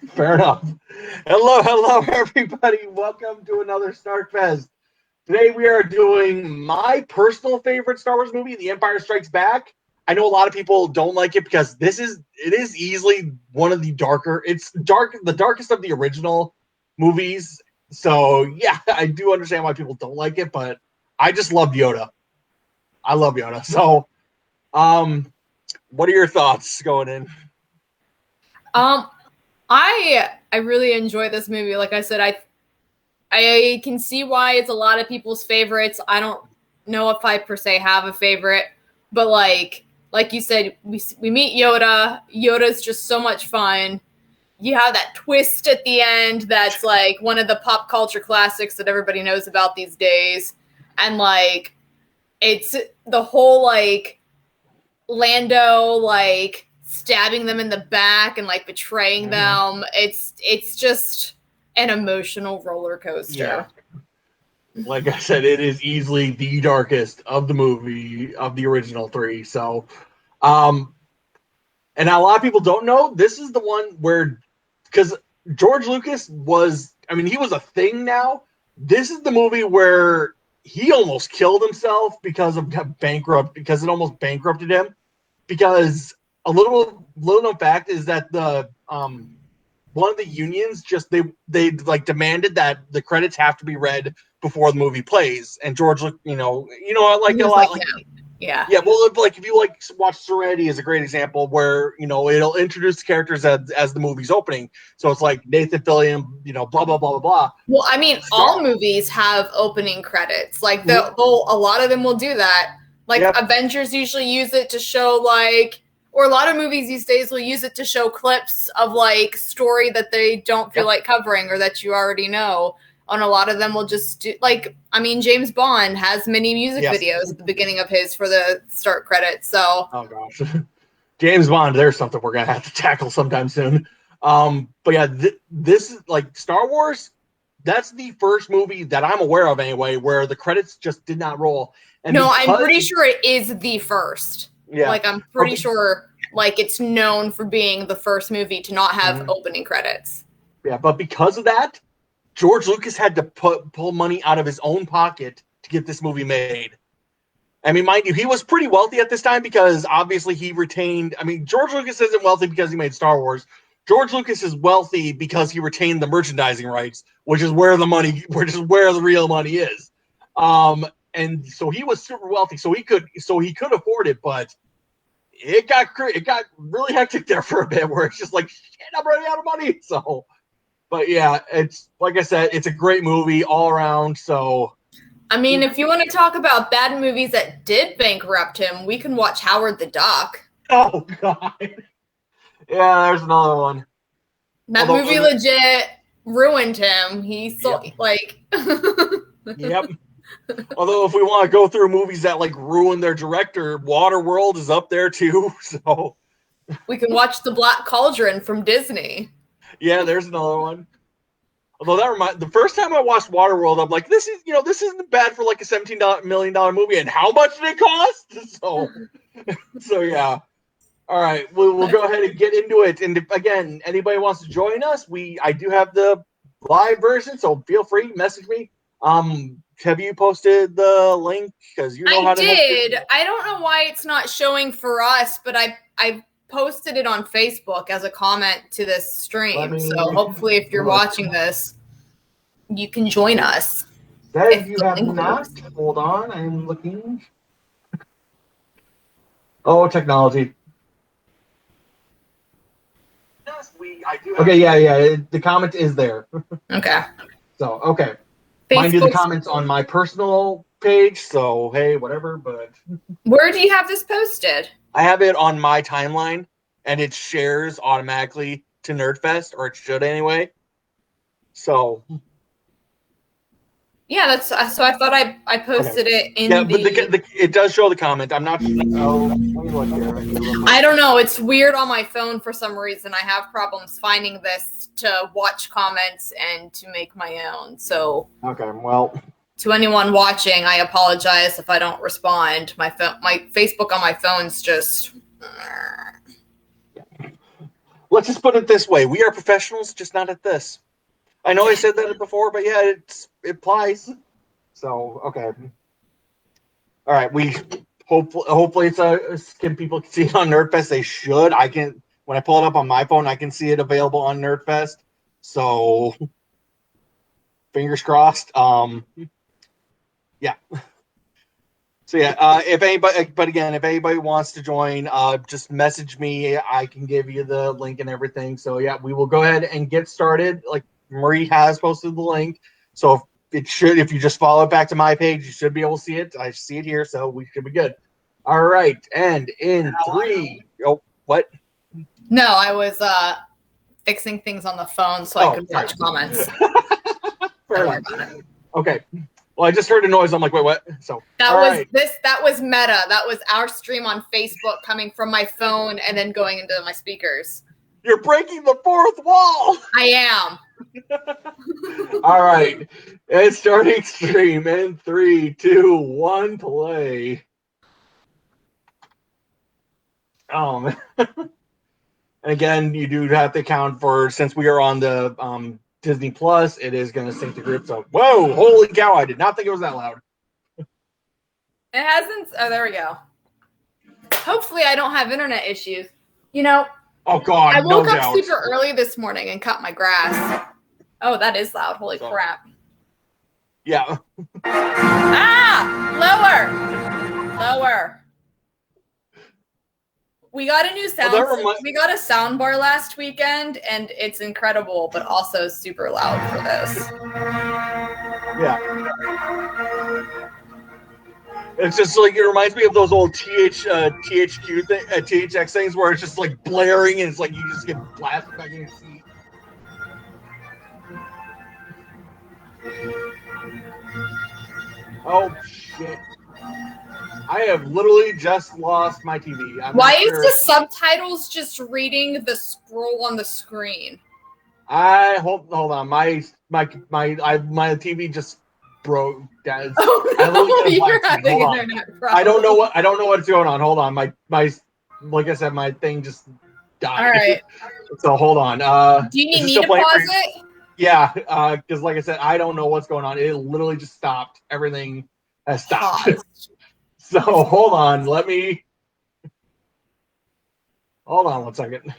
Fair enough. Hello, everybody. Welcome to another Snarkfest. Today we are doing my personal favorite Star Wars movie, The Empire Strikes Back. I know a lot of people don't like it because it is easily one of the darker. It's the darkest of the original movies. So yeah, I do understand why people don't like it, but I just love Yoda. I love Yoda. So, what are your thoughts going in? Um, I really enjoy this movie. Like I said, I can see why it's a lot of people's favorites. I don't know if I per se have a favorite, but like you said, we meet Yoda. Yoda's just so much fun. You have that twist at the end that's like one of the pop culture classics that everybody knows about these days. And like it's the whole like Lando like stabbing them in the back and like betraying them. It's just an emotional roller coaster. Yeah. Like I said, it is easily the darkest of the movie of the original three. So, and a lot of people don't know this is the one where, because George Lucas was, I mean, he was a thing now. This is the movie where he almost killed himself because it almost bankrupted him. Because a little known fact is that the one of the unions just they like demanded that the credits have to be read before the movie plays, and George, like a lot like yeah. Well, like if you like watch Serenity is a great example where it'll introduce the characters as the movie's opening, so it's like Nathan Fillion, blah blah blah blah blah. Well, I mean, all movies have opening credits. Like a lot of them will do that. Like Avengers usually use it to show or a lot of movies these days will use it to show clips of like story that they don't feel like covering or that you already know. And a lot of them will just do James Bond has many music videos at the beginning of his for the start credits. So oh gosh, James Bond, there's something we're gonna have to tackle sometime soon. But yeah, this is like Star Wars. That's the first movie that I'm aware of anyway where the credits just did not roll. And no, I'm pretty sure it is the first. Yeah. Like I'm pretty sure like it's known for being the first movie to not have opening credits. Yeah, but because of that, George Lucas had to pull money out of his own pocket to get this movie made. I mean, mind you, he was pretty wealthy at this time because obviously he retained. I mean, George Lucas isn't wealthy because he made Star Wars. George Lucas is wealthy because he retained the merchandising rights, which is where the real money is. And so he was super wealthy, so he could afford it, but it got really hectic there for a bit, where it's just like, shit, I'm running out of money. So, but yeah, it's like I said, it's a great movie all around. So, I mean, if you want to talk about bad movies that did bankrupt him, we can watch Howard the Duck. Oh God, yeah, there's another one. That movie legit ruined him. He sold Yep. Although if we want to go through movies that like ruin their director, Waterworld is up there too. So we can watch The Black Cauldron from Disney. Yeah, there's another one. Although the first time I watched Waterworld, I'm like, this isn't bad for like a $17 million movie. And how much did it cost? So yeah. All right, we'll go ahead and get into it. And again, anybody wants to join us, I do have the live version, so feel free, message me. Have you posted the link? Because you know how to. I did. I don't know why it's not showing for us, but I posted it on Facebook as a comment to this stream. So hopefully, if you're watching this, you can join us. If you have not, hold on, I'm looking. Oh, technology. Okay, yeah. The comment is there. Okay. So, okay. Mind you, the comments on my personal page, so hey, whatever, but... Where do you have this posted? I have it on my timeline, and it shares automatically to Nerdfest, or it should anyway. So... Yeah, that's so. I thought I posted it in. Yeah, but it does show the comment. I'm not. Oh, let me look here. I don't know. It's weird on my phone for some reason. I have problems finding this to watch comments and to make my own. So. Okay. Well. To anyone watching, I apologize if I don't respond. My Facebook on my phone's just. let's just put it this way: we are professionals, just not at this. I know I said that before, but yeah, it applies. So okay, all right. We hopefully it's can people see it on Nerdfest? They should. I can when I pull it up on my phone, I can see it available on Nerdfest. So fingers crossed. Yeah. So yeah, if anybody, but again, if anybody wants to join, just message me. I can give you the link and everything. So yeah, we will go ahead and get started. Like Marie has posted the link, so if you just follow it back to my page, you should be able to see it. I see it here, so we should be good. All right, and in 3, what? No, I was fixing things on the phone so I could watch comments. Fair enough. Okay. Well, I just heard a noise. I'm like, wait, what? So that was meta. That was our stream on Facebook coming from my phone and then going into my speakers. You're breaking the fourth wall. I am. All right. And starting stream in 3, 2, 1, play. And again, you do have to account for, since we are on the Disney Plus, it is going to sync the group. So, whoa, holy cow, I did not think it was that loud. It hasn't. Oh, there we go. Hopefully, I don't have internet issues. You know, oh, God, I woke up super early this morning and cut my grass. Oh, that is loud. Holy crap. Yeah. Lower. We got a new sound. We got a sound bar last weekend, and it's incredible, but also super loud for this. Yeah. It's just like, it reminds me of those old THX things where it's just like blaring and it's like you just get blasted back in your seat. Oh, shit. I have literally just lost my TV. Why is the subtitles just reading the scroll on the screen? Hold on. My TV just broke. Oh no, you're having internet problems. I don't know what's going on. Hold on. My like I said, my thing just died. All right. So hold on. Do you need me to pause it? Yeah, because like I said, I don't know what's going on. It literally just stopped. Everything has stopped. So hold on. Hold on 1 second.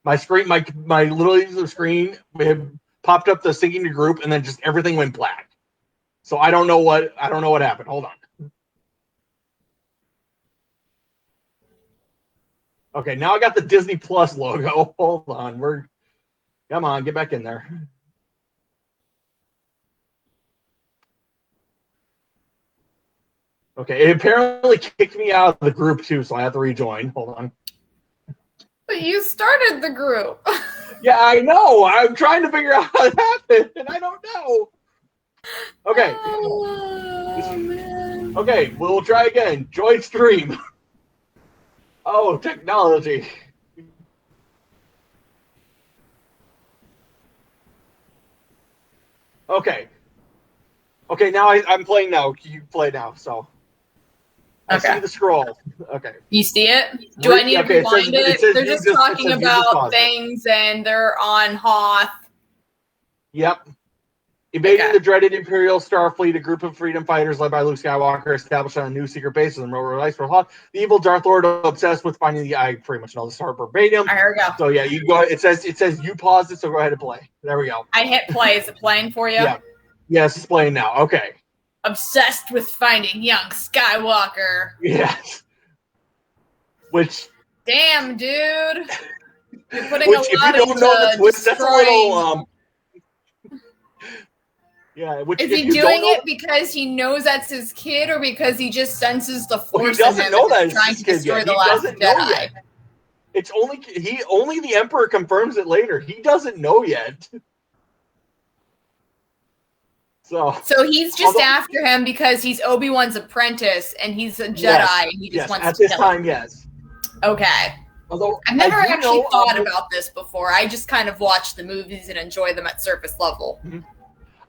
My screen, my literally the screen popped up the syncing to group, and then just everything went black. So I don't know what happened. Hold on. Okay, now I got the Disney Plus logo. Hold on. Come on, get back in there. Okay, it apparently kicked me out of the group too, so I have to rejoin. Hold on. But you started the group. Yeah, I know. I'm trying to figure out how it happened, and I don't know. Okay. Oh, man. Okay, we'll try again. Join stream. Oh, technology. Okay. Okay, now I'm playing now. You play now, so. I see the scroll. Okay. You see it? Do I need to rewind it? They're just talking about things, and they're on Hoth. Yep. Evading the dreaded Imperial Starfleet, a group of freedom fighters led by Luke Skywalker established on a new secret base in the Railroad Ice for Hoth. The evil Darth Lord obsessed with finding the. I pretty much know this part verbatim. Here we go. So yeah, you go. It says you paused it, so go ahead and play. There we go. I hit play. Is it playing for you? Yeah. Yes, it's playing now. Okay. Obsessed with finding young Skywalker. Yes. Which. Damn, dude. You're putting a lot into twist, that's a little. Yeah. Is he doing it because he knows that's his kid, or because he just senses the Force in him and trying to destroy the last Jedi? It's only the Emperor confirms it later. He doesn't know yet. So he's just after him because he's Obi-Wan's apprentice and he's a Jedi and he just wants to kill him. At this time, yes. Okay. Although I've never actually thought about this before. I just kind of watch the movies and enjoy them at surface level. Mm-hmm.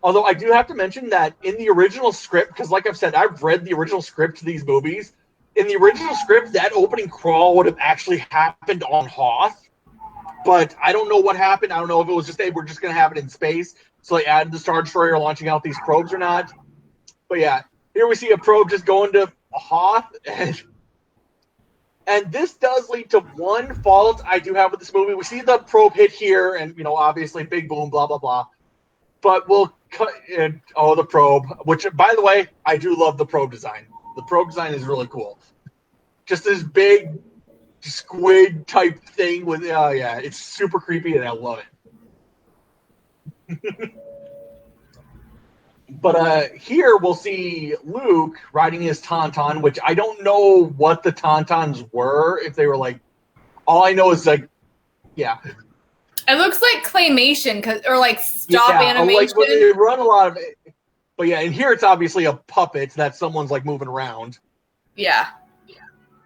Although I do have to mention that in the original script, because like I've said, I've read the original script to these movies. In the original script, that opening crawl would have actually happened on Hoth. but I don't know what happened. I don't know if it was just they were just going to have it in space, so they added the Star Destroyer launching out these probes or not. But yeah, here we see a probe just going to Hoth, and this does lead to one fault I do have with this movie. We see the probe hit here, and obviously big boom, blah blah blah. But we'll cut the probe, which by the way, I do love the probe design. The probe design is really cool. Just this big squid type thing with it's super creepy and I love it. But here we'll see Luke riding his Tauntaun, which I don't know what the Tauntauns were, if they were like, all I know is like, yeah. It looks like claymation or like stop animation. Like when they run a lot of it. But yeah, and here it's obviously a puppet that someone's like moving around. Yeah.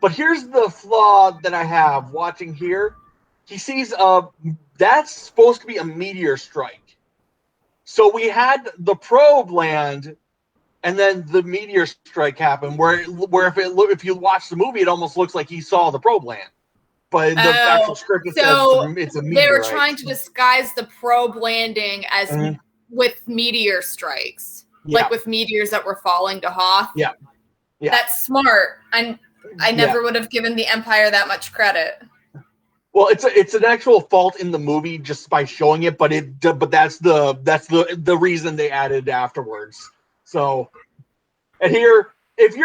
But here's the flaw that I have watching here. He sees that's supposed to be a meteor strike. So we had the probe land, and then the meteor strike happened. Where if you watch the movie, it almost looks like he saw the probe land. But in the actual script, it says it's a meteor. They were trying to disguise the probe landing as with meteor strikes, like with meteors that were falling to Hoth. Yeah. That's smart. And I never would have given the Empire that much credit. Well, it's an actual fault in the movie just by showing it, but that's the reason they added it afterwards. So, and here, if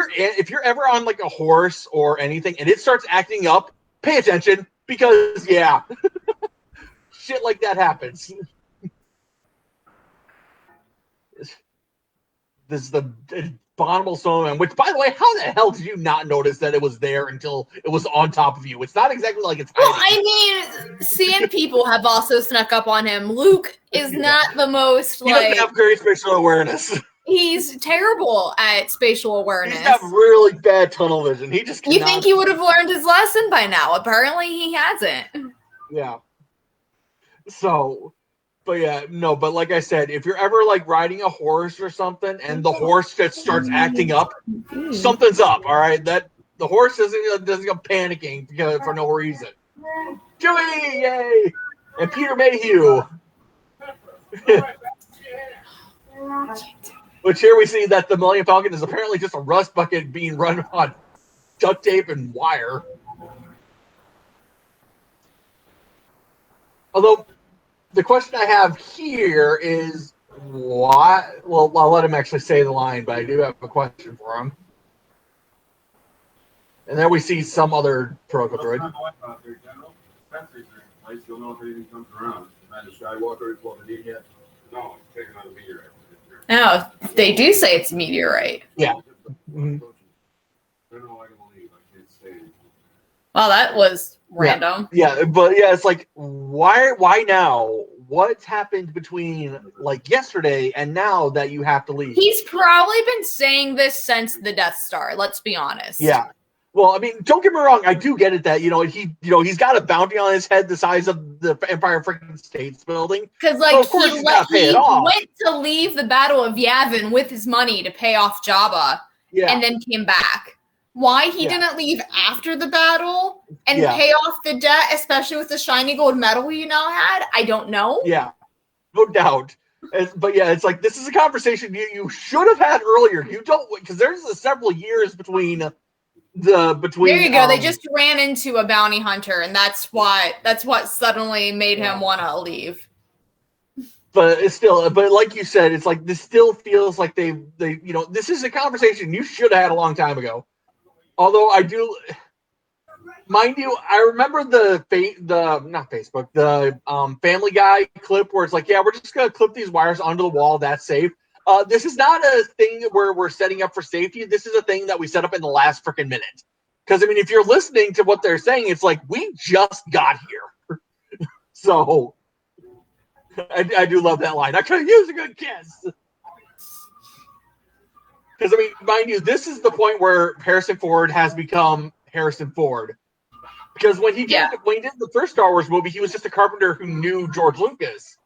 you're ever on like a horse or anything and it starts acting up, pay attention because shit like that happens. This is the abominable snowman, which, by the way, how the hell did you not notice that it was there until it was on top of you? It's not exactly like it's hiding. Well, I mean, sand people have also snuck up on him. Luke is not the most, he doesn't have great spatial awareness. He's terrible at spatial awareness. He's got really bad tunnel vision. He just You think he would have learned his lesson by now. Apparently, he hasn't. Yeah. So... But like I said, if you're ever like riding a horse or something and the horse just starts acting up, something's up, all right? That the horse doesn't go panicking for no reason. Joey, yay! And Peter Mayhew. Which here we see that the Millennium Falcon is apparently just a rust bucket being run on duct tape and wire. Although the question I have here is why? Well, I'll let him actually say the line, but I do have a question for him. And then we see some other protocol droid. You'll know if anything comes around. Commander Skywalker reported it yet? No, it's taking out a meteorite. No, they do say it's a meteorite. Yeah. Well, that was random. Yeah, but it's like, why now? What's happened between like yesterday and now that you have to leave? He's probably been saying this since the Death Star. Let's be honest. Yeah. Well, I mean, don't get me wrong. I do get it that he's got a bounty on his head the size of the Empire freaking State's building. Because like he went to leave the Battle of Yavin with his money to pay off Jabba, and then came back. Why he didn't leave after the battle and pay off the debt, especially with the shiny gold medal he now had, I don't know. Yeah, no doubt. But it's like this is a conversation you should have had earlier. You don't, because there's several years between. There you go. They just ran into a bounty hunter, and that's what suddenly made him want to leave. But it's still, like you said, it's like this still feels like they this is a conversation you should have had a long time ago. Although I do, mind you, I remember the Family Guy clip where it's like, we're just gonna clip these wires onto the wall. That's safe. This is not a thing where we're setting up for safety. This is a thing that we set up in the last freaking minute. Because, I mean, if you're listening to what they're saying, it's like, we just got here. So, I do love that line. I could use a good kiss. Because, I mean, mind you, this is the point where Harrison Ford has become Harrison Ford. Because when he did the first Star Wars movie, he was just a carpenter who knew George Lucas.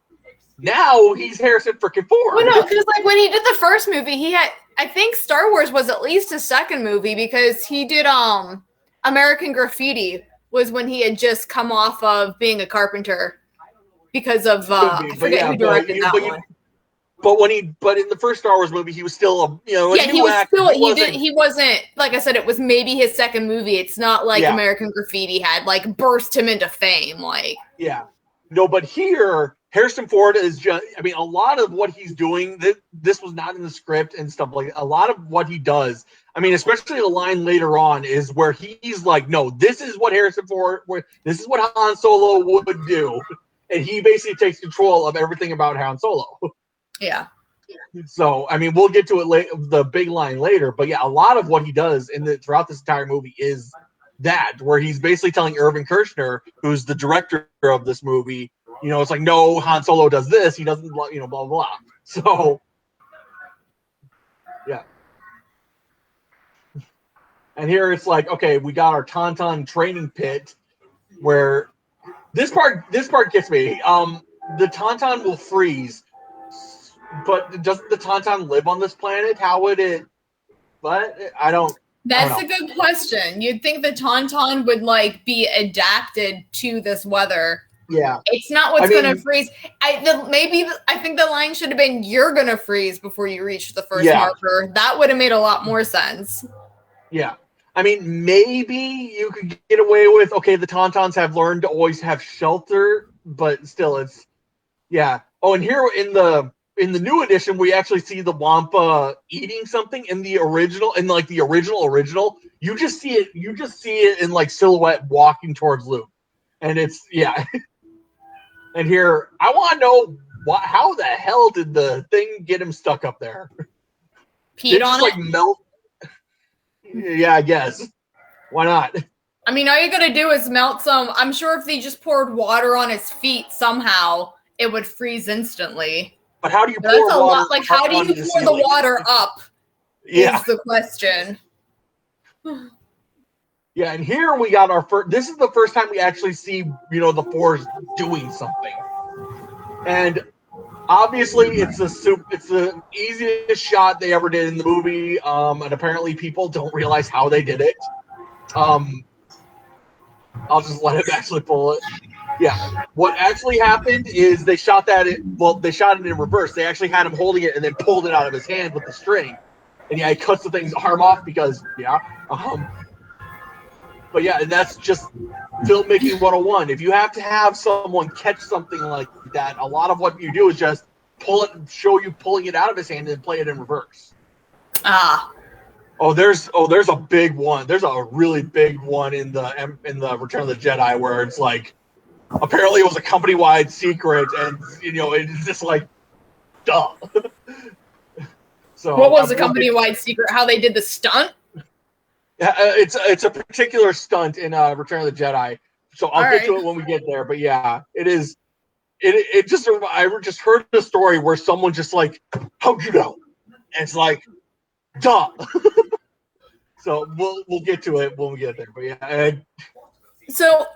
Now he's Harrison freaking Ford. Well, no, because like when he did the first movie, he had, I think Star Wars was at least his second movie because he did American Graffiti was when he had just come off of being a carpenter because of I forget who directed that one. But in the first Star Wars movie, he was still a he wasn't, like I said, it was maybe his second movie. It's not like American Graffiti had like burst him into fame. Like, no, but here Harrison Ford is just, I mean, a lot of what he's doing, this was not in the script and stuff like that. A lot of what he does, I mean, especially the line later on is where he's like, no, this is what Harrison Ford, this is what Han Solo would do. And he basically takes control of everything about Han Solo. Yeah. So, I mean, we'll get to it the big line later, but yeah, a lot of what he does throughout this entire movie is that, where he's basically telling Irvin Kershner, who's the director of this movie, you know, it's like, no, Han Solo does this, he doesn't, you know, blah, blah. So, yeah. And here it's like, okay, we got our Tauntaun training pit, where this part gets me. The Tauntaun will freeze. But doesn't the Tauntaun live on this planet? How would it? But I don't. That's a good question. You'd think the Tauntaun would like be adapted to this weather. Yeah, it's not what's going to freeze. I think the line should have been, "You're going to freeze before you reach the first marker." That would have made a lot more sense. Yeah, I mean, maybe you could get away with, okay, the Tauntauns have learned to always have shelter, but still, it's Oh, and here in the new edition, we actually see the Wampa eating something. In the original, you just see it in like silhouette walking towards Luke, and it's And here, I want to know how the hell did the thing get him stuck up there? Peed on it? Like melt? Yeah, I guess. Why not? I mean, all you gotta do is melt some. I'm sure if they just poured water on his feet somehow, it would freeze instantly. But how do you pour water? Lot, like, how do you pour the water up? Is the question. Yeah, and here we got our first. This is the first time we actually see, you know, the Force doing something, and obviously it's the easiest shot they ever did in the movie. And apparently people don't realize how they did it. I'll just let him actually pull it. Yeah, what actually happened is they shot it in reverse. They actually had him holding it and then pulled it out of his hand with the string, and he cuts the thing's arm off because But yeah, and that's just filmmaking 101. If you have to have someone catch something like that, a lot of what you do is just pull it and show you pulling it out of his hand and play it in reverse. There's a big one. There's a really big one in the Return of the Jedi where it's like, apparently it was a company-wide secret, and you know, it's just like, duh. So what was the company-wide secret? How they did the stunt? It's a particular stunt in Return of the Jedi. So I'll get to it when we get there. But yeah, it is. It just, I just heard the story where someone just like, how'd you know? And it's like, duh. So we'll get to it when we get there. But yeah. So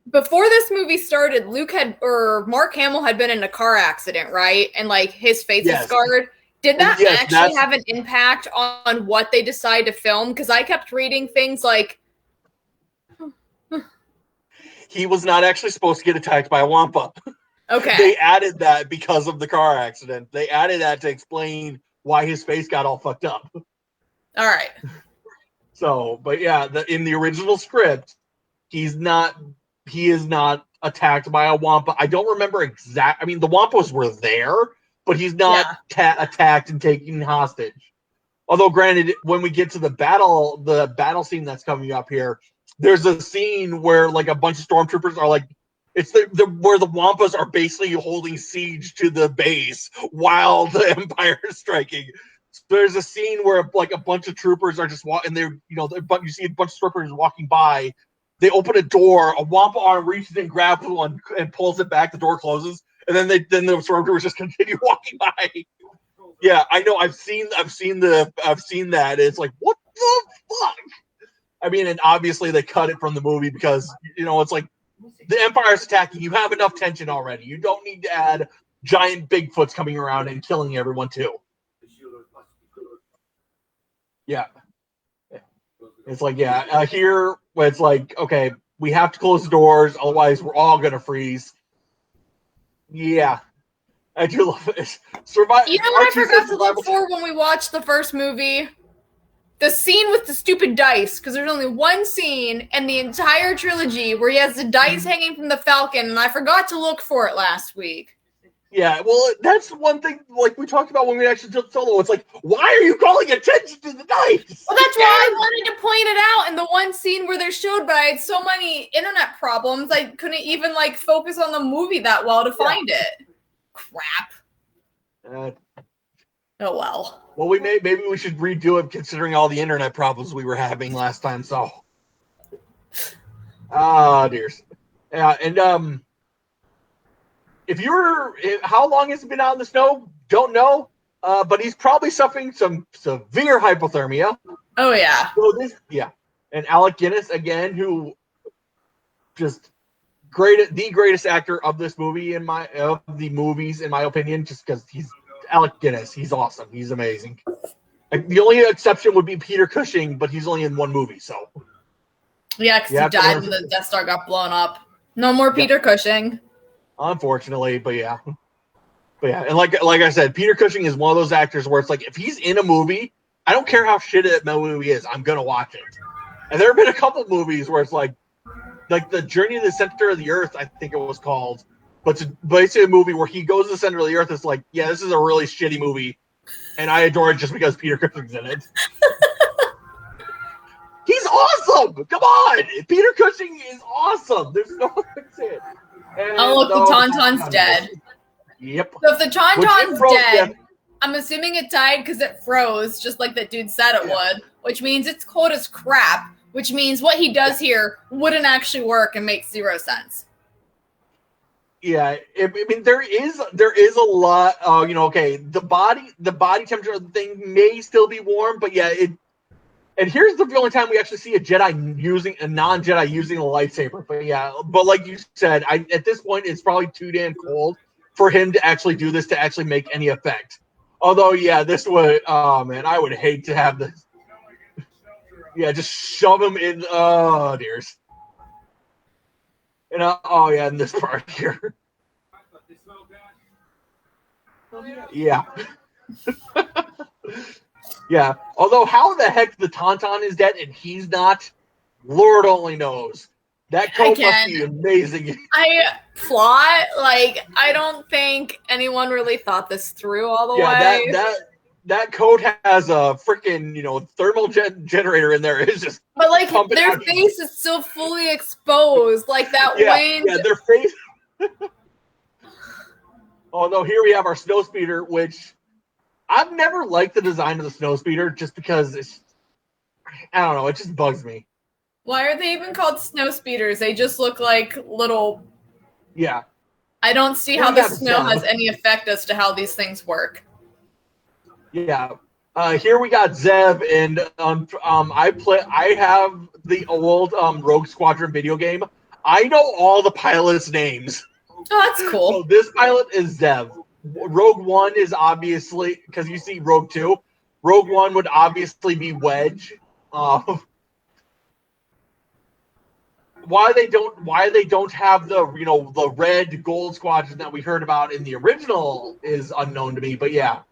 before this movie started, Mark Hamill had been in a car accident, right? And like his face is scarred. Did that actually have an impact on what they decide to film? Because I kept reading things like he was not actually supposed to get attacked by a Wampa. Okay. They added that because of the car accident. They added that to explain why his face got all fucked up. All right. So, but yeah, in the original script, he is not attacked by a Wampa. I don't remember I mean, the Wampas were there, but he's not attacked and taken hostage. Although, granted, when we get to the battle scene that's coming up here, there's a scene where like a bunch of stormtroopers are like, it's where the Wampas are basically holding siege to the base while the Empire is striking. So there's a scene where like a bunch of troopers are just walking. They're, you know, you see a bunch of troopers walking by. They open a door. A Wampa arm reaches and grabs one and pulls it back. The door closes. And then the stormtroopers just continue walking by. Yeah, I know. I've seen that. It's like, what the fuck? I mean, and obviously they cut it from the movie because, you know, it's like the Empire's attacking. You have enough tension already. You don't need to add giant Bigfoots coming around and killing everyone too. Yeah. It's like, here it's like, okay, We have to close the doors, otherwise we're all gonna freeze. Yeah, I do love it. Survive. You know what I forgot to look for when we watched the first movie? The scene with the stupid dice, because there's only one scene in the entire trilogy where he has the dice hanging from the Falcon, and I forgot to look for it last week. Yeah, well, that's one thing, like, we talked about when we actually did Solo. It's like, why are you calling attention to the dice? Well, that's why I wanted to point it out in the one scene where they're showed, but I had so many internet problems, I couldn't even, like, focus on the movie that well to find it. Crap. Oh, well. Well, maybe we should redo it considering all the internet problems we were having last time, so. Ah, dears. Yeah, and, how long has he been out in the snow? Don't know. But he's probably suffering some severe hypothermia. Oh yeah. So and Alec Guinness again, who just the greatest actor of this movie of the movies in my opinion, just because he's Alec Guinness. He's awesome. He's amazing. The only exception would be Peter Cushing, but he's only in one movie, so. Yeah, because he died when the Death Star got blown up. No more Peter Cushing. Unfortunately, but yeah, and like I said, Peter Cushing is one of those actors where it's like if he's in a movie, I don't care how shitty that movie is, I'm gonna watch it. And there have been a couple movies where it's like the Journey to the Center of the Earth, I think it was called, but it's basically a movie where he goes to the center of the Earth. It's like, yeah, this is a really shitty movie, and I adore it just because Peter Cushing's in it. He's awesome. Come on, Peter Cushing is awesome. There's no way to say it. Oh, look, the Tauntaun's dead. Yep. So if the Tauntaun's dead, I'm assuming it died because it froze, just like that dude said it would, which means it's cold as crap, which means what he does here wouldn't actually work and makes zero sense. Yeah, I mean, there is a lot, okay, the body temperature of the thing may still be warm, but yeah, and here's the only time we actually see a non-Jedi using a lightsaber. But yeah, but like you said, at this point, it's probably too damn cold for him to actually do this to actually make any effect. Although, yeah, this would, oh man, I would hate to have this. Yeah, just shove him in, oh dears. And oh yeah, in this part here. Yeah. Yeah, although how the heck the Tauntaun is dead and he's not, Lord only knows. That coat must be amazing. I don't think anyone really thought this through all the way. Yeah, that coat has a freaking, thermal generator in there. It's just their face is still fully exposed, like that wind. Yeah, their face. Although here we have our snowspeeder, which I've never liked the design of the snowspeeder just because I don't know, it just bugs me. Why are they even called snowspeeders? They just look like little... Yeah. I don't see how the snow has any effect as to how these things work. Yeah. Here we got Zev, and I have the old Rogue Squadron video game. I know all the pilots' names. Oh, that's cool. So this pilot is Zev. Rogue One is obviously, because you see Rogue 2, Rogue One would obviously be Wedge. Why they don't have the red gold squadron that we heard about in the original is unknown to me, but yeah.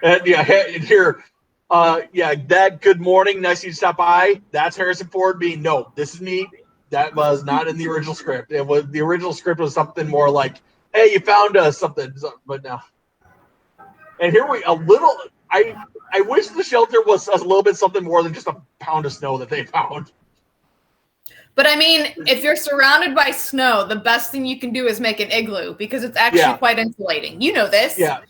And yeah, here, that good morning, nice of you to stop by. That's Harrison Ford being, no, this is me. That was not in the original script. The original script was something more like, hey, you found something, but no. And here I wish the shelter was a little bit something more than just a pound of snow that they found. But I mean, if you're surrounded by snow, the best thing you can do is make an igloo because it's actually quite insulating. You know this. Yeah.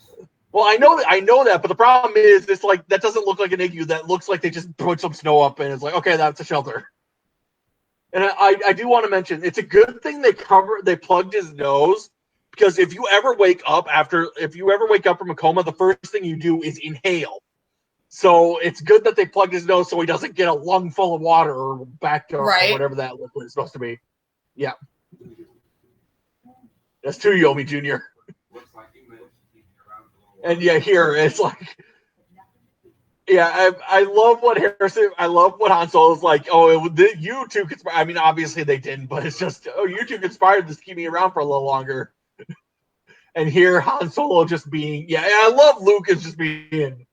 Well, I know that, but the problem is it's like that doesn't look like an igloo. That looks like they just put some snow up and it's like, okay, that's a shelter. And I do want to mention it's a good thing they plugged his nose. Because if you ever wake up from a coma, the first thing you do is inhale. So it's good that they plugged his nose so he doesn't get a lung full of water or or whatever that liquid is supposed to be. Yeah. That's too Yomi Jr. And yeah, here it's like Yeah, I love what I love what Han Solo's like. Oh, you two conspired. I mean, obviously they didn't, but it's just, oh, you two conspired to keep me around for a little longer. And here Han Solo just being, yeah, I love Lucas just being,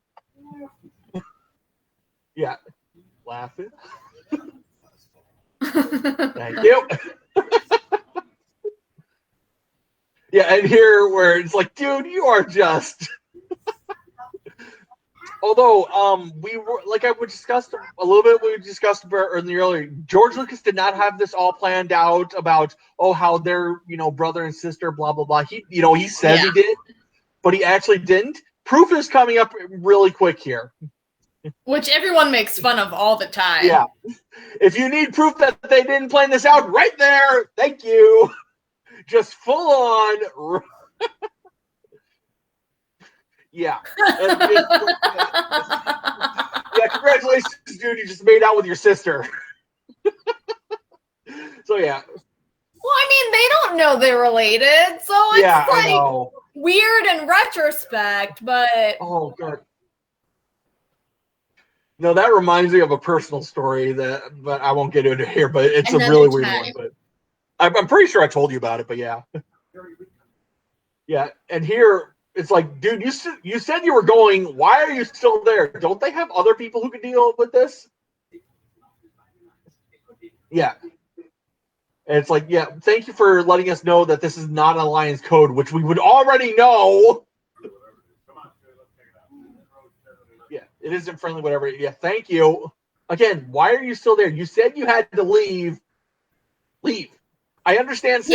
yeah, laughing. Thank you. Yeah, and here where it's like, dude, you are just. Although, we were like we discussed a little bit. We discussed earlier. George Lucas did not have this all planned out about how they're brother and sister, blah blah blah. He says he did, but he actually didn't. Proof is coming up really quick here, which everyone makes fun of all the time. Yeah, if you need proof that they didn't plan this out, right there. Thank you. Just full on. Yeah. Yeah, congratulations, dude. You just made out with your sister. So, yeah. Well, I mean, they don't know they're related, so it's weird in retrospect, but... Oh, God. No, that reminds me of a personal story but I won't get into it here, but it's a really weird one. But I'm pretty sure I told you about it, but yeah. Yeah, and here... It's like, dude, you said you were going. Why are you still there? Don't they have other people who can deal with this? Yeah. And it's like, yeah, thank you for letting us know that this is not an Alliance code, which we would already know. Yeah, it isn't friendly, whatever. Yeah, thank you. Again, why are you still there? You said you had to leave. Leave. I understand.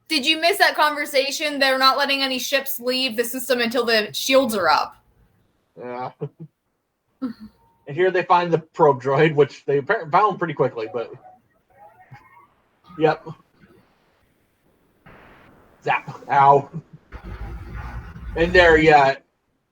Did you miss that conversation? They're not letting any ships leave the system until the shields are up. Yeah. And here they find the probe droid, which they found pretty quickly, but... Yep. Zap. Ow. And there, yeah.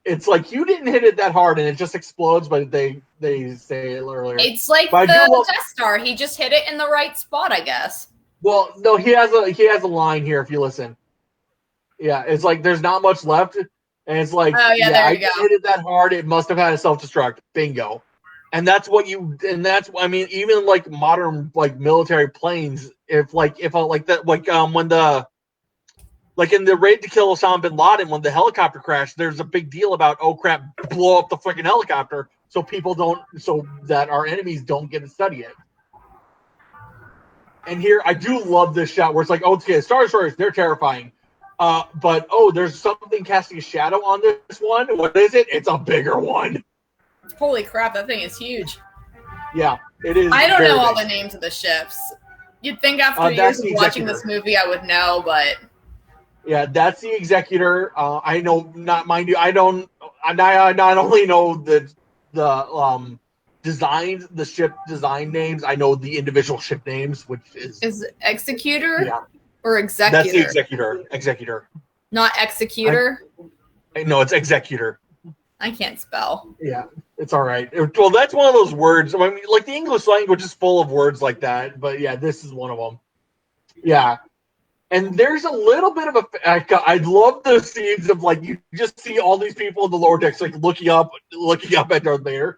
It's like, you didn't hit it that hard, and it just explodes, but they say it earlier. It's like the Death Star. He just hit it in the right spot, I guess. Well, no, he has a line here if you listen. Yeah, it's like there's not much left, and it's like, there you go. Hit it that hard, it must have had a self-destruct. Bingo. And I mean, even like modern like military planes, when the like in the raid to kill Osama bin Laden, when the helicopter crashed, there's a big deal about, oh crap, blow up the freaking helicopter so that our enemies don't get to study it. And here, I do love this shot where it's like, okay, Star Destroyers, they're terrifying. But, there's something casting a shadow on this one. What is it? It's a bigger one. Holy crap, that thing is huge. Yeah, it is. I don't know all the names of the ships. You'd think after years of watching this movie I would know, but... Yeah, that's the Executor. I know, not mind you, I not only know the ship design names, I know the individual ship names, which is Executor or Executor? That's the Executor. Not Executor? No, it's Executor. I can't spell. Yeah, it's all right. Well, that's one of those words. I mean, like the English language is full of words like that, but yeah, this is one of them. Yeah. And there's a little bit of I love the scenes of like, you just see all these people in the lower decks, like looking up at Darth Vader.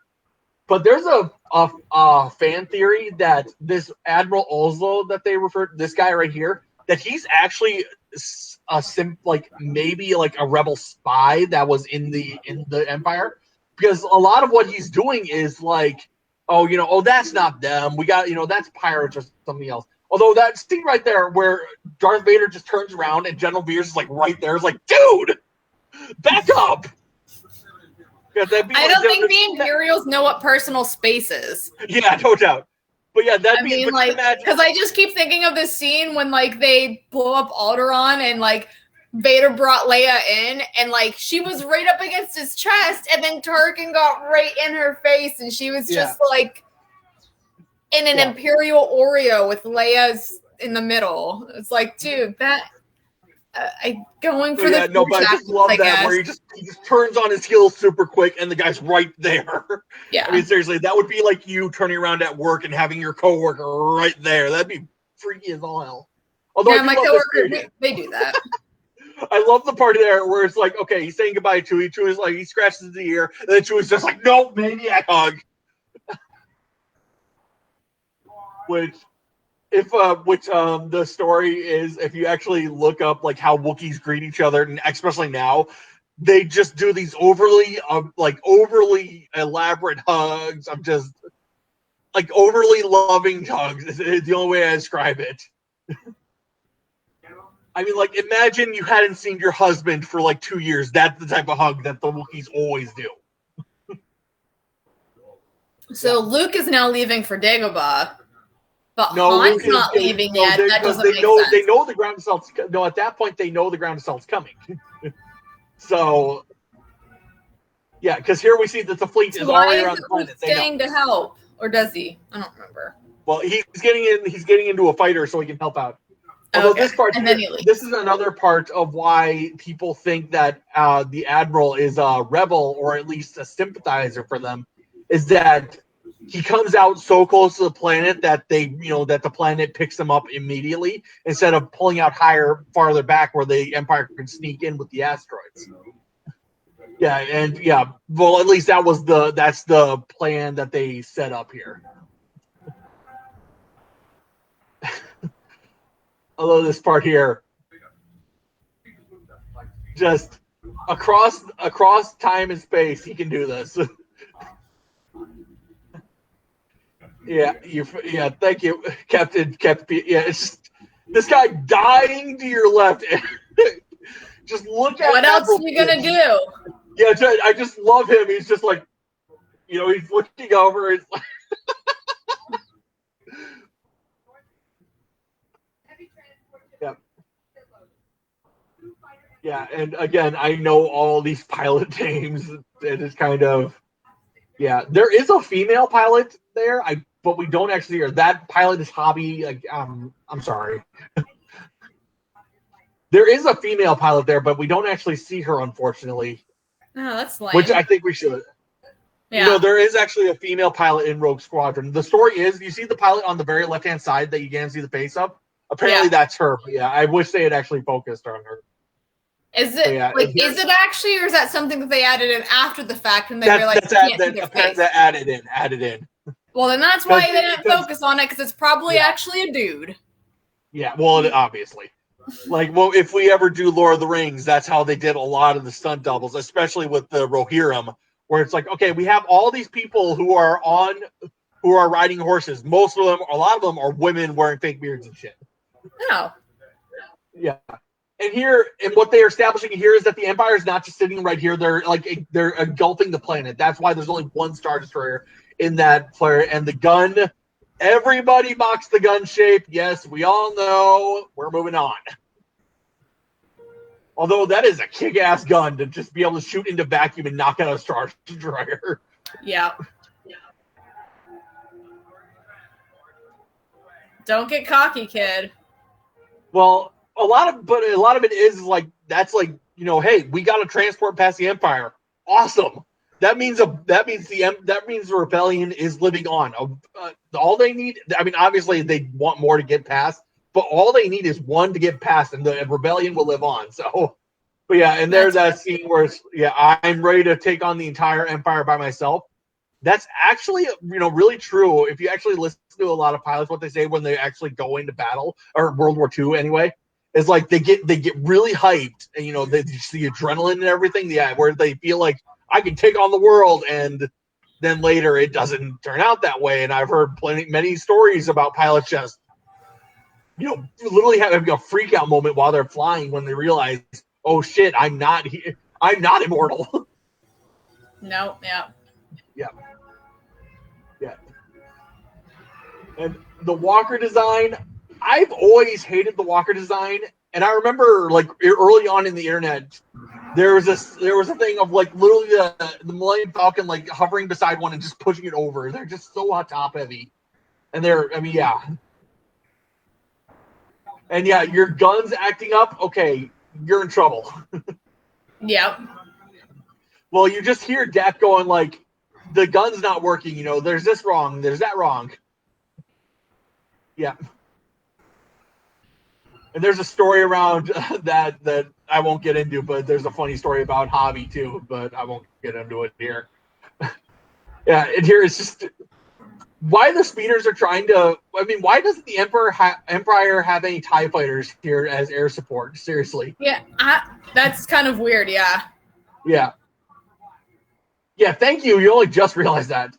But there's a fan theory that this Admiral Oslo that they referred, this guy right here, that he's actually maybe like a rebel spy that was in the Empire, because a lot of what he's doing is like, that's not them. We got, that's pirates or something else. Although that scene right there where Darth Vader just turns around and General Veers is like right there, is like, dude, back up. I don't think the Imperials know what personal space is. Yeah, no doubt. But yeah, because I just keep thinking of this scene when like they blow up Alderaan and like Vader brought Leia in and like she was right up against his chest and then Tarkin got right in her face and she was just like in an Imperial Oreo with Leia's in the middle. It's like, dude, that going for the no, but I just love that where he just turns on his heels super quick and the guy's right there. Yeah, I mean, seriously, that would be like you turning around at work and having your coworker right there. That'd be freaky as all hell. Although my coworker, they do that. I I love the part there where it's like, okay, he's saying goodbye to Chewie. Chewie's like, he scratches the ear, and then Chewie's just like, nope, maniac hug. Which the story is, if you actually look up like how Wookiees greet each other, and especially now, they just do these overly elaborate hugs. I'm just like overly loving hugs is the only way I describe it. I mean, like, imagine you hadn't seen your husband for like 2 years. That's the type of hug that the Wookiees always do. So Luke is now leaving for Dagobah, but No, Han's not leaving yet. That doesn't make sense. They know the ground assault's no. At that point, they know the ground assault's coming. So, yeah, because here we see that the fleet is already around the planet. Staying to help, or does he? I don't remember. Well, he's getting into a fighter so he can help out. Although okay. this part, this is another part of why people think that the Admiral is a rebel or at least a sympathizer for them, is that he comes out so close to the planet that that the planet picks him up immediately instead of pulling out farther back where the Empire can sneak in with the asteroids. Yeah, and well, at least that's the plan that they set up here. Although this part here, just across time and space, he can do this. Thank you, Captain. Yeah, it's just this guy dying to your left. Just look at what else are you gonna do? Yeah, I just love him. He's just like, he's looking over. He's like, yeah, and again, I know all these pilot names. It is kind of, there is a female pilot there, but we don't actually hear. That pilot is Hobby. I'm sorry. There is a female pilot there, but we don't actually see her, unfortunately. Oh, that's lame. Which I think we should. Yeah. There is actually a female pilot in Rogue Squadron. The story is, you see the pilot on the very left-hand side that you can't see the face of? Apparently that's her. But I wish they had actually focused on her. Is it is it actually, or is that something that they added in after the fact and they realized they can't see their face? That added in. Well, then that's why they didn't focus on it, because it's probably actually a dude. Yeah, well, obviously. If we ever do Lord of the Rings, that's how they did a lot of the stunt doubles, especially with the Rohirrim, where it's like, okay, we have all these people who are riding horses. A lot of them are women wearing fake beards and shit. No. Yeah. And what they're establishing here is that the Empire is not just sitting right here. They're engulfing the planet. That's why there's only one Star Destroyer in that flare. And the gun, everybody mocks the gun shape. Yes, we all know. We're moving on. Although that is a kick-ass gun to just be able to shoot into vacuum and knock out a Star Destroyer. Yeah. Don't get cocky, kid. Well, a lot of it is hey, we got to transport past the Empire. Awesome. That means the rebellion is living on. All they need, obviously they want more to get past, but all they need is one to get past, and the rebellion will live on. So, but and there's that scene where I'm ready to take on the entire Empire by myself. That's actually really true. If you actually listen to a lot of pilots, what they say when they actually go into battle, or World War II anyway, is like they get really hyped, and they see the adrenaline and everything. Yeah, where they feel like I can take on the world, and then later it doesn't turn out that way. And I've heard many stories about pilots just literally having a freak out moment while they're flying when they realize, oh shit, I'm not immortal. No, yeah. And the walker design, I've always hated the walker design, and I remember early on in the internet, there was a thing of literally the Millennium Falcon hovering beside one and just pushing it over. They're just so top heavy, and and your gun's acting up. Okay, you're in trouble. Yep. Well, you just hear Dak going the gun's not working. There's this wrong. There's that wrong. Yeah. And there's a story around that I won't get into, but there's a funny story about Hobby too, but I won't get into it here. Yeah, and here it's just why the speeders are trying to. I mean, why doesn't the Empire have any TIE fighters here as air support? Seriously. Yeah, that's kind of weird. Yeah. Yeah. Yeah. Thank you. You only just realized that.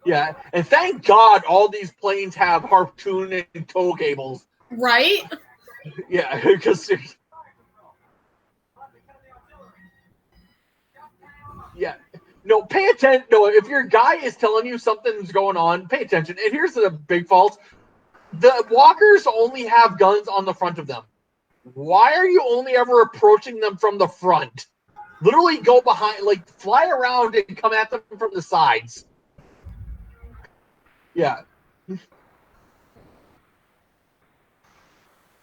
Yeah, and thank God all these planes have harpoon and tow cables. Right. Yeah, because yeah. No, pay attention. No, if your guy is telling you something's going on, pay attention. And here's the big fault. The walkers only have guns on the front of them. Why are you only ever approaching them from the front? Literally go behind, like fly around and come at them from the sides. Yeah.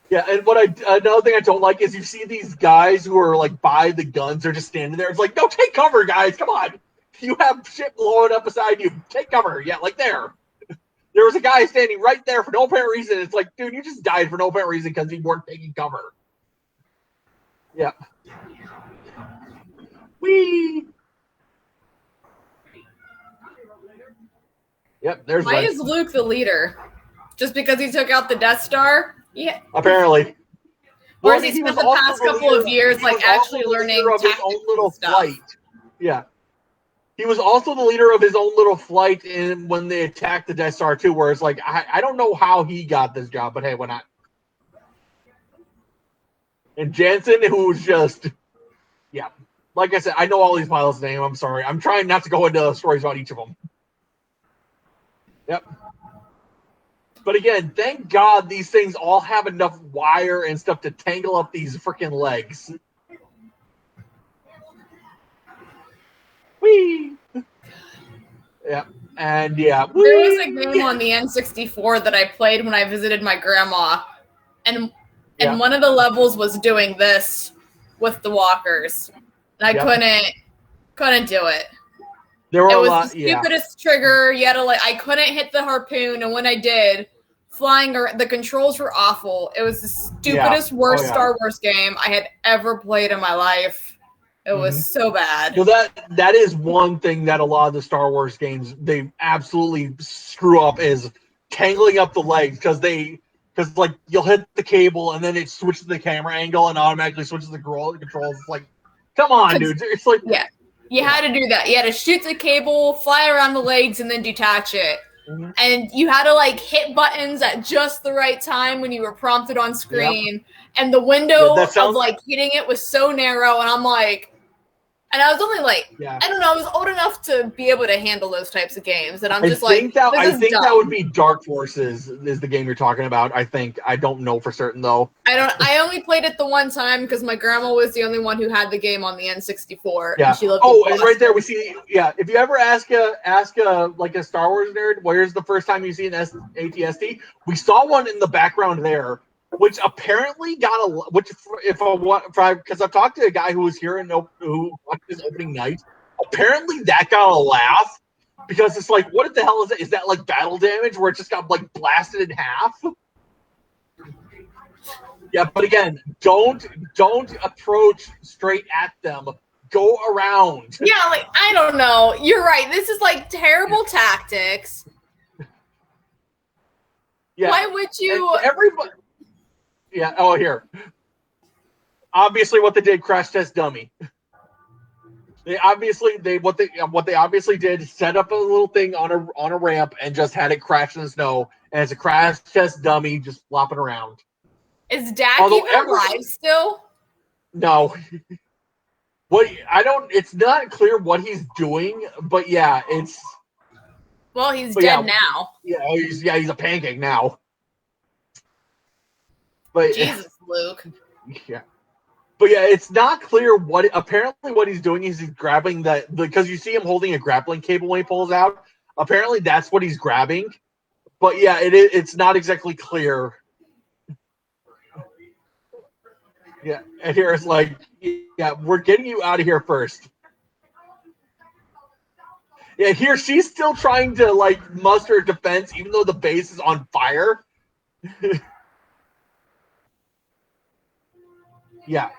Yeah, and another thing I don't like is you see these guys who are like by the guns, they're just standing there. It's like, no, take cover, guys. Come on. You have shit blowing up beside you. Take cover. Yeah, like there. There was a guy standing right there for no apparent reason. It's like, dude, you just died for no apparent reason because you weren't taking cover. Yeah. Whee! Yep, there's Why is Luke the leader? Just because he took out the Death Star? Yeah. Apparently. Or has he spent the past couple of years like actually learning his own little stuff? flight? Yeah. He was also the leader of his own little flight when they attacked the Death Star too, where it's like, I don't know how he got this job, but hey, why not? And Jansen, who's just, yeah. Like I said, I know all these pilots' names. I'm sorry. I'm trying not to go into stories about each of them. Yep. But again, thank God these things all have enough wire and stuff to tangle up these freaking legs. Whee! Yeah. And yeah. Whee! There was a game on the N64 that I played when I visited my grandma. And one of the levels was doing this with the walkers. And I couldn't do it. There were it was a lot, the stupidest trigger. You had to I couldn't hit the harpoon, and when I did, the controls were awful. It was the stupidest, worst Star Wars game I had ever played in my life. It was so bad. Well, that is one thing that a lot of the Star Wars games they absolutely screw up is tangling up the legs because you'll hit the cable and then it switches the camera angle and automatically switches the controls. It's like, come on, dude. It's like You had to do that. You had to shoot the cable, fly around the legs, and then detach it. Mm-hmm. And you had to hit buttons at just the right time when you were prompted on screen. Yep. And the window of hitting it was so narrow. And I'm like, and I was only I don't know, I was old enough to be able to handle those types of games. And I'm just I think that would be Dark Forces is the game you're talking about. I don't know for certain though. I only played it the one time because my grandma was the only one who had the game on the N64. Yeah. And she loved and right there we see. Yeah. If you ever ask a Star Wars nerd, where's the first time you see an ATST? We saw one in the background there, which apparently got because I've talked to a guy who was here who watched his opening night. Apparently that got a laugh because it's like, what the hell is it? Is that battle damage where it just got blasted in half? Yeah, but again, don't approach straight at them. Go around. Yeah, I don't know. You're right. This is terrible tactics. Yeah. Why would you? Everybody. Yeah. Oh, here. Obviously, what they did, crash test dummy. What they obviously did is set up a little thing on a ramp and just had it crash in the snow, and it's a crash test dummy just flopping around. Is Dak even alive still? No. It's not clear what he's doing, but yeah, it's. Well, he's dead now. Yeah, he's a pancake now. But Jesus, Luke. Yeah. But yeah, it's not clear apparently what he's doing is he's grabbing because you see him holding a grappling cable when he pulls out. Apparently that's what he's grabbing. But yeah, it's not exactly clear. Yeah, and here it's we're getting you out of here first. Yeah, here she's still trying to muster defense even though the base is on fire. Yeah.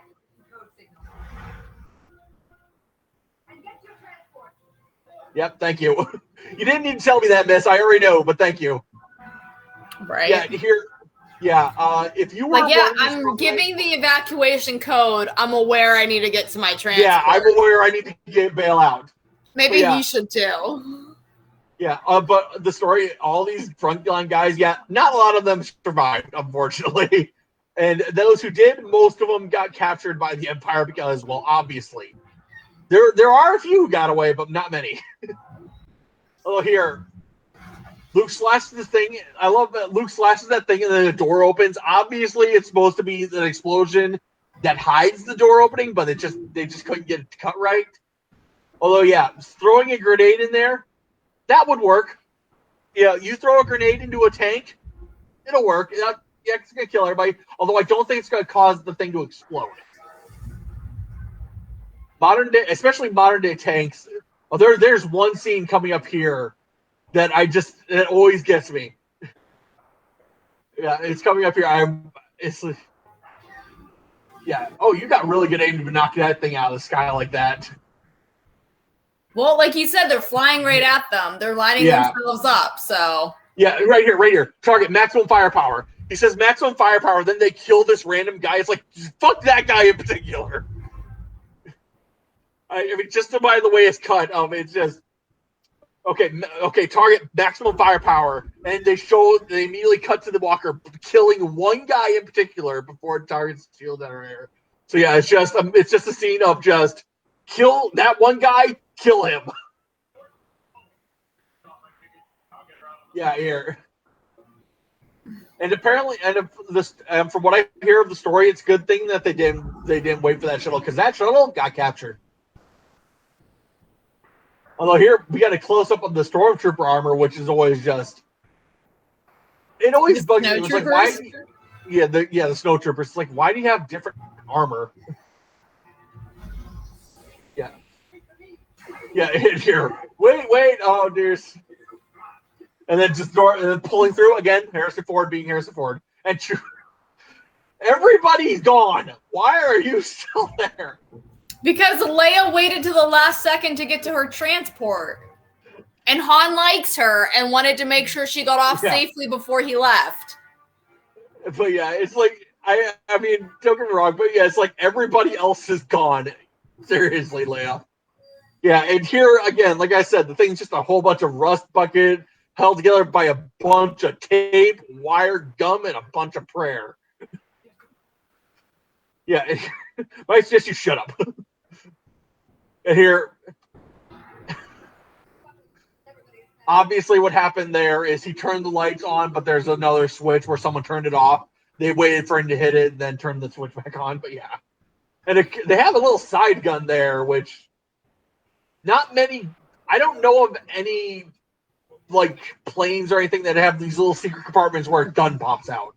Yep, thank you. You didn't need to tell me that, miss. I already know, but thank you. Right. Yeah, here. Yeah, if you were I'm giving the evacuation code. I'm aware I need to get to my transport. Yeah, I'm aware I need to bail out. Maybe he should too. Yeah, but the story, all these frontline guys, not a lot of them survived, unfortunately. And those who did, most of them got captured by the Empire because, well, obviously. There are a few who got away, but not many. Oh, here. Luke slashes the thing. I love that Luke slashes that thing and then the door opens. Obviously, it's supposed to be an explosion that hides the door opening, but they just couldn't get it cut right. Although, throwing a grenade in there, that would work. Yeah, you throw a grenade into a tank, it'll work. It's going to kill everybody. Although I don't think it's going to cause the thing to explode. Especially modern day tanks. Oh, there's one scene coming up here that it always gets me. Yeah, it's coming up here. Oh, you got really good aim to knock that thing out of the sky like that. Well, like you said, they're flying right at them. They're lighting themselves up, so. Yeah, right here. Target maximum firepower. He says maximum firepower, then they kill this random guy. It's like, fuck that guy in particular. I mean, just by the way it's cut, it's just, okay, target maximum firepower. And they immediately cut to the walker, killing one guy in particular before it targets the shield that are air. So yeah, it's just a scene of just kill that one guy, kill him. Yeah, here. And apparently, from what I hear of the story, it's a good thing that they didn't wait for that shuttle, because that shuttle got captured. Although here we got a close up of the stormtrooper armor, which is always it always bugs me. It's like, why? The snowtroopers. It's like, why do you have different armor? Yeah. Here, wait. Oh, there's. And then pulling through again. Harrison Ford being Harrison Ford, and everybody's gone. Why are you still there? Because Leia waited to the last second to get to her transport. And Han likes her and wanted to make sure she got off safely before he left. But it's like, I mean, don't get me wrong, but it's like everybody else is gone. Seriously, Leia. Yeah, and here, again, like I said, the thing's just a whole bunch of rust bucket held together by a bunch of tape, wire, gum, and a bunch of prayer. Yeah, I suggest you shut up. And here, obviously what happened there is he turned the lights on, but there's another switch where someone turned it off. They waited for him to hit it and then turned the switch back on, but yeah. And they have a little side gun there, which not many, I don't know of any like planes or anything that have these little secret compartments where a gun pops out.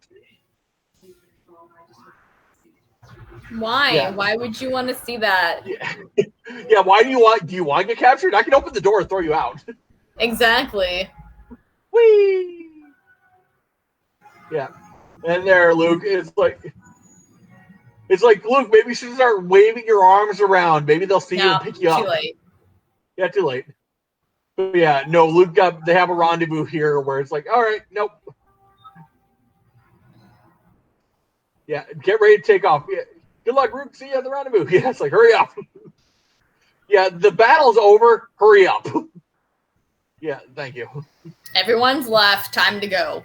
Why? Yeah. Why would you want to see that? Yeah, why do you want to get captured? I can open the door and throw you out. Exactly. Whee! Yeah. And there, Luke, it's like, Luke, maybe you should start waving your arms around. Maybe they'll see you and pick you up. Too late. Yeah, too late. But yeah, no, they have a rendezvous here where it's like, all right, nope. Yeah, get ready to take off. Yeah. Good luck, Luke. See you at the rendezvous. Yeah, it's like, hurry up. Yeah, the battle's over. Hurry up. Yeah, thank you. Everyone's left. Time to go.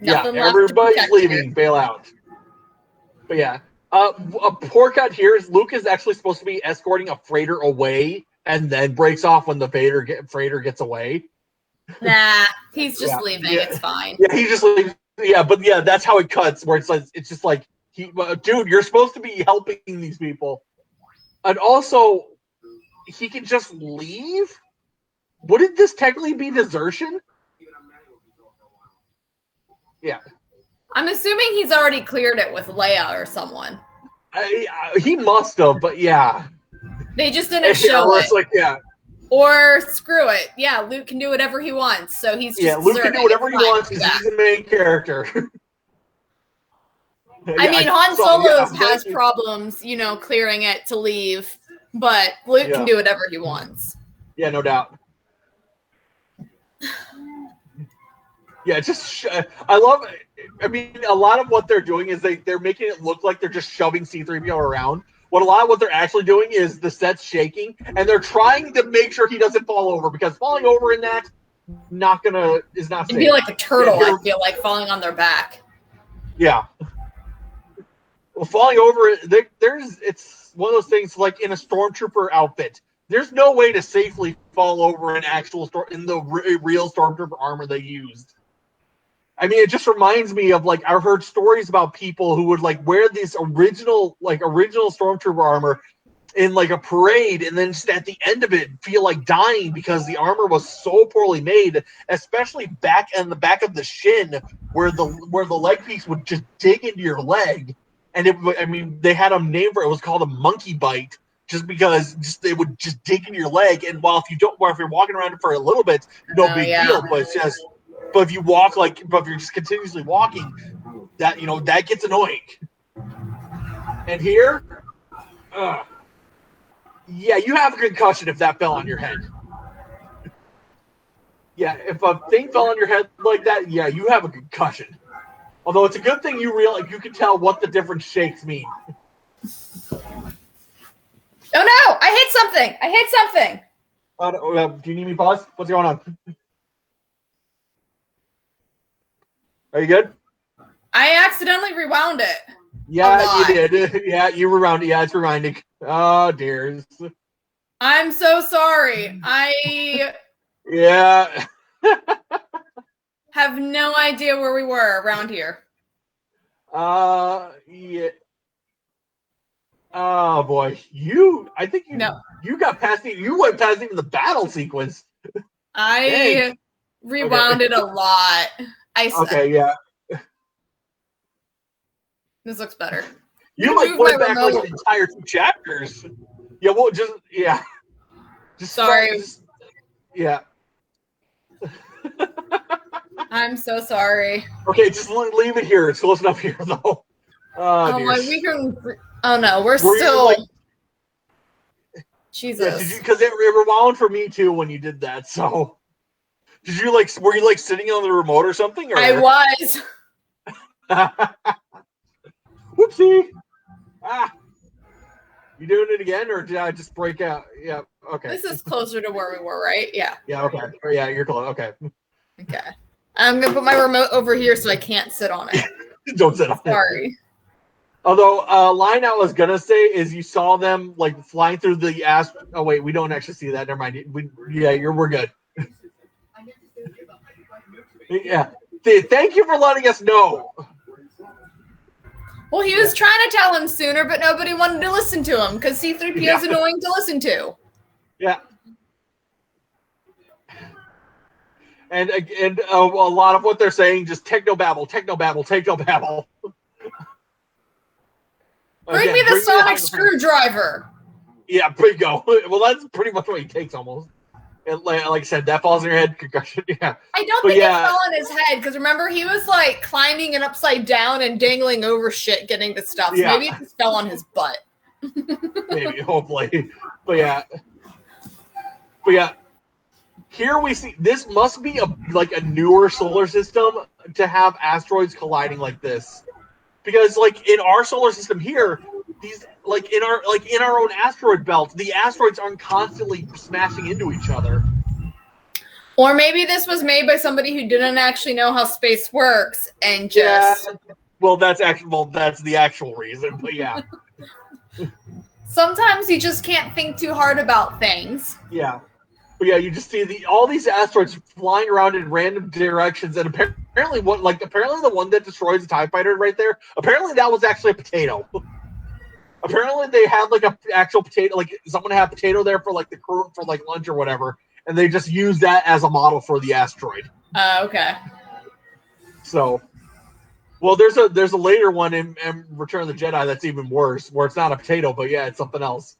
Nothing left. Everybody's leaving. Bail out. But yeah, a poor cut here is Luke is actually supposed to be escorting a freighter away and then breaks off when the freighter gets away. Nah, he's just leaving. Yeah. It's fine. Yeah, he just leaves. Yeah, but yeah, that's how it cuts. Where it's just like, dude, you're supposed to be helping these people, and also he can just leave. Wouldn't this technically be desertion? Yeah. I'm assuming he's already cleared it with Leia or someone. He must have, but yeah. They just didn't show it. Like, yeah. Or screw it. Yeah, Luke can do whatever he wants. So he's just Luke can do whatever he wants because he's the main character. I mean, Han Solo has problems, clearing it to leave, but Luke can do whatever he wants. Yeah, no doubt. Yeah, just I love. I mean, a lot of what they're doing is they're making it look like they're just shoving C-3PO around. A lot of what they're actually doing is the set's shaking, and they're trying to make sure he doesn't fall over, because falling over in that is not safe. It'd be like a turtle. I feel like falling on their back. Yeah. Well, falling over, it's one of those things like in a stormtrooper outfit. There's no way to safely fall over in the real stormtrooper armor they used. I mean, it just reminds me of I've heard stories about people who would wear this original stormtrooper armor in a parade, and then just at the end of it feel like dying because the armor was so poorly made, especially back in the back of the shin where the leg piece would just dig into your leg, and they had a name for it. It was called a monkey bite, just because it would just dig into your leg. And if you're walking around it for a little bit, no big deal, but it's just. But if you walk but if you're just continuously walking, that that gets annoying. And here, yeah, you have a concussion if that fell on your head. Yeah, if a thing fell on your head like that, yeah, you have a concussion. Although it's a good thing you can tell what the different shakes mean. Oh no! I hit something. Do you need me to pause? What's going on? Are you good? I accidentally rewound it. Yeah, you did. Yeah, you rewound it. Yeah, it's rewinding. Oh, dear. I'm so sorry. Yeah. have no idea where we were around here. Yeah. Oh boy, I think you got past you went past even the battle sequence. I rewound it a lot. Okay, yeah. This looks better. You went back the entire 2 chapters. Yeah, well, sorry. Yeah. I'm so sorry. Okay, just leave it here. It's close enough here, though. Oh no, we're still. Jesus. Yeah, because it rewound for me too when you did that. So, did you were you sitting on the remote or something? Or? I was. Whoopsie. You doing it again, or did I just break out? Yeah. Okay. This is closer to where we were, right? Yeah. Yeah. Okay. Yeah, you're close. Okay. Okay. I'm gonna put my remote over here so I can't sit on it. Don't sit on it. Sorry. Although, line I was gonna say is you saw them flying through the ass. Oh wait, we don't actually see that. Never mind. We're good. Yeah. Thank you for letting us know. Well, he was trying to tell him sooner, but nobody wanted to listen to him because C-3PO is annoying to listen to. Yeah. And a lot of what they're saying just technobabble. Bring me the sonic screwdriver. Yeah, bingo. Well, that's pretty much what he takes almost. And like I said, that falls in your head, concussion. Yeah. I don't think it fell on his head because remember he was climbing it upside down and dangling over shit, getting the stuff. So maybe it just fell on his butt. Maybe, hopefully, but yeah. Here we see this must be a newer solar system to have asteroids colliding like this, because in our solar system here, these in our own asteroid belt, the asteroids aren't constantly smashing into each other. Or maybe this was made by somebody who didn't actually know how space works and just. Yeah. Well, that's the actual reason, but yeah. Sometimes you just can't think too hard about things. Yeah. But yeah, you just see all these asteroids flying around in random directions, and apparently the one that destroys the TIE fighter right there, apparently that was actually a potato. Apparently they had an actual potato, someone had potato there for the crew for lunch or whatever, and they just used that as a model for the asteroid. Okay. So, well, there's a later one in Return of the Jedi that's even worse, where it's not a potato, but yeah, it's something else.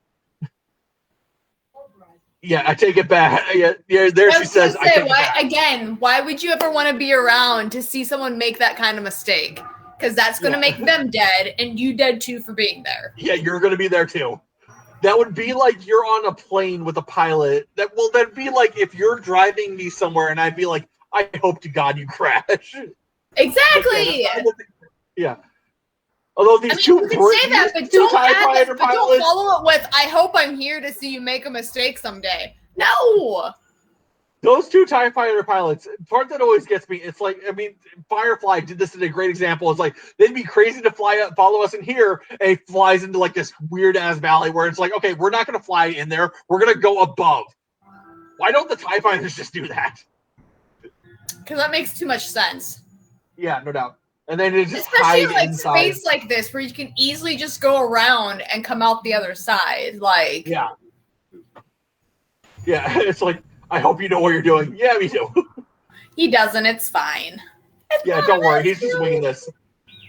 Yeah, I take it back. Yeah, there she says. Why would you ever want to be around to see someone make that kind of mistake? because that's going to make them dead, and you dead too for being there. Yeah, you're going to be there too. That would be like you're on a plane with a pilot. That'd be like if you're driving me somewhere, and I'd be like, I hope to God you crash. Exactly. Yeah. Although these you can say that, but don't follow it with, I hope I'm here to see you make a mistake someday. No. Those two TIE Fighter pilots, part that always gets me, it's like, I mean, Firefly did this in a great example. It's like, they'd be crazy to follow us in here, and he flies into like this weird-ass valley where it's like, okay, we're not going to fly in there. We're going to go above. Why don't the TIE Fighters just do that? Because that makes too much sense. Yeah, no doubt. And then it just especially hide in like inside. Space like this, where you can easily just go around and come out the other side. Like, yeah, it's like, I hope you know what you're doing. Yeah, me too. He doesn't. It's fine. Don't worry. He's just winging this.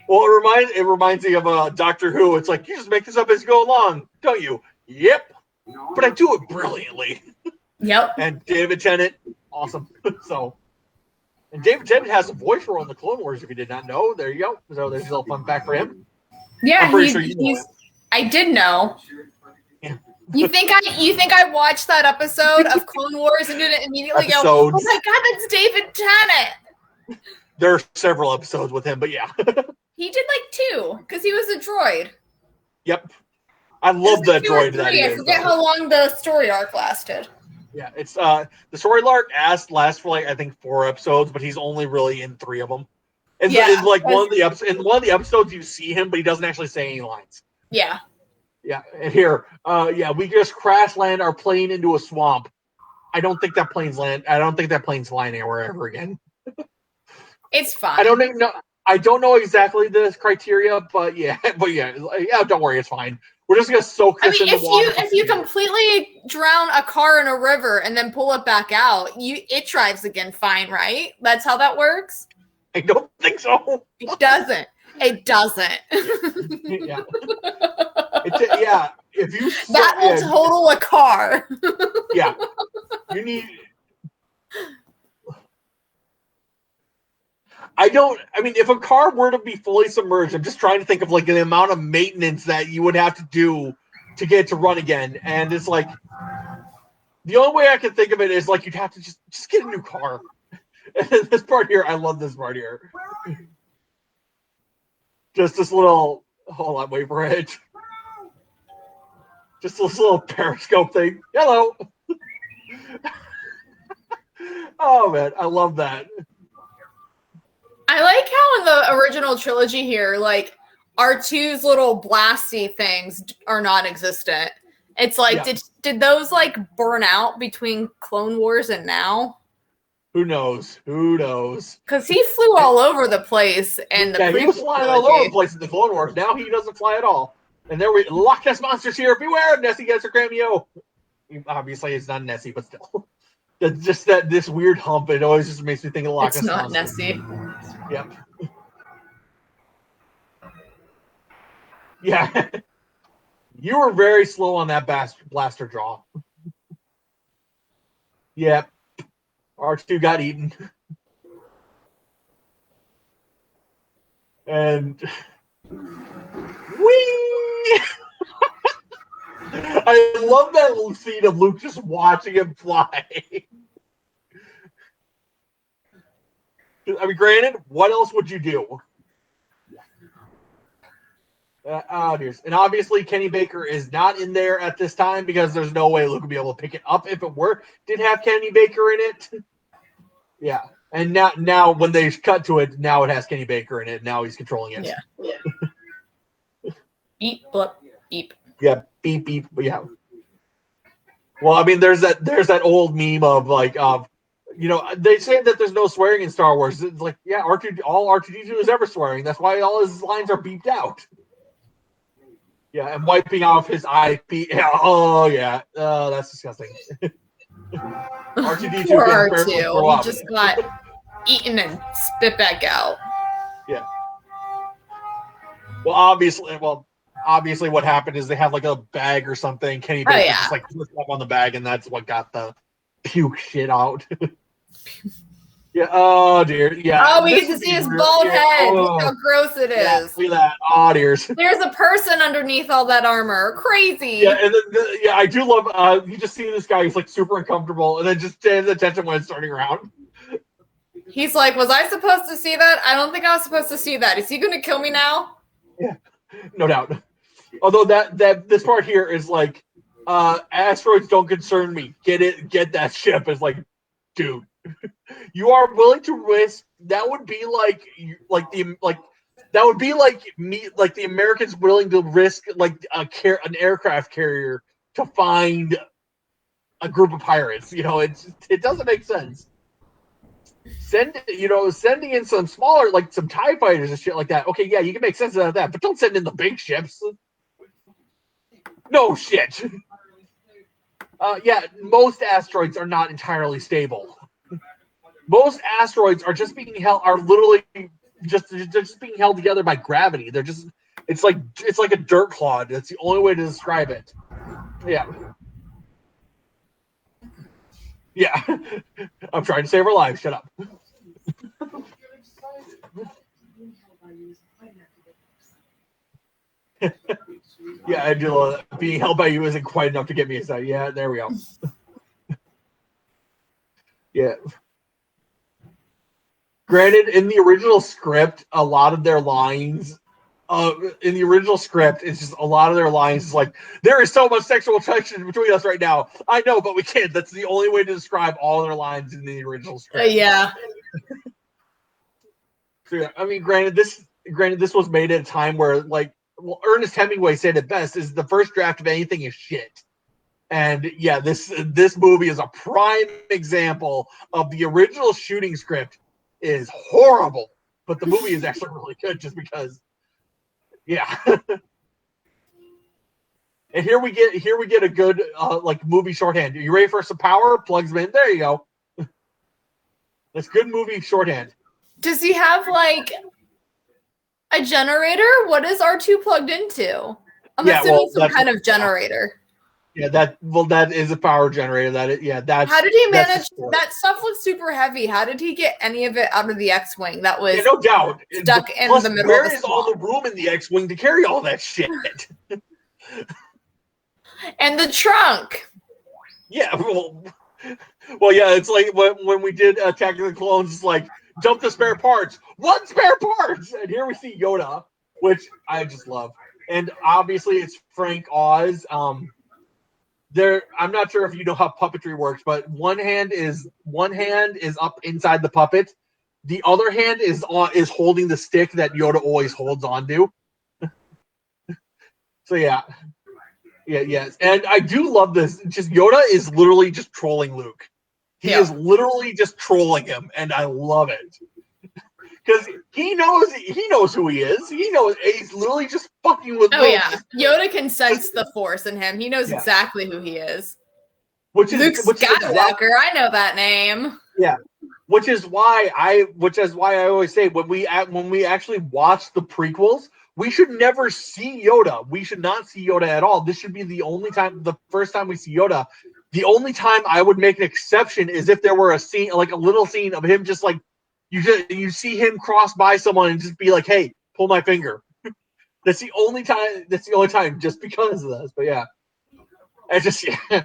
Well, it reminds me of Doctor Who. It's like, you just make this up as you go along, don't you? Yep. But I do it brilliantly. Yep. And David Tennant, awesome. And David Tennant has a voice role in the Clone Wars, if you did not know. There you go. So there's a little fun fact for him. Yeah, I'm pretty sure you know him. I did know. Yeah. You think I watched that episode of Clone Wars and didn't immediately go, oh my God, that's David Tennant. There are several episodes with him, but yeah. He did like 2, because he was a droid. Yep. I love that droid. I forget how long the story arc lasted. Yeah, it's the story arc lasts for like I think 4 episodes, but he's only really in 3 of them. And in like one of the episodes you see him, but he doesn't actually say any lines. Yeah. Yeah, and here, we just crash land our plane into a swamp. I don't think that plane's flying anywhere ever again. It's fine. I don't know exactly the criteria, but yeah, don't worry, it's fine. We're just gonna soak this in the water. If you completely drown a car in a river and then pull it back out, it drives again fine, right? That's how that works? I don't think so. It doesn't. Yeah. If you that will total a car. Yeah. You need. If a car were to be fully submerged, I'm just trying to think of like the amount of maintenance that you would have to do to get it to run again. And it's like, the only way I can think of it is like, you'd have to just get a new car. And this part here, I love this part here. Just this little, hold on, wait for it. Just this little periscope thing. Hello. Oh man, I love that. I like how in the original trilogy here, like, R2's little blasty things are non-existent. It's like, did those, like, burn out between Clone Wars and now? Who knows? Because he flew all over the place. And he was flying all over the place in the Clone Wars. Now he doesn't fly at all. And there we Loch Ness monsters here. Beware, Nessie gets her cameo. Obviously, it's not Nessie, but still. Just this weird hump, it always just makes me think of Loch Ness. It's not Nessie. Yep. Yeah. You were very slow on that blaster draw. Yep. R2 got eaten. And whee! I love that scene of Luke just watching him fly. I mean, granted, what else would you do? And obviously, Kenny Baker is not in there at this time because there's no way Luke would be able to pick it up if it did have Kenny Baker in it. Yeah, and now when they cut to it, now it has Kenny Baker in it. Now he's controlling it. Yeah. Beep, blip, beep. Yeah, beep, beep. Yeah. Well, I mean, there's that old meme of like, they say that there's no swearing in Star Wars. It's like, yeah, all R2D2 is ever swearing. That's why all his lines are beeped out. Yeah, and wiping off his IP. Oh, yeah. Oh, that's disgusting. R2D2 Poor R2. He just got eaten and spit back out. Yeah. Well, obviously what happened is they had like a bag or something. Kenny Baker just like flipped up on the bag, and that's what got the puke shit out. Yeah. Oh dear. Yeah. Oh, we This get to would see be his real- bald yeah, head. oh, Look how gross it yeah, is. look at that. Oh dears. There's a person underneath all that armor. Crazy. Yeah, and then, I do love. You just see this guy. He's like super uncomfortable, and then just stands attention when it's turning around. He's like, was I supposed to see that? I don't think I was supposed to see that. Is he going to kill me now? Yeah, no doubt. Although that this part here is like, asteroids don't concern me. Get that ship. Is like, dude, you are willing to risk. That would be that would be like me, like the Americans willing to risk like an aircraft carrier to find a group of pirates. It doesn't make sense. Sending in some smaller, like some TIE fighters and shit like that. Okay, yeah, you can make sense out of that, but don't send in the big ships. No shit. Yeah, most asteroids are not entirely stable. Most asteroids are just being held, are literally they're just being held together by gravity. It's like a dirt clod. That's the only way to describe it. Yeah. Yeah. I'm trying to save our lives. Shut up. Yeah, I do. Being held by you isn't quite enough to get me inside. Yeah, there we go. Yeah. Granted, in the original script, a lot of their lines, it's just a lot of their lines is like, there is so much sexual tension between us right now. I know, but we can't. That's the only way to describe all their lines in the original script. Yeah. So, yeah, I mean, granted, this was made at a time where, Ernest Hemingway said it best: is the first draft of anything is shit. And yeah, this movie is a prime example of the original shooting script is horrible, but the movie is actually really good just because. Yeah. And here we get a good movie shorthand. Are you ready for some power? Plugs them in. There you go. That's good movie shorthand. Does he have a generator? What is R2 plugged into? I'm assuming some kind of generator. Yeah, that is a power generator. How did he manage that? Stuff looks super heavy. How did he get any of it out of the X-wing? That was no doubt stuck in the middle. Where is all the room in the X-wing to carry all that shit? And the trunk. Yeah, well, yeah. It's like when we did Attack of the Clones. It's like dump the spare parts. One spare parts, and here we see Yoda, which I just love. And obviously, it's Frank Oz. I'm not sure if you know how puppetry works, but one hand is up inside the puppet. The other hand is holding the stick that Yoda always holds onto. So yeah. Yes. And I do love this. Just Yoda is literally just trolling Luke. He is literally just trolling him, and I love it. Because he knows who he is. He knows he's literally just fucking with Luke. Oh yeah. Yoda can sense the Force in him. He knows exactly who he is. Luke Skywalker, I know that name. Yeah. Which is why I always say when we actually watch the prequels, we should never see Yoda. We should not see Yoda at all. This should be the first time we see Yoda. The only time I would make an exception is if there were a scene, like a little scene of him just like, you see him cross by someone and just be like, hey, pull my finger. That's the only time just because of this. But yeah. I just, yeah.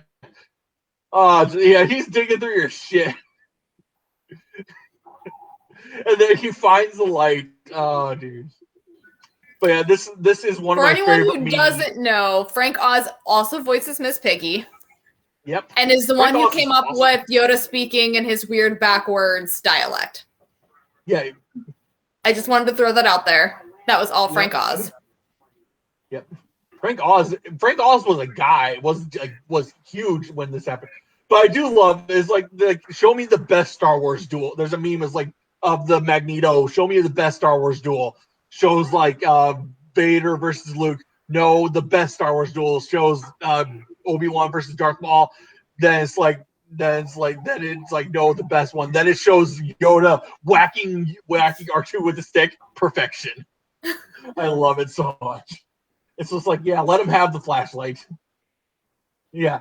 Yeah, he's digging through your shit. And then he finds the light. Oh, dude. But yeah, this is one of my favorite. For anyone who doesn't know, Frank Oz also voices Miss Piggy. Yep. And is the one who came up with Yoda speaking in his weird backwards dialect. Yeah. I just wanted to throw that out there. That was all Frank Oz. Yep. Frank Oz was a guy. Was huge when this happened. But I do love is like show me the best Star Wars duel. There's a meme is like of the Magneto. Show me the best Star Wars duel. Shows like Vader versus Luke. No, the best Star Wars duel shows Obi-Wan versus Darth Maul. Then it's like no, the best one. Then it shows Yoda whacking R2 with a stick. Perfection. I love it so much. It's just like, yeah, let him have the flashlight. Yeah.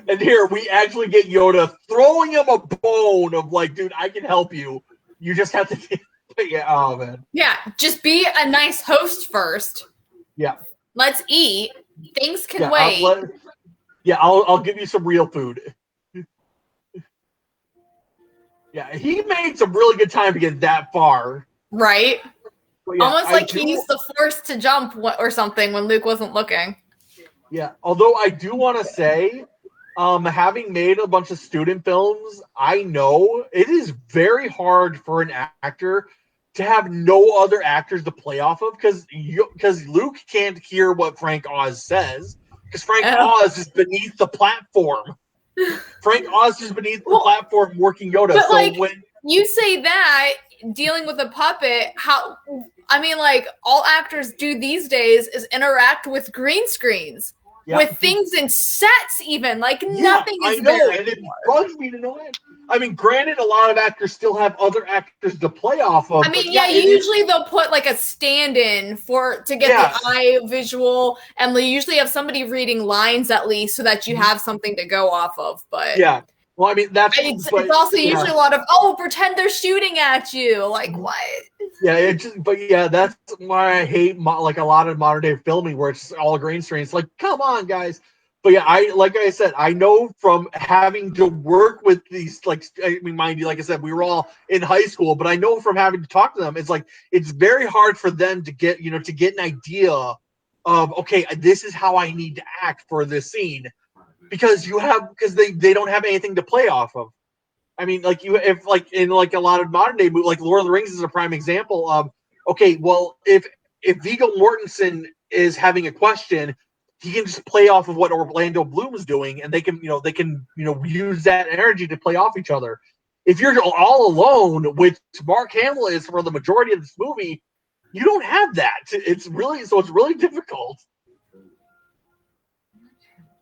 And here we actually get Yoda throwing him a bone of like, dude, I can help you. You just have to. Yeah, oh man. Yeah, just be a nice host first. Yeah. Let's eat. Things can wait. I'll give you some real food. Yeah, he made some really good time to get that far. Right? Yeah, almost like he used the Force to jump or something when Luke wasn't looking. Yeah, although I do want to say, having made a bunch of student films, I know it is very hard for an actor to have no other actors to play off of because Luke can't hear what Frank Oz says because Frank Oz is beneath the platform. Frank Oz is beneath the platform working Yoda. But so like, when you say that, dealing with a puppet, all actors do these days is interact with green screens. Yeah. With things in sets, even nothing is there. And it bugs me to no end. I mean, granted, a lot of actors still have other actors to play off of. I mean, usually they'll put like a stand-in to get the eye visual, and they usually have somebody reading lines at least so that you have something to go off of. But yeah, well, I mean, it's also usually a lot of pretend they're shooting at you, like what? Yeah, that's why I hate a lot of modern day filming where it's all green screen. It's like, come on, guys. But yeah, I know from having to work with these, mind you, like I said, we were all in high school, but I know from having to talk to them, it's very hard for them to get an idea of, okay, this is how I need to act for this scene because they don't have anything to play off of. I mean, in a lot of modern day movies, like Lord of the Rings is a prime example of, okay, well, if Viggo Mortensen is having a question, he can just play off of what Orlando Bloom is doing, and they can use that energy to play off each other. If you're all alone, which Mark Hamill is for the majority of this movie, you don't have that. It's really difficult.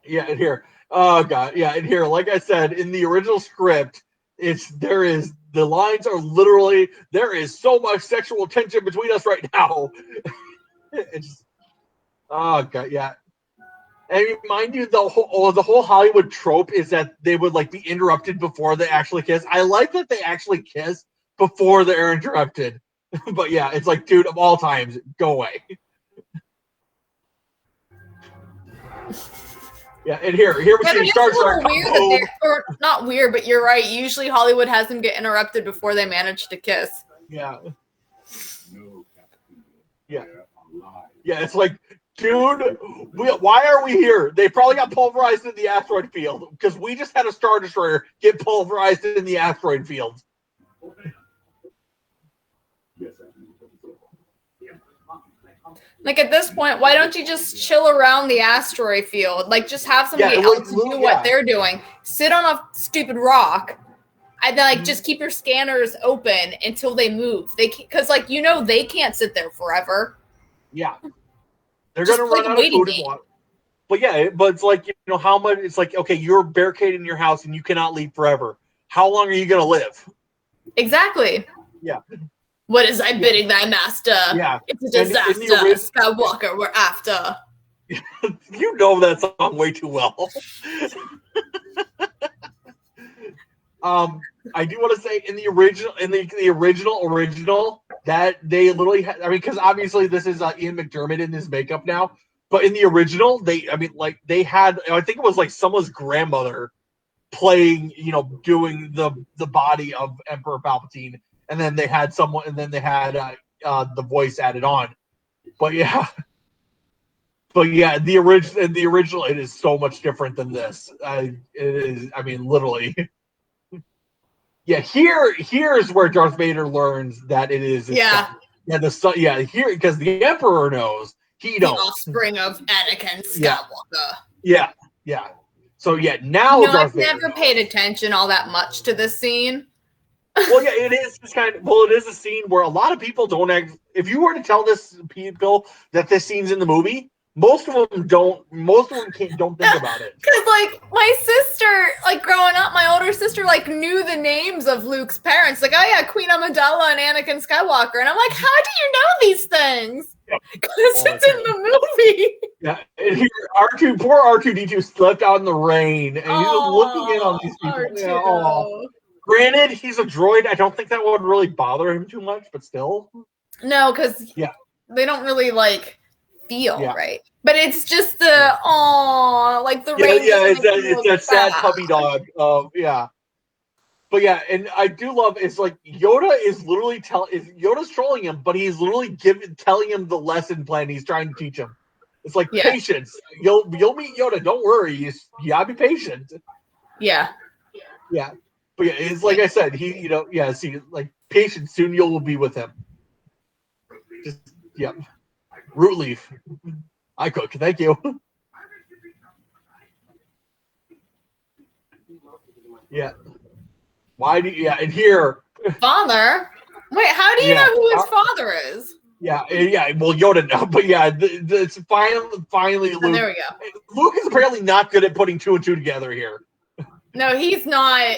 Yeah, and here, oh god, yeah, and here, like I said, in the original script. The lines are literally, there is so much sexual tension between us right now. Oh god, yeah. And mind you, the whole Hollywood trope is that they would be interrupted before they actually kiss. I like that they actually kiss before they're interrupted. But yeah, it's like, dude, of all times, go away. Yeah, and here we see Star Trek. Weird or not weird, but you're right. Usually Hollywood has them get interrupted before they manage to kiss. Yeah. Yeah. Yeah, it's like, dude, why are we here? They probably got pulverized in the asteroid field because we just had a Star Destroyer get pulverized in the asteroid field. At this point, why don't you just chill around the asteroid field? Just have somebody else do what they're doing. Sit on a stupid rock, and then just keep your scanners open until they move. Because they can't sit there forever. Yeah, they're gonna run out of food and water. But yeah, but it's how much? It's okay, you're barricaded in your house and you cannot leave forever. How long are you gonna live? Exactly. Yeah. What is I bidding thy master? Yeah. It's a disaster. Skywalker, we're after. You know that song way too well. I do want to say in the original that they literally had, because obviously this is Ian McDermott in his makeup now, but in the original they had, I think it was someone's grandmother playing, doing the body of Emperor Palpatine. And then they had the voice added on. But yeah, the original it is so much different than this. It is, literally. Yeah, here's where Darth Vader learns that it is his son. Yeah, here because the Emperor knows. He knows. The offspring of Anakin Skywalker. Yeah. So yeah, now Darth Vader never paid attention all that much to this scene. Well, yeah, it is it is a scene where a lot of people don't if you were to tell people that this scene's in the movie, most of them don't think about it. Because my sister, growing up, my older sister knew the names of Luke's parents. Oh yeah, Queen Amidala and Anakin Skywalker. And I'm like, how do you know these things? Because it's in the movie. Yeah, and here Poor R2D2 slept out in the rain, and he's just looking in on these people. R2. Yeah, aw. Granted, he's a droid. I don't think that would really bother him too much, but still. No, because they don't really like feel right. But it's just the like the rain. It's that sad puppy dog. But yeah, and I do love it's like Yoda is literally Yoda's trolling him, but he's literally telling him the lesson plan he's trying to teach him. It's like patience. You'll meet Yoda. Don't worry. You gotta be patient. Yeah. But yeah, it's like I said. He, see, like patience. Soon you'll be with him. Just root leaf. I cook. Thank you. Why do you? And here. Father. Wait, how do you know who his father is? Well, Yoda now, but it's finally Luke. There we go. Luke is apparently not good at putting two and two together here. No, he's not.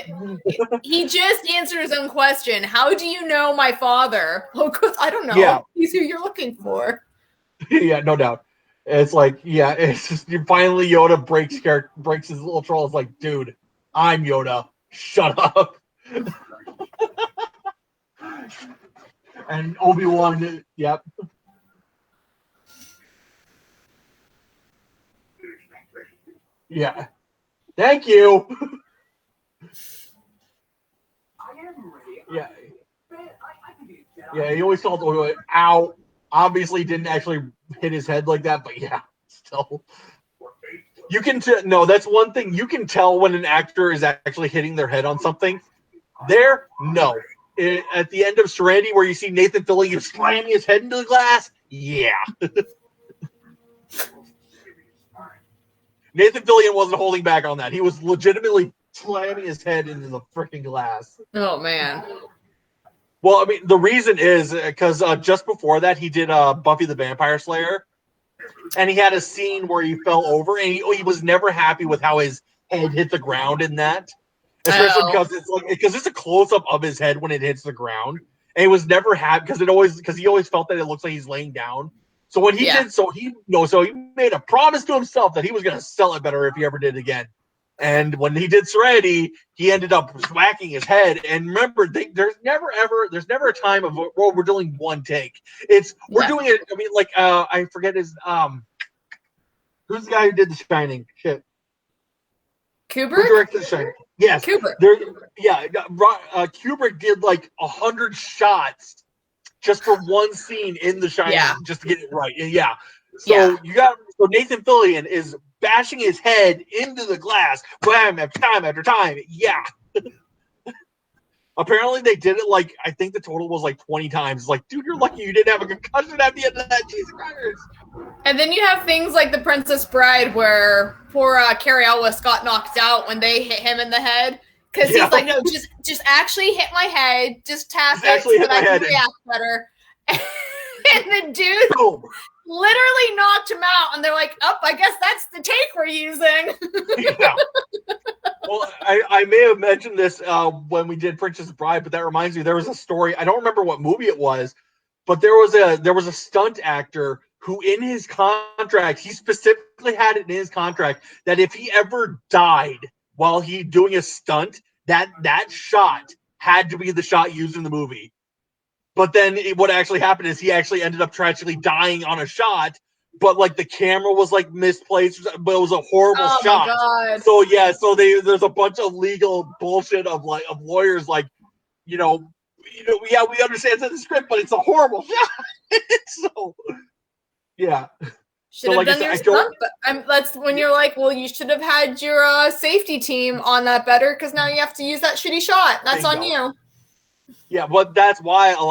He just answered his own question. How do you know my father? Oh, because I don't know. Yeah. He's who you're looking for. Yeah, no doubt. It's like, it's just finally Yoda breaks his little troll. It's like, dude, I'm Yoda. Shut up. And Obi-Wan, yep. Yeah. Thank you. He always told Obi-Wan, ow. Obviously didn't actually hit his head like that, but still. You can that's one thing. You can tell when an actor is actually hitting their head on something. No. At the end of Serenity, where you see Nathan Fillion slamming his head into the glass, Nathan Fillion wasn't holding back on that. He was legitimately slamming his head into the freaking glass. Oh, man. Well, I mean, the reason is because just before that, he did Buffy the Vampire Slayer, and he had a scene where he fell over, and he was never happy with how his head hit the ground in that. Especially because it's a close up of his head when it hits the ground, and he was never happy because he always felt that it looks like he's laying down. So when he did, he made a promise to himself that he was going to sell it better if he ever did it again. And when he did Serenity, he ended up whacking his head. And remember, there's never a time of we're doing one take. We're doing it. I mean, like I forget his who's the guy who did The Shining? Shit. Kubrick? Who directed The Shining? Yes. Kubrick. Kubrick did like 100 shots just for one scene in The Shining, just to get it right. So Nathan Fillion is bashing his head into the glass, bam, after time. Apparently they did it like, I think the total was like 20 times. It's like, dude, you're lucky you didn't have a concussion at the end of that. Jesus Christ. And then you have things like The Princess Bride where poor Carrie Elwes got knocked out when they hit him in the head. Because he's like, no, just actually hit my head. Just tap it so that I can react better. And the dude literally knocked him out. And they're like, I guess that's the take we're using. Well, I may have mentioned this when we did Princess Bride, but that reminds me, there was a story. I don't remember what movie it was, but there was a stunt actor who, in his contract, he specifically had it in his contract that if he ever died while he doing a stunt, that shot had to be the shot used in the movie. But then what actually happened is he actually ended up tragically dying on a shot. But like the camera was like misplaced, but it was a horrible shot. My God. So there's a bunch of legal bullshit of lawyers like, we understand it's in the script, but it's a horrible shot. So should have done your stunt. But that's when you're like, well, you should have had your safety team on that better because now you have to use that shitty shot. That's on you. Yeah, but that's why a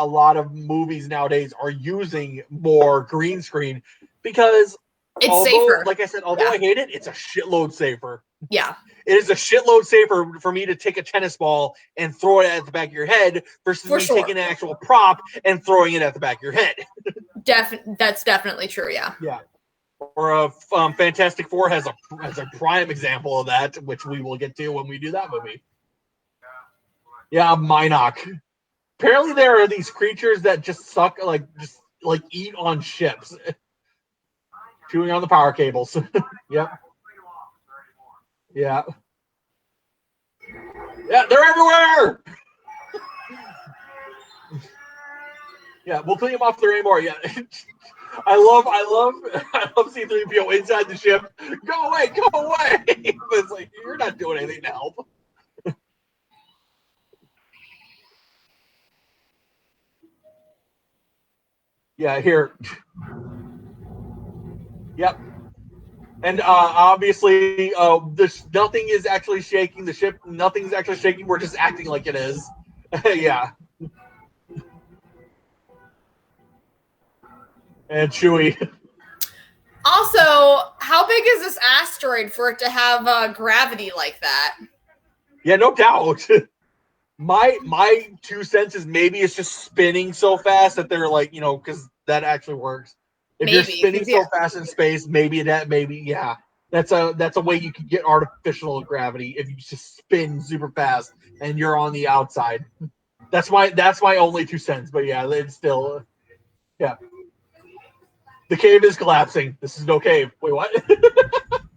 lot of movies nowadays are using more green screen because it's safer. Like I said, although I hate it, it's a shitload safer. Yeah. It is a shitload safer for me to take a tennis ball and throw it at the back of your head versus taking an actual prop and throwing it at the back of your head. That's definitely true, yeah. Yeah. Or Fantastic Four has a prime example of that, which we will get to when we do that movie. Yeah, Minoc. Apparently there are these creatures that just suck, just eat on ships. Chewing on the power cables. Yep. Yeah. Yeah, they're everywhere. Yeah, we'll clean them off there anymore. Yeah. I love C-3PO inside the ship. Go away, go away. It's like, you're not doing anything to help. Yeah, here. Yep. And obviously, nothing is actually shaking the ship. Nothing's actually shaking. We're just acting like it is. Yeah. And Chewie. Also, how big is this asteroid for it to have gravity like that? Yeah, no doubt. My 2 cents is maybe it's just spinning so fast that they're like, because that actually works. If you're spinning so fast in space, yeah. That's a way you can get artificial gravity if you just spin super fast and you're on the outside. That's my only 2 cents. But yeah, it's still yeah. The cave is collapsing. This is no cave. Wait, what?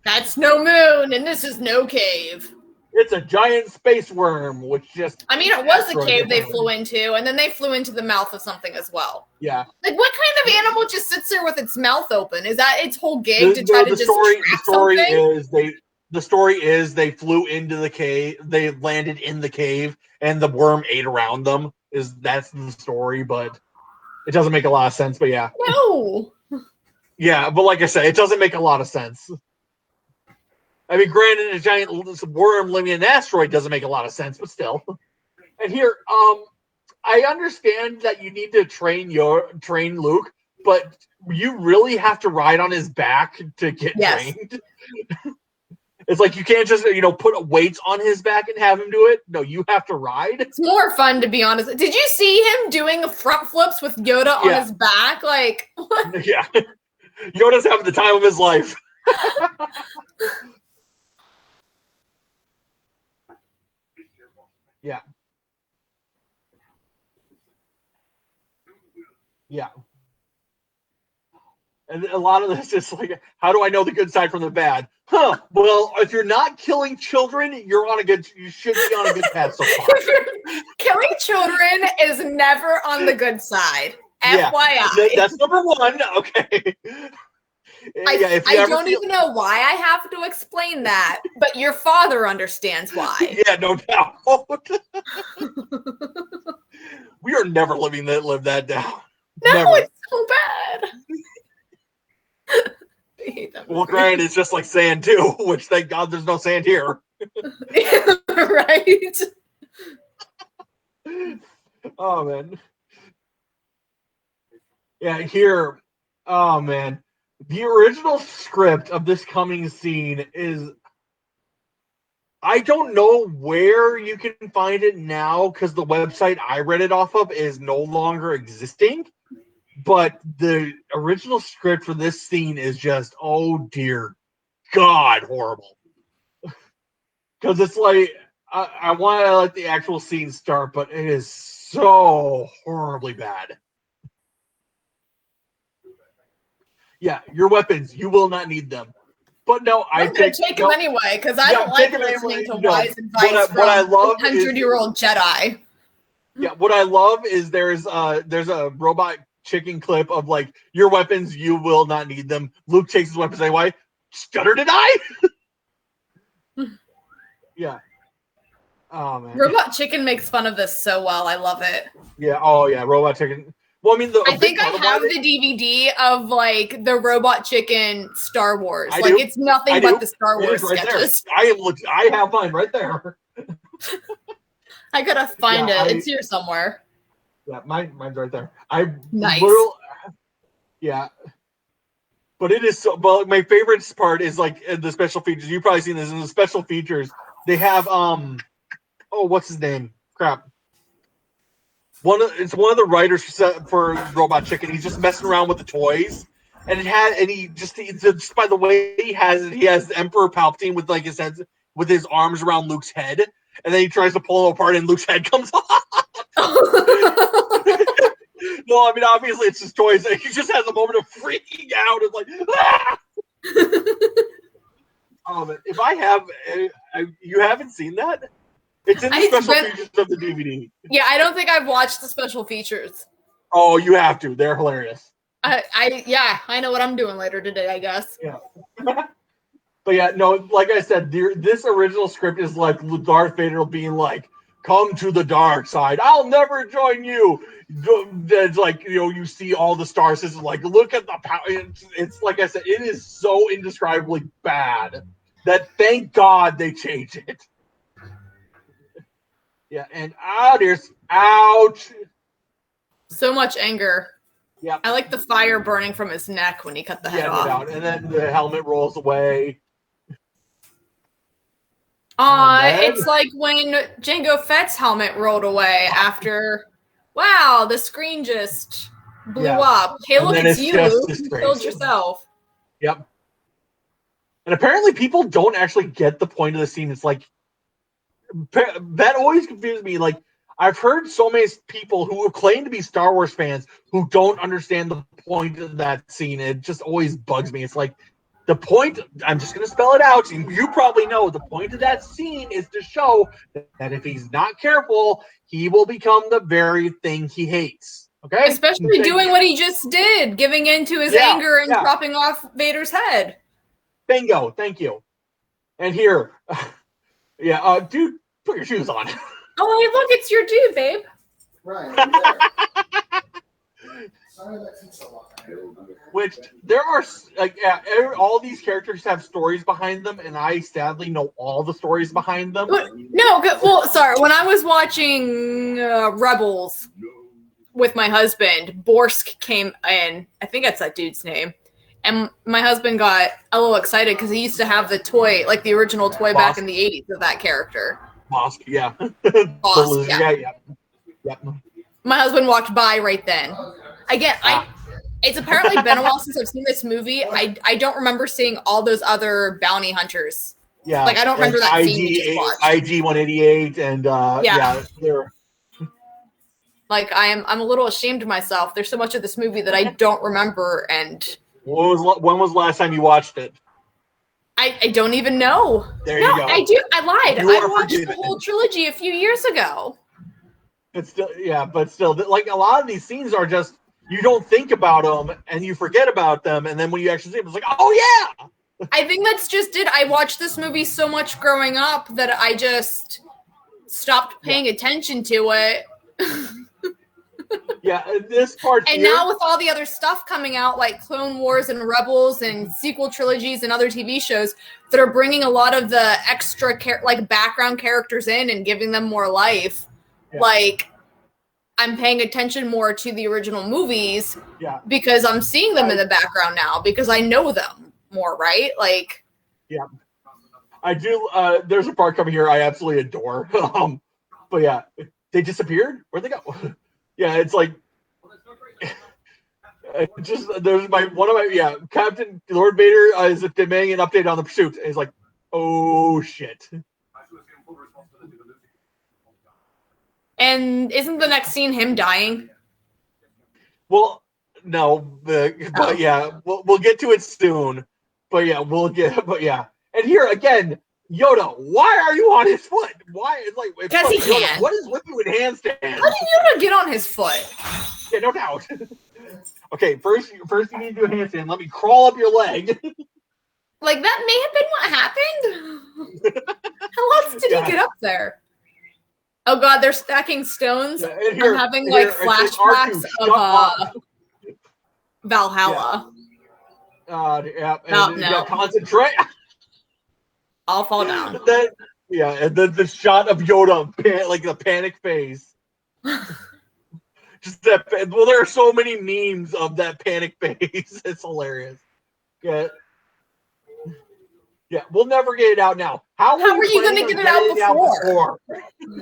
That's no moon, and this is no cave. It's a giant space worm, which just... I mean, it was the cave they flew into, and then they flew into the mouth of something as well. Yeah. Like, what kind of animal just sits there with its mouth open? Is that its whole gig to try to just distract something? The story is they flew into the cave, they landed in the cave, and the worm ate around them. That's the story, but it doesn't make a lot of sense, but yeah. No! Yeah, but like I said, it doesn't make a lot of sense. I mean, granted, a giant worm living in an asteroid doesn't make a lot of sense, but still. And here, I understand that you need to train Luke, but you really have to ride on his back to get trained. It's like you can't just put weights on his back and have him do it. No, you have to ride. It's more fun, to be honest. Did you see him doing front flips with Yoda on his back? Like, what? Yeah. Yoda's having the time of his life. Yeah. Yeah. And a lot of this is like, how do I know the good side from the bad? Well, if you're not killing children, you should be on a good path so far. Killing children is never on the good side. FYI. That's number one. Okay. I don't even know why I have to explain that, but your father understands why. Yeah, no doubt. We are never live that down. No, never. It's so bad. Well, granted, it's just like sand too, which thank God there's no sand here. Right. Oh man. Yeah, here. Oh man. The original script of this coming scene is... I don't know where you can find it now because the website I read it off of is no longer existing. But the original script for this scene is just, oh dear God, horrible. Because it's like, I want to let the actual scene start, but it is so horribly bad. Yeah, your weapons, you will not need them. But no, I'm going to take them anyway, because I don't like listening to wise advice from a 100-year-old Jedi. Yeah, what I love is there's a robot chicken clip of like, your weapons, you will not need them. Luke takes his weapons anyway. Stutter did I? Yeah. Oh man. Robot Chicken makes fun of this so well. I love it. Yeah. Oh yeah. Robot Chicken. Well, I mean, I think I have the DVD of like the Robot Chicken Star Wars. It's nothing but the Star Wars sketches. I have mine right there. I gotta find it. It's here somewhere. Yeah, mine's right there. Nice. Yeah. But it is so. But my favorite part is like the special features. You've probably seen this in the special features. They have what's his name? Crap. It's one of the writers for Robot Chicken. He's just messing around with the toys, just by the way he has Emperor Palpatine with like his head, with his arms around Luke's head, and then he tries to pull him apart, and Luke's head comes off. No, I mean obviously it's his toys. He just has a moment of freaking out. It's like, ah! If I have, you haven't seen that? It's in the special features of the DVD. Yeah, I don't think I've watched the special features. Oh, you have to. They're hilarious. I know what I'm doing later today, I guess. Yeah. But yeah, no, like I said, this original script is like Darth Vader being like, come to the dark side. I'll never join you. It's like, you see all the stars. It's like, look at the power. It's like I said, it is so indescribably bad that thank God they changed it. Yeah, and ouch. So much anger. Yeah. I like the fire burning from his neck when he cut the head off. And then the helmet rolls away. It's like when Jango Fett's helmet rolled away after, wow, the screen just blew up. Hey, look, it's you, Luke. You killed yourself. Yep. And apparently people don't actually get the point of the scene. It's like, that always confuses me. Like, I've heard so many people who claim to be Star Wars fans who don't understand the point of that scene. It just always bugs me. It's like, the point, I'm just going to spell it out. You probably know the point of that scene is to show that if he's not careful, he will become the very thing he hates. Okay? Especially doing what he just did, giving in to his anger and chopping off Vader's head. Bingo. Thank you. And here, dude, put your shoes on. Oh, hey, look, it's your dude, babe. Right. Sorry that took so long. Which there are, all these characters have stories behind them, and I sadly know all the stories behind them. Sorry. When I was watching Rebels with my husband, Borsk came in. I think that's that dude's name. And my husband got a little excited because he used to have the toy, like the original toy back in the 80s of that character. Bosk, yeah. Bosk, yeah. My husband walked by right then. Again, it's apparently been a while since I've seen this movie. I don't remember seeing all those other bounty hunters. Yeah. Like, I don't remember that scene we just watched. IG-188 and, they're... Like, I'm a little ashamed of myself. There's so much of this movie that I don't remember, and... When was the last time you watched it? I don't even know. There you go. I do. I lied. I watched the whole trilogy a few years ago. It's still, but still, like, a lot of these scenes are just, you don't think about them and you forget about them, and then when you actually see them, it's like, oh yeah. I think that's just it. I watched this movie so much growing up that I just stopped paying attention to it. This part. And now with all the other stuff coming out, like Clone Wars and Rebels and sequel trilogies and other TV shows that are bringing a lot of the extra background characters in and giving them more life. Yeah. Like, I'm paying attention more to the original movies because I'm seeing them in the background now because I know them more, right? Like, I do. There's a part coming here I absolutely adore. But they disappeared. Where'd they go? It's like, just there's Captain Lord Vader is demanding an update on the pursuit. And he's like, oh shit. And isn't the next scene him dying? Well, no, but we'll get to it soon. But and here again, Yoda, why are you on his foot? Why? It's like, because he can. What is with you in handstand? How did Yoda get on his foot? Yeah, no doubt. Okay, first you need to do a handstand. Let me crawl up your leg. Like, that may have been what happened. How else did he get up there? Oh god, they're stacking stones. I'm having flashbacks of Valhalla. Concentrate. I'll fall down. And then the shot of Yoda, like the panic phase. Just that. Well, there are so many memes of that panic phase. It's hilarious. Yeah, we'll never get it out now. How are you going to get it out before?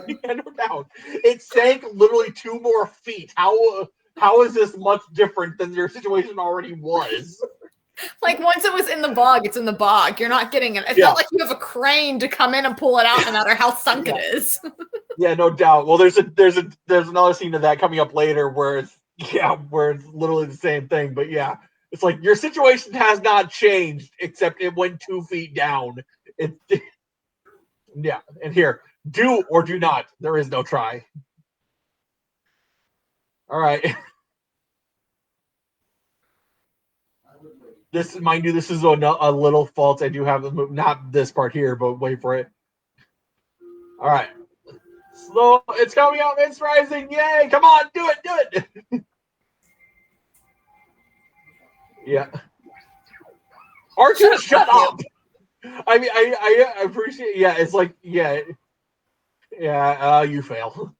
Yeah, no doubt. It sank literally 2 more feet. How is this much different than your situation already was? Like, once it was in the bog, it's in the bog. You're not getting it. It's not like you have a crane to come in and pull it out no matter how sunk it is. Yeah, no doubt. Well, there's another scene of that coming up later where it's literally the same thing. But It's like your situation has not changed, except it went 2 feet down. Yeah, and here, do or do not. There is no try. All right. This, mind you, this is a little fault I do have. Not this part here, but wait for it. All right. Slow. It's coming out. It's rising. Yay. Come on. Do it. Yeah. R2, shut up. I mean, I appreciate. Yeah, it's like, yeah. You fail.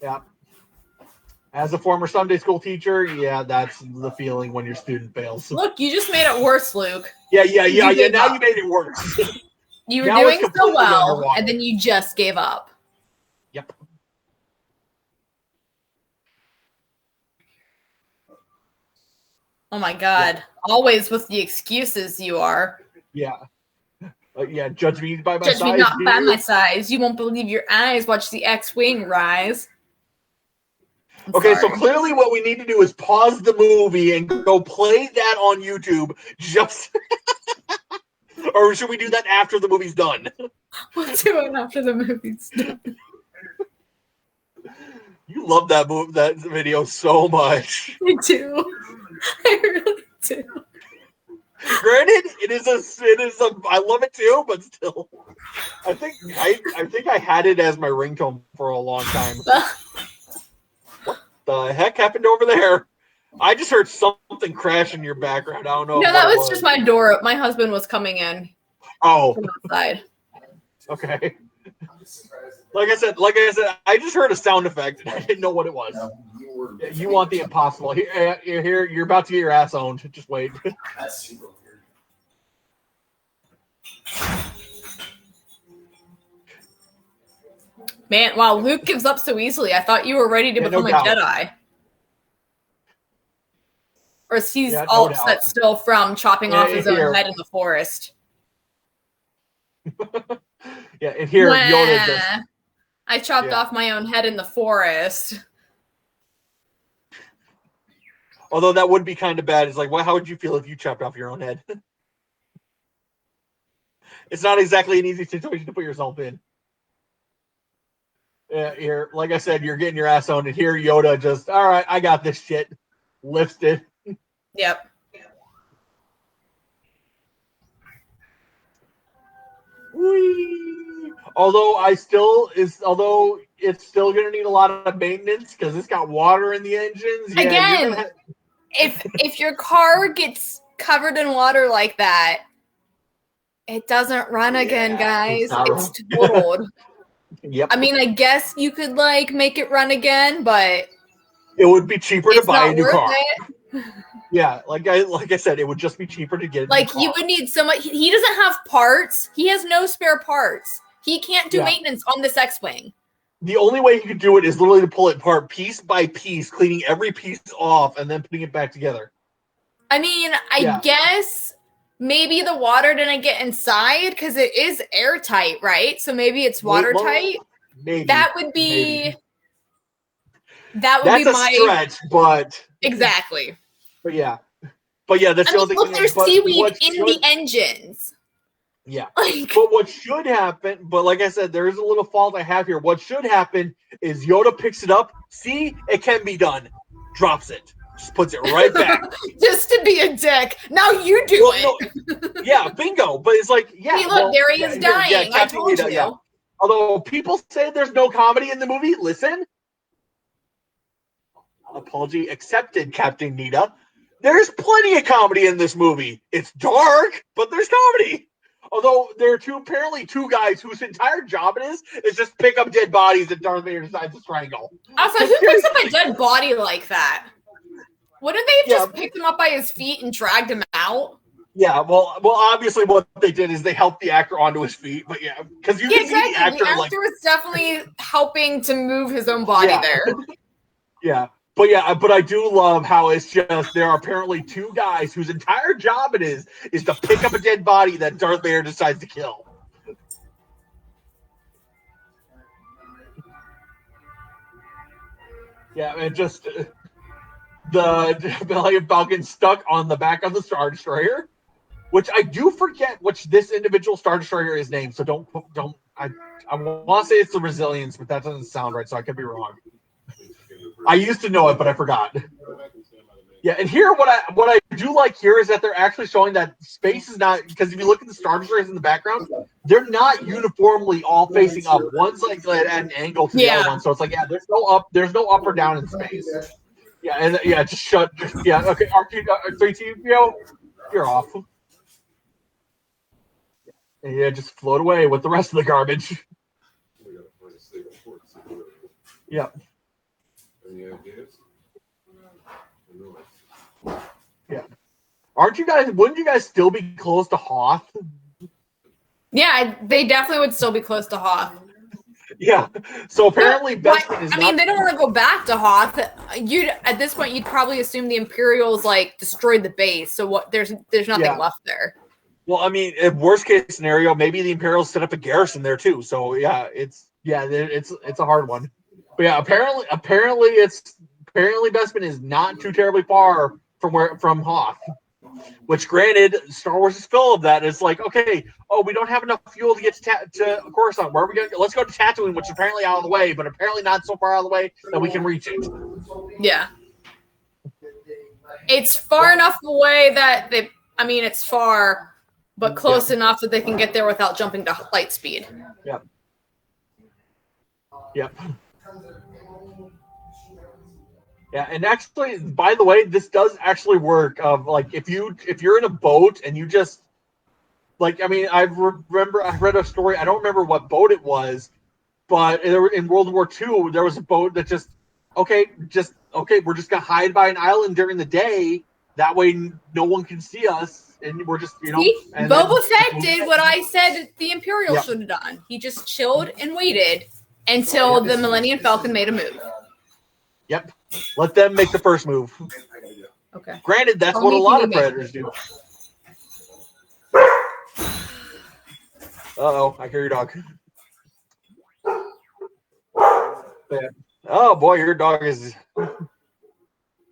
Yeah. As a former Sunday school teacher, yeah, that's the feeling when your student fails. Look, you just made it worse, Luke. Yeah. Now you made it worse. You were Now doing it's so well, underwater. and then you just gave up. Yep. Oh my God. Yeah. Always with the excuses you are. Yeah. Judge me by my size. Judge me not by my size. You won't believe your eyes. Watch the X-Wing rise. Okay, so clearly what we need to do is pause the movie and go play that on YouTube. Just, or should we do that after the movie's done? We'll do it after the movie's done. You love that video so much. I do. I really do. Granted, it is a. I love it too, but still, I think I had it as my ringtone for a long time. What the heck happened over there? I just heard something crash in your background. I don't know. No, that was just my door. My husband was coming in. Oh, from outside. Okay. Like I said, I just heard a sound effect and I didn't know what it was. You want the impossible. Here, you're about to get your ass owned. Just wait. That's super weird. Man, wow, Luke gives up so easily. I thought you were ready to become a Jedi. Or is he all upset still from chopping off his own head in the forest? Yeah, and here Yoda just... I chopped off my own head in the forest. Although that would be kind of bad. It's like, how would you feel if you chopped off your own head? It's not exactly an easy situation to put yourself in. Here, like I said, you're getting your ass owned, and here Yoda just, all right, I got this shit. Lifts it. Yep. Whee! Although it's still going to need a lot of maintenance because it's got water in the engines. Yeah, again, if your car gets covered in water like that, it doesn't run again, guys. It's totaled. Yep. I mean, I guess you could make it run again, but it would be cheaper to buy a new car. It. Yeah, like I said, it would just be cheaper to get. You would need so much. He doesn't have parts. He has no spare parts. He can't do maintenance on this X-Wing. The only way he could do it is literally to pull it apart piece by piece, cleaning every piece off, and then putting it back together. I mean, I guess maybe the water didn't get inside because it is airtight, right? So maybe it's watertight. Maybe that would be. That would That's be a stretch, but exactly. But yeah, that's the only thing. Look, there's seaweed in the engines. Yeah, but what should happen? But like I said, there is a little fault I have here. What should happen is Yoda picks it up. See, it can be done. Drops it. Just puts it right back. Just to be a dick. Now you do it. No, yeah, bingo. But it's like, hey, look, there he is dying. I told you. Yeah. Although people say there's no comedy in the movie, listen. Apology accepted, Captain Nita. There's plenty of comedy in this movie. It's dark, but there's comedy. Although there are apparently two guys whose entire job it is just pick up dead bodies that Darth Vader decides to strangle. Also, who picks up a dead body like that? Wouldn't they have just picked him up by his feet and dragged him out? Yeah, well, obviously what they did is they helped the actor onto his feet, but because you can see the actor was definitely helping to move his own body there. Yeah. But I do love how it's just there are apparently two guys whose entire job it is to pick up a dead body that Darth Vader decides to kill. Yeah, and just the Millennium Falcon stuck on the back of the Star Destroyer, which I do forget which this individual Star Destroyer is named. So don't. I want to say it's the Resilience, but that doesn't sound right. So I could be wrong. I used to know it, but I forgot. Yeah, and here what I do like here is that they're actually showing that space is not, because if you look at the Star Destroyers in the background, they're not uniformly all facing up. One's like at an angle to the other one, so it's like there's no up or down in space. Yeah, and just shut. Yeah, okay, R3TPO, you're off. And yeah, just float away with the rest of the garbage. Yep. Yeah. Wouldn't you guys still be close to Hoth? Yeah, they definitely would still be close to Hoth. Yeah. So apparently Bespin is they don't want to go back to Hoth. At this point you'd probably assume the Imperials like destroyed the base. So what there's nothing left there. Well, I mean, in worst case scenario, maybe the Imperials set up a garrison there too. So it's a hard one. But yeah, apparently Bespin is not too terribly far from Hoth. Which, granted, Star Wars is full of that. It's like, okay, we don't have enough fuel to get to Coruscant. Where are we going? Let's go to Tatooine, which is apparently out of the way, but apparently not so far out of the way that we can reach it. Yeah, it's far enough away that it's far, but close enough that they can get there without jumping to light speed. Yep. Yep. Yeah, and actually, by the way, this does actually work. Like if you're in a boat and you just I read a story. I don't remember what boat it was, but in World War II there was a boat that we're just gonna hide by an island during the day. That way, no one can see us, and we're just And Boba Fett did what I said the Imperials should have done. He just chilled and waited until the Millennium Falcon made a move. Yep. Let them make the first move. Okay. Granted, that's what a lot of Predators do. Uh-oh, I hear your dog. Oh, boy, your dog is... But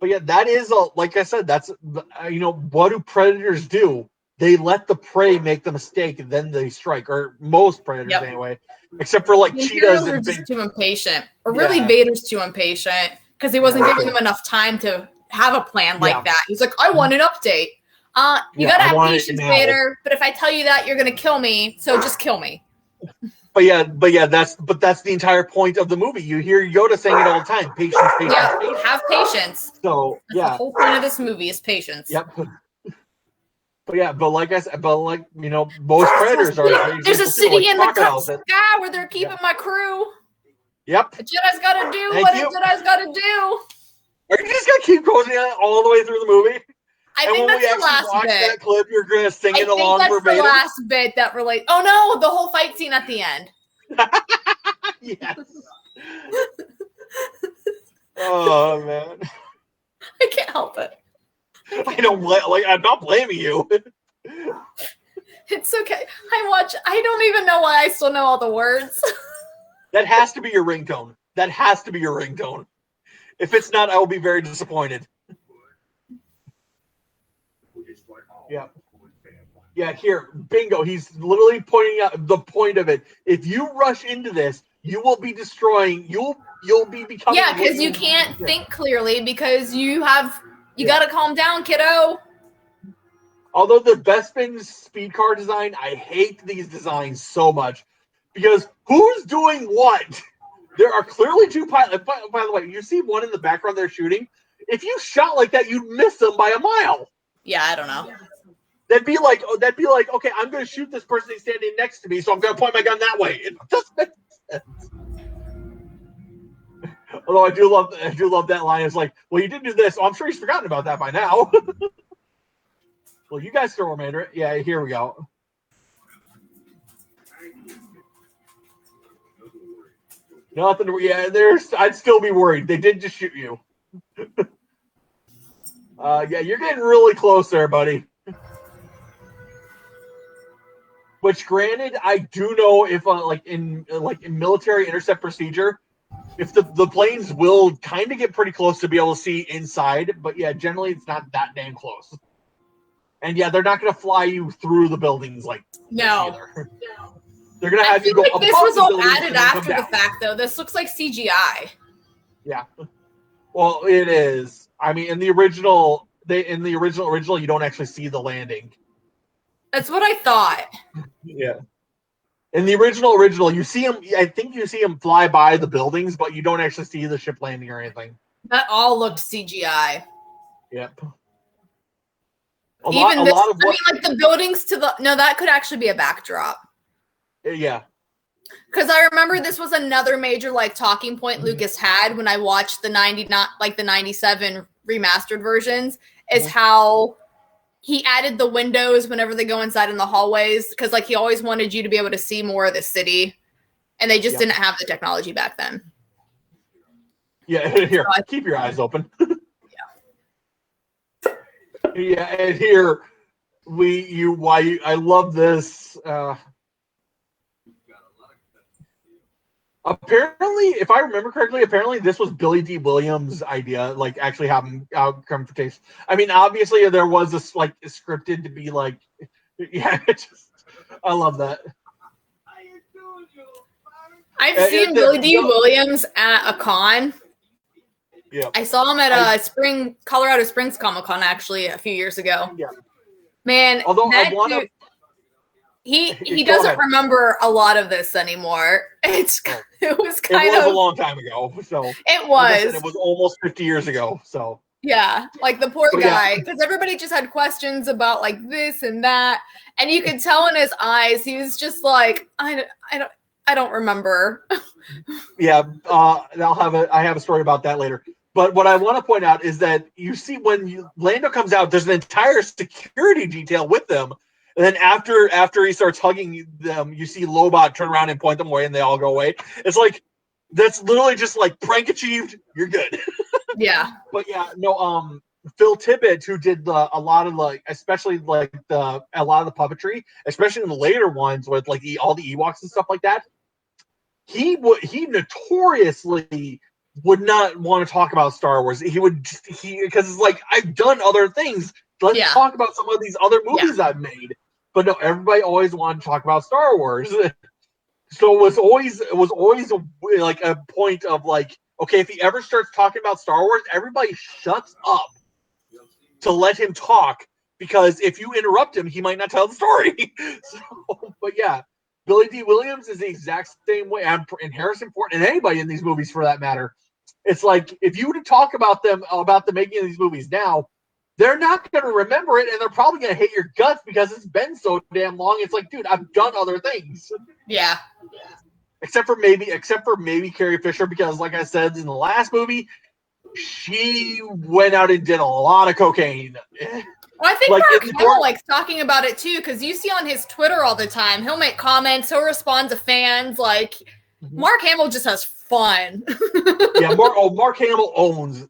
yeah, that is, like I said, that's, what do Predators do? They let the prey make the mistake, and then they strike, or most Predators anyway. Except for, like, cheetahs and just too impatient. Or really, Vader's too impatient. Because he wasn't giving them enough time to have a plan like that. He's like, I want an update. You gotta have patience, Vader. But if I tell you that, you're gonna kill me. So just kill me. But that's the entire point of the movie. You hear Yoda saying it all the time: patience, patience. Yeah, patience. have patience. So that's the whole point of this movie is patience. Yep. But like I said, most Predators are. There's a city in the sky where they're keeping my crew. Yep. A Jedi's got to do what a Jedi's got to do. Are you just going to keep quoting it all the way through the movie? I think that's the last bit. That clip, you're going to sing it along verbatim? I think that's the last bit that relates. Oh, no, the whole fight scene at the end. Yes. Oh, man. I can't help it. I'm not blaming you. It's okay. I don't even know why I still know all the words. That has to be your ringtone. If it's not, I will be very disappointed. Yeah. Yeah, here, bingo. He's literally pointing out the point of it. If you rush into this, you will be destroying. You'll be becoming. Yeah, because you can't think clearly because you got to calm down, kiddo. Although the Bespin speed car design, I hate these designs so much. Because who's doing what? There are clearly two pilots. By the way, you see one in the background they're shooting. If you shot like that, you'd miss them by a mile. Yeah, I don't know. That'd be like, okay, I'm going to shoot this person standing next to me, so I'm going to point my gun that way. It doesn't make sense. Although I do love that line. It's like, well, you did do this. Oh, I'm sure he's forgotten about that by now. Well, you guys still remember it. Yeah, here we go. Nothing. Yeah, I'd still be worried. They did just shoot you. Yeah, you're getting really close there, buddy. Which, granted, I do know if in military intercept procedure, if the planes will kind of get pretty close to be able to see inside, but yeah, generally it's not that damn close. And yeah, they're not going to fly you through the buildings like No. either. They're going to have you go like above this was the all buildings added and then come after the down. fact, though. This looks like CGI. Yeah. Well, it is. I mean, in the original, you don't actually see the landing. That's what I thought. Yeah. In the original, you see him. I think you see him fly by the buildings, but you don't actually see the ship landing or anything. That all looked CGI. Yep. Like the buildings to the that could actually be a backdrop. Yeah. Because I remember this was another major like talking point Lucas had when I watched the 97 remastered versions is how he added the windows whenever they go inside in the hallways because like he always wanted you to be able to see more of the city, and they just didn't have the technology back then. Yeah, here, keep your eyes open. Yeah, and here I love this. Apparently, if I remember correctly, this was Billy D. Williams' idea, like actually having confrontation. I mean, obviously there was this like scripted to be like, yeah, I love that. I've seen Billy D. Williams at a con. Yeah, I saw him at Colorado Springs Comic-Con actually a few years ago. Yeah, man. Although I want to. He doesn't remember a lot of this anymore. It was a long time ago. So it was. It was almost 50 years ago. So yeah, like the poor guy, because everybody just had questions about like this and that, and you could tell in his eyes he was just like, I don't remember. Yeah, I have a story about that later. But what I want to point out is that you see when Lando comes out, there's an entire security detail with them. And then after he starts hugging them, you see Lobot turn around and point them away, and they all go away. It's like that's literally just like prank achieved. You're good. Yeah. But yeah, no. Phil Tippett, who did a lot of especially a lot of the puppetry, especially in the later ones with like all the Ewoks and stuff like that. He notoriously would not want to talk about Star Wars. Because it's like I've done other things. Let's talk about some of these other movies I've made. But no, everybody always wanted to talk about Star Wars. So it was always like a point of like, okay, if he ever starts talking about Star Wars, everybody shuts up to let him talk, because if you interrupt him, he might not tell the story. But yeah, Billy D. Williams is the exact same way, and Harrison Ford, and anybody in these movies for that matter. It's like if you were to talk about the making of these movies now, they're not going to remember it, and they're probably going to hate your guts because it's been so damn long. It's like, dude, I've done other things. Yeah. Except for maybe Carrie Fisher, because like I said in the last movie, she went out and did a lot of cocaine. Well, I think Mark Hamill likes talking about it too, because you see on his Twitter all the time, he'll make comments, he'll respond to fans. Like Mark Hamill just has fun. Yeah, Mark Hamill owns.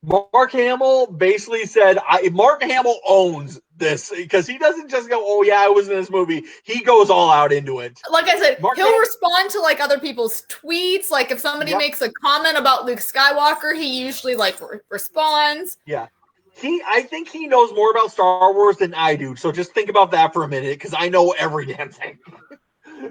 Mark Hamill basically said, Mark Hamill owns this, because he doesn't just go, oh yeah, I was in this movie. He goes all out into it. Like I said, he'll respond to like other people's tweets. Like if somebody makes a comment about Luke Skywalker, he usually like responds. Yeah. I think he knows more about Star Wars than I do. So just think about that for a minute, because I know every damn thing.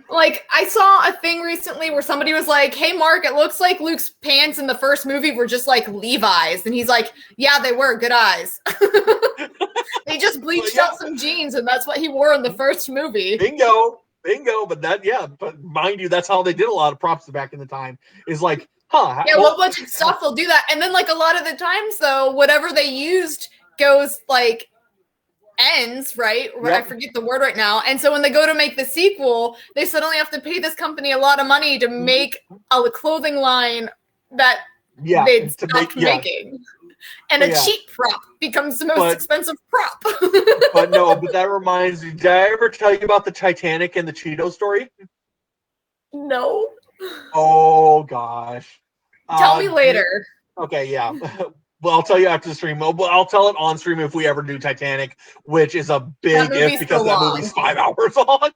Like, I saw a thing recently where somebody was like, hey, Mark, it looks like Luke's pants in the first movie were just like Levi's. And he's like, yeah, they were. Good eyes. They just bleached out some jeans, and that's what he wore in the first movie. Bingo. But mind you, that's how they did a lot of props back in the time. Is like, low budget stuff, they'll do that. And then, like, a lot of the times, though, whatever they used goes, like, ends, right? Yep. I forget the word right now. And so when they go to make the sequel, they suddenly have to pay this company a lot of money to make a clothing line that they'd stopped making. And a cheap prop becomes the most expensive prop. But that reminds me, did I ever tell you about the Titanic and the Cheeto story? No. Oh, gosh. Tell me later. Okay, yeah. Well, I'll tell you after the stream. Well, I'll tell it on stream if we ever do Titanic, which is a big if because that movie's 5 hours long.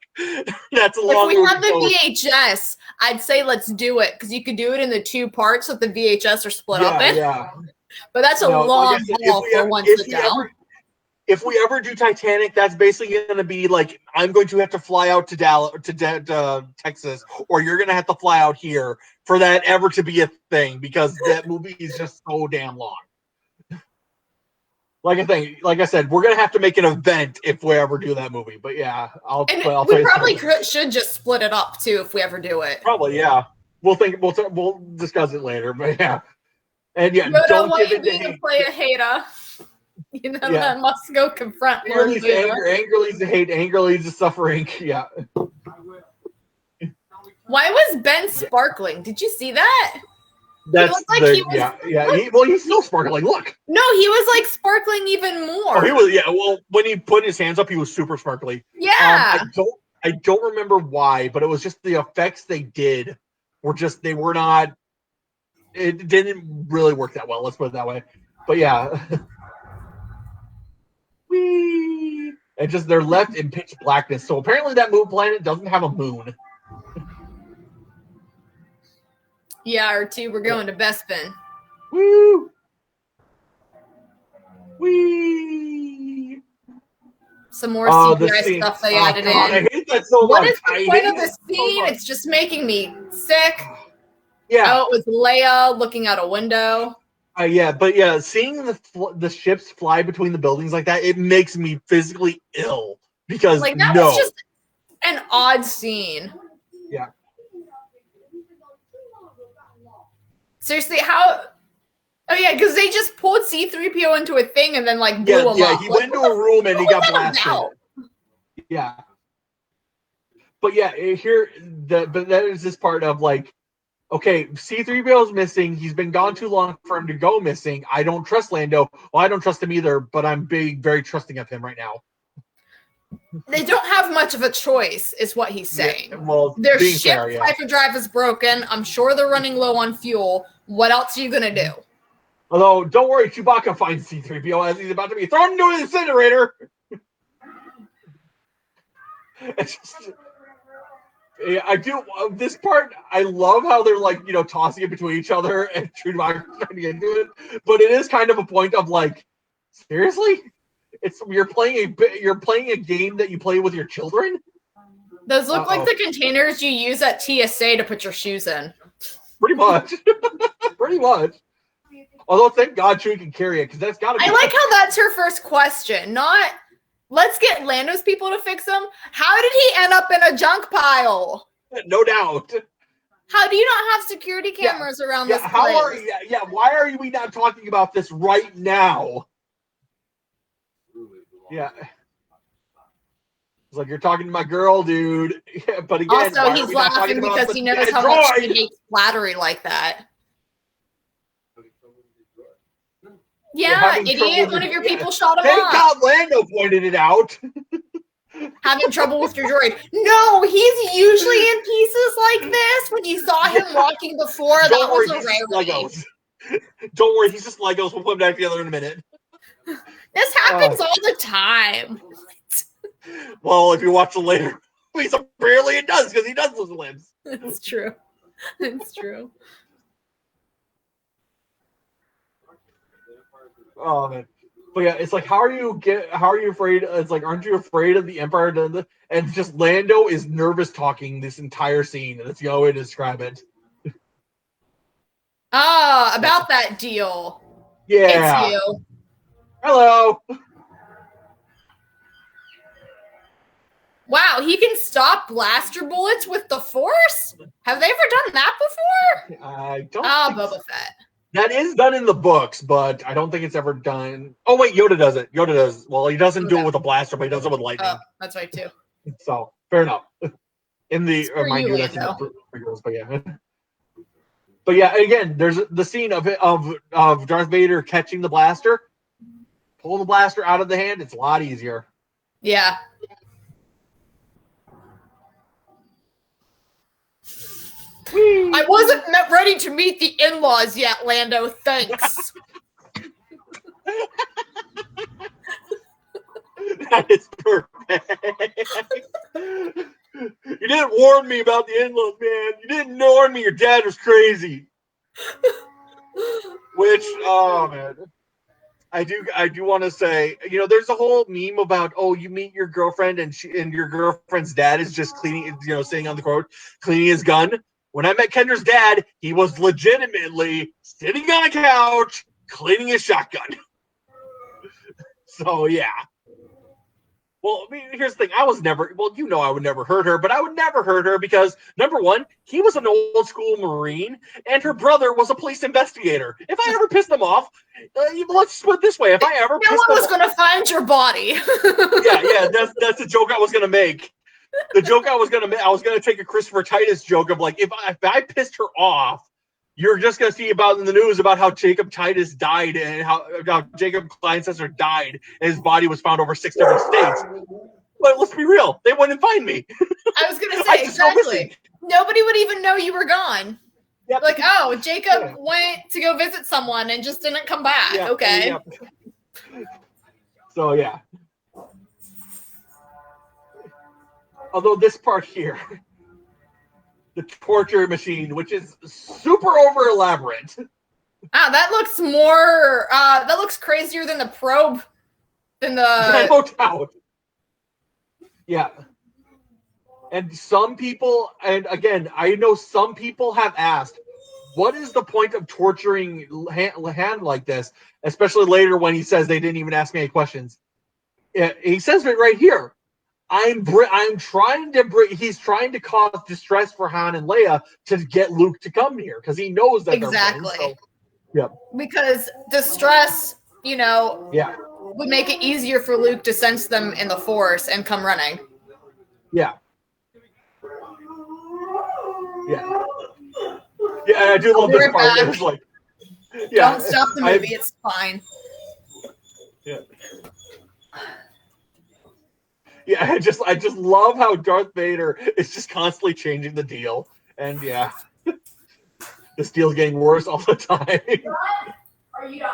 That's a long movie. If we have the VHS, I'd say let's do it because you could do it in the 2 parts that the VHS are split up in. Yeah. But that's a long haul for one sit down. If we ever do Titanic, that's basically going to be like I'm going to have to fly out to Dallas to Texas, or you're going to have to fly out here for that ever to be a thing because that movie is just so damn long. Like I said, we're gonna have to make an event if we ever do that movie. But yeah, I'll we probably should just split it up too if we ever do it. Probably, yeah. We'll discuss it later. But yeah, and yeah, Yoda, don't what give it to play a hater. You know that must go confront. Anger leads to anger. Anger leads to hate. Anger leads to suffering. Yeah. Why was Ben sparkling? Did you see that? That's he's still sparkling. Look. No, he was like sparkling even more. Oh, he was. Yeah. Well, when he put his hands up, he was super sparkly. Yeah. I don't remember why, but it was just the effects they did they were not. It didn't really work that well. Let's put it that way. But yeah. Whee! And just they're left in pitch blackness. So apparently that moon planet doesn't have a moon. Yeah, R2, we're going to Bespin. Woo! Whee! Some more CGI stuff they added in. I hate that so much. What is the point of the scene? It's just making me sick. Yeah. Oh, it was Leia looking out a window. Seeing the ships fly between the buildings like that, it makes me physically ill because that was just an odd scene. Yeah. Seriously, how? Oh yeah, because they just pulled C-3PO into a thing and then blew him up. Yeah, he went into a room and he got blasted. Yeah. But yeah, but that is this part of okay, C-3PO is missing. He's been gone too long for him to go missing. I don't trust Lando. Well, I don't trust him either, but I'm very trusting of him right now. They don't have much of a choice, is what he's saying. Yeah, well, their ship hyperdrive is broken. I'm sure they're running low on fuel. What else are you going to do? Although, don't worry, Chewbacca finds C-3PO as he's about to be thrown into an incinerator. It's just... Yeah, I do. This part, I love how they're tossing it between each other and Chewbacca trying to get into it. But it is kind of a point of seriously? You're playing a game that you play with your children? Those look like the containers you use at TSA to put your shoes in. Pretty much. Pretty much. Although thank God Chewie can carry it because that's got to be. I like how that's her first question. Not let's get Lando's people to fix him. How did he end up in a junk pile? No doubt. How do you not have security cameras around this place? Why are we not talking about this right now? Yeah. It's you're talking to my girl, dude. Yeah, but again, also he's laughing because he knows how much he hates flattery like that. Yeah, idiot. One of your people shot him Thank up. God Lando pointed it out. Having trouble with your droid. No, he's usually in pieces like this. When you saw him walking before, that was a rarity. Don't worry, he's just Legos. We'll put them back together in a minute. This happens all the time. Well, if you watch the later movies, apparently it does because he does lose limbs. It's true. It's true. Oh man, but yeah, it's how are you afraid? It's aren't you afraid of the Empire? And just Lando is nervous talking this entire scene. That's the only way to describe it. About that deal. Yeah. It's you. Hello. Wow, he can stop blaster bullets with the Force? Have they ever done that before? I don't. Boba Fett. That is done in the books, but I don't think it's ever done. Oh wait, Yoda does it. Yoda does. Well, he doesn't do it with a blaster, but he does it with lightning. Oh, that's right too. So fair enough. In the mind you, that's but yeah, again, there's the scene of Darth Vader catching the blaster, pull the blaster out of the hand. It's a lot easier. Yeah. Whee! I wasn't ready to meet the in-laws yet, Lando. Thanks. That is perfect. You didn't warn me about the in-laws, man. You didn't warn me your dad was crazy. Which, oh man, I do want to say, there's a whole meme about, you meet your girlfriend and your girlfriend's dad is just cleaning, sitting on the court, cleaning his gun. When I met Kendra's dad, he was legitimately sitting on a couch, cleaning his shotgun. So yeah. Well, I mean, here's the thing. I would never hurt her, but I would never hurt her because, number one, he was an old school Marine, and her brother was a police investigator. If I ever pissed them off, let's put it this way. If I ever pissed them off... No one was going to find your body. yeah, that's the joke I was going to make. The joke I was going to make, I was going to take a Christopher Titus joke of, like, if I pissed her off, you're just going to see about in the news about how Jacob Titus died and how Jacob Kleinstesser died and his body was found over 6 different states. But let's be real. They wouldn't find me. I was going to say, exactly. Nobody would even know you were gone. Yep. Like, Jacob went to go visit someone and just didn't come back. Yeah, okay. Yep. So, yeah. Although this part here... the torture machine, which is super over elaborate. That looks more. That looks crazier than the probe. Than the. No doubt. Yeah. And some people, and again, I know some people have asked, what is the point of torturing hand like this? Especially later when he says they didn't even ask me any questions. He says it right here. He's trying to cause distress for Han and Leia to get Luke to come here because he knows that exactly. They're friends, so, yeah. Because distress, would make it easier for Luke to sense them in the Force and come running. Yeah. Yeah. Yeah, and I do love this part. It's like, don't stop the movie. It's fine. Yeah. Yeah, I just love how Darth Vader is just constantly changing the deal. And yeah, this deal's getting worse all the time. Are you done?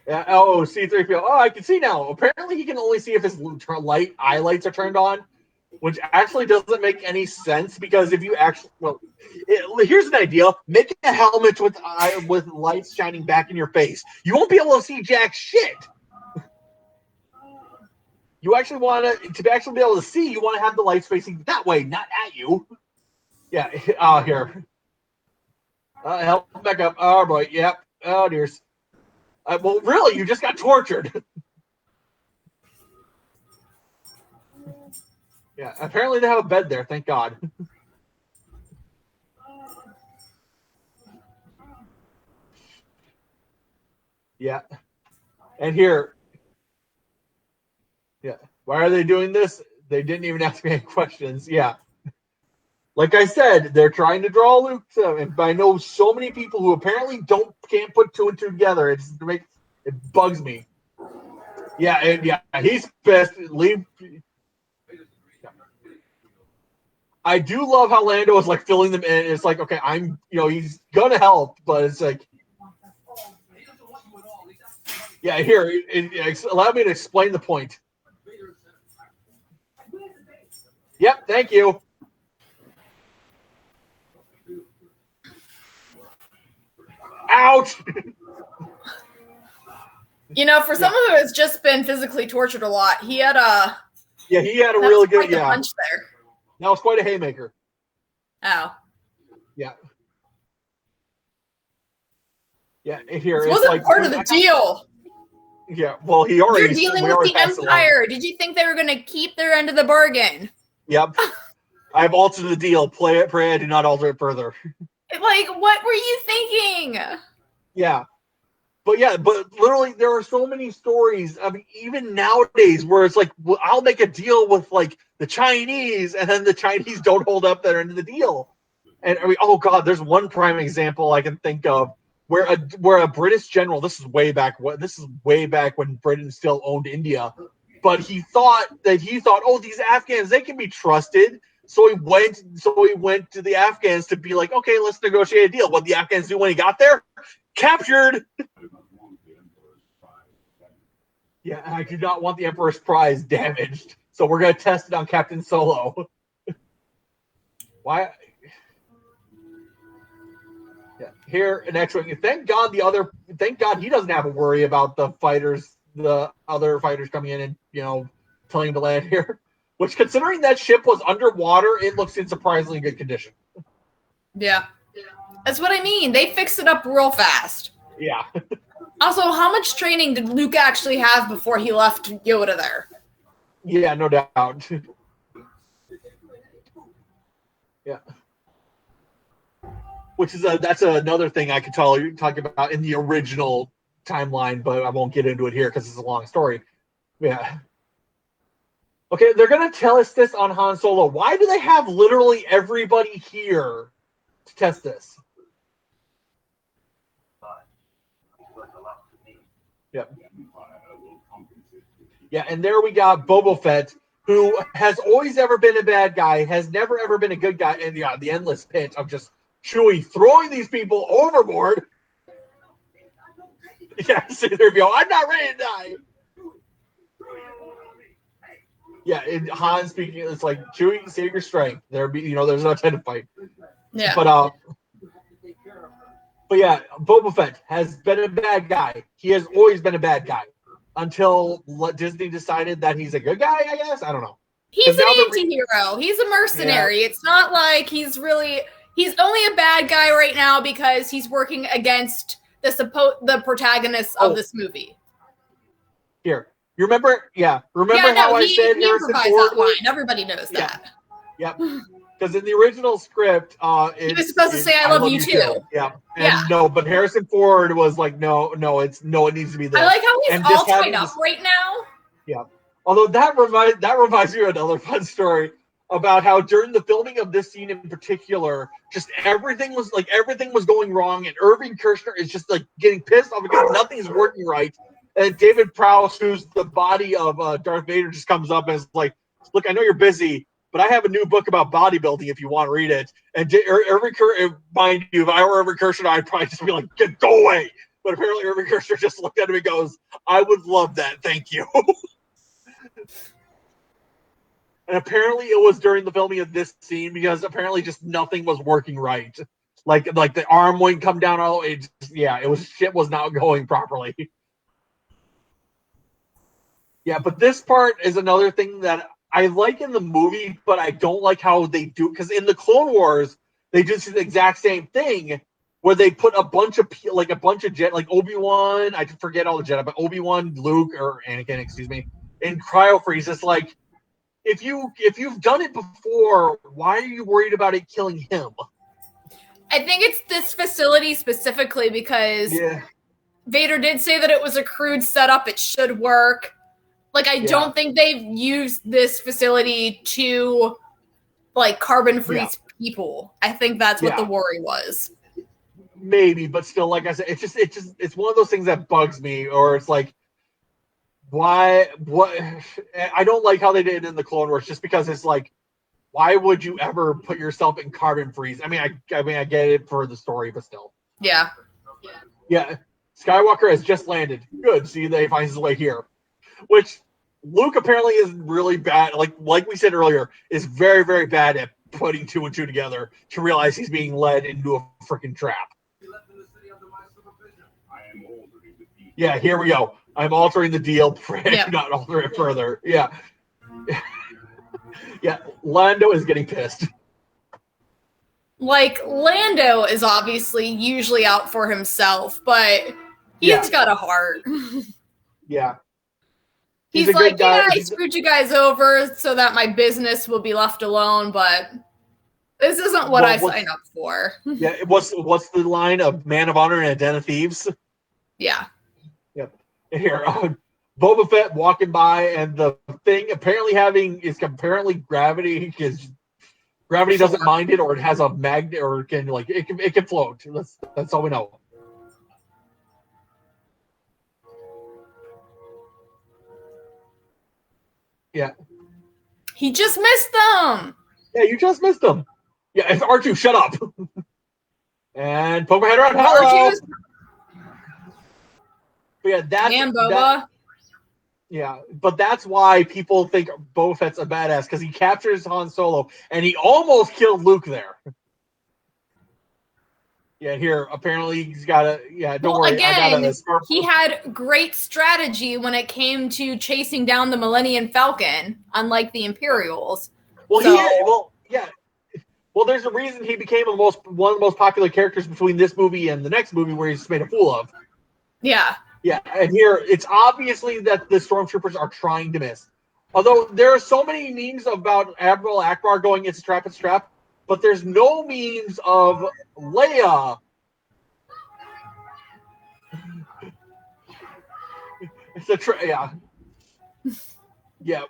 Yeah, C-3PO. Oh, I can see now. Apparently he can only see if his eye lights are turned on, which actually doesn't make any sense because if you actually... here's an idea. Make a helmet with lights shining back in your face. You won't be able to see jack shit. You actually want to actually be able to see, you want to have the lights facing that way, not at you. Yeah, here. Help back up. Oh, boy, yep. Oh, dears. Well, really, you just got tortured. Yeah, apparently they have a bed there, thank God. Yeah. And here. Yeah. Why are they doing this? They didn't even ask me any questions. Yeah. Like I said, they're trying to draw Luke to, and I know so many people who apparently can't put two and two together. It bugs me. Yeah, and yeah, he's pissed. Leave. I do love how Lando is like filling them in. It's like, okay, he's gonna help, but it's like, yeah, here, allow me to explain the point. Yep, thank you. Ouch! For someone who has just been physically tortured a lot, he had a... Yeah, he had a really good... punch there. That was quite a haymaker. Oh. Yeah. Yeah, here... This wasn't part of the deal. Yeah, well, he already... You're dealing with the Empire. Did you think they were going to keep their end of the bargain? Yep. I've altered the deal. Pray I do not alter it further. Like, what were you thinking? Yeah. But literally there are so many stories, I mean, even nowadays where it's like, well, I'll make a deal with like the Chinese and then the Chinese don't hold up their end of the deal. And I mean, oh God, there's one prime example I can think of where a British general, this is way back when Britain still owned India, but he thought, oh, these Afghans, they can be trusted. So he went to the Afghans to be like, okay, let's negotiate a deal. What the Afghans do when he got there? Captured. Yeah, I do not want the Emperor's prize damaged. So we're gonna test it on Captain Solo. Why? Yeah, here an X-wing. Thank God he doesn't have to worry about the other fighters coming in and telling him to land here. Which, considering that ship was underwater, it looks in surprisingly good condition. Yeah. That's what I mean. They fixed it up real fast. Yeah. Also, how much training did Luke actually have before he left Yoda there? Yeah, no doubt. Yeah. Which is that's another thing I could talk about in the original timeline, but I won't get into it here because it's a long story. Yeah. Okay, they're going to tell us this on Han Solo. Why do they have literally everybody here to test this? Yep. Yeah, and there we got Boba Fett, who has always ever been a bad guy, has never ever been a good guy, and the endless pitch of just Chewie throwing these people overboard. Yeah, so there we go. I'm not ready to die. Yeah, and Han speaking, it's like Chewie, save your strength. There's no time to fight. Yeah. But yeah, Boba Fett has been a bad guy. He has always been a bad guy until Disney decided that he's a good guy. I guess I don't know. He's an anti-hero. He's a mercenary. Yeah. It's not like he's only a bad guy right now because he's working against the protagonist of this movie. Here. You remember? Yeah. How I said Harrison Ford? That line. Everybody knows that. Yep. Because in the original script, he was supposed to say "I love you too." Yeah. No, but Harrison Ford was like, no, it needs to be this. I like how he's all tied up right now. Yeah. Although that reminds me of another fun story about how during the filming of this scene in particular, just everything was going wrong, and Irving Kershner is just like getting pissed off because nothing's working right. And David Prowse, who's the body of Darth Vader, just comes up and is like, "Look, I know you're busy, but I have a new book about bodybuilding if you want to read it." And mind you, if I were Irving Kershner, I'd probably just be like, "Go away." But apparently Irving Kershner just looked at him and goes, "I would love that, thank you." And apparently it was during the filming of this scene because apparently just nothing was working right. Like the arm wouldn't come down all the way. Shit was not going properly. Yeah, but this part is another thing that I like in the movie, but I don't like how they do, because in the Clone Wars they did the exact same thing where they put a bunch of Jedi, like Obi-Wan, I forget all the Jedi, but Obi-Wan, Luke, or Anakin, excuse me, in cryo freeze. It's like, if you've done it before, why are you worried about it killing him? I think it's this facility specifically because Vader did say that it was a crude setup. It should work. Like, I don't think they've used this facility to, like, carbon freeze people. I think that's what the worry was. Maybe, but still, like I said, it's one of those things that bugs me, or it's like, why? What? I don't like how they did it in the Clone Wars, just because it's like, why would you ever put yourself in carbon freeze? I mean, I get it for the story, but still. Yeah. Skywalker has just landed. Good. See, they finds his way here. Which Luke apparently is really bad. Like we said earlier, is very, very bad at putting two and two together to realize he's being led into a freaking trap. Yeah, here we go. I'm altering the deal. Not alter it further. Yeah. Yeah, Lando is getting pissed. Like, Lando is obviously usually out for himself, but he's got a heart. Yeah. He's like, I screwed you guys over so that my business will be left alone, but this isn't what I signed up for. Yeah, what's the line of man of honor and a den of thieves? Yeah. Yep. Here, Boba Fett walking by, and the thing apparently gravity, because gravity doesn't mind it, or it has a magnet, or it can float. That's all we know. Yeah. He just missed them. Yeah, you just missed him. Yeah, it's R2. Shut up. And poke my head around. Hello. R2's But yeah, that's damn Boba. that, yeah, but that's why people think Boba Fett's a badass, because he captures Han Solo and he almost killed Luke there. Yeah, here apparently he's got a Don't worry, again, I got a scarf. He had great strategy when it came to chasing down the Millennium Falcon, unlike the Imperials. Well, Well, there's a reason he became one of the most popular characters between this movie and the next movie, where he's made a fool of. Yeah. Yeah, and here it's obviously that the stormtroopers are trying to miss. Although there are so many memes about Admiral Akbar going, "It's a trap, it's a trap," but there's no memes of Leia. It's a trap. Yeah.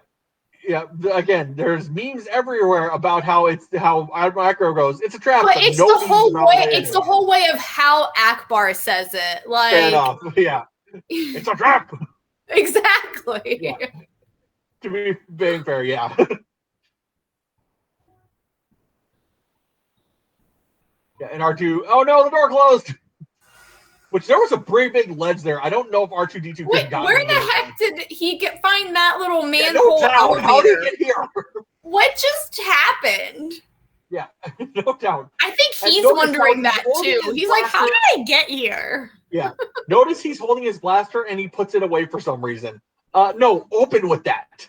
Again, there's memes everywhere about how Admiral Akbar goes, "It's a trap." But it's the whole way. It's the whole way of how Akbar says it. Like, fair enough. Yeah, it's a trap. Exactly. Yeah. To be being fair, yeah. Yeah, and R2. Oh no, the door closed. Which there was a pretty big ledge there. I don't know if R2D2 Wait, where the heck did he find that little manhole elevator? How did he get here? What just happened? Yeah, no doubt. I think he's wondering that too. He's like, how did I get here? Yeah. Notice he's holding his blaster and he puts it away for some reason. No, open with that.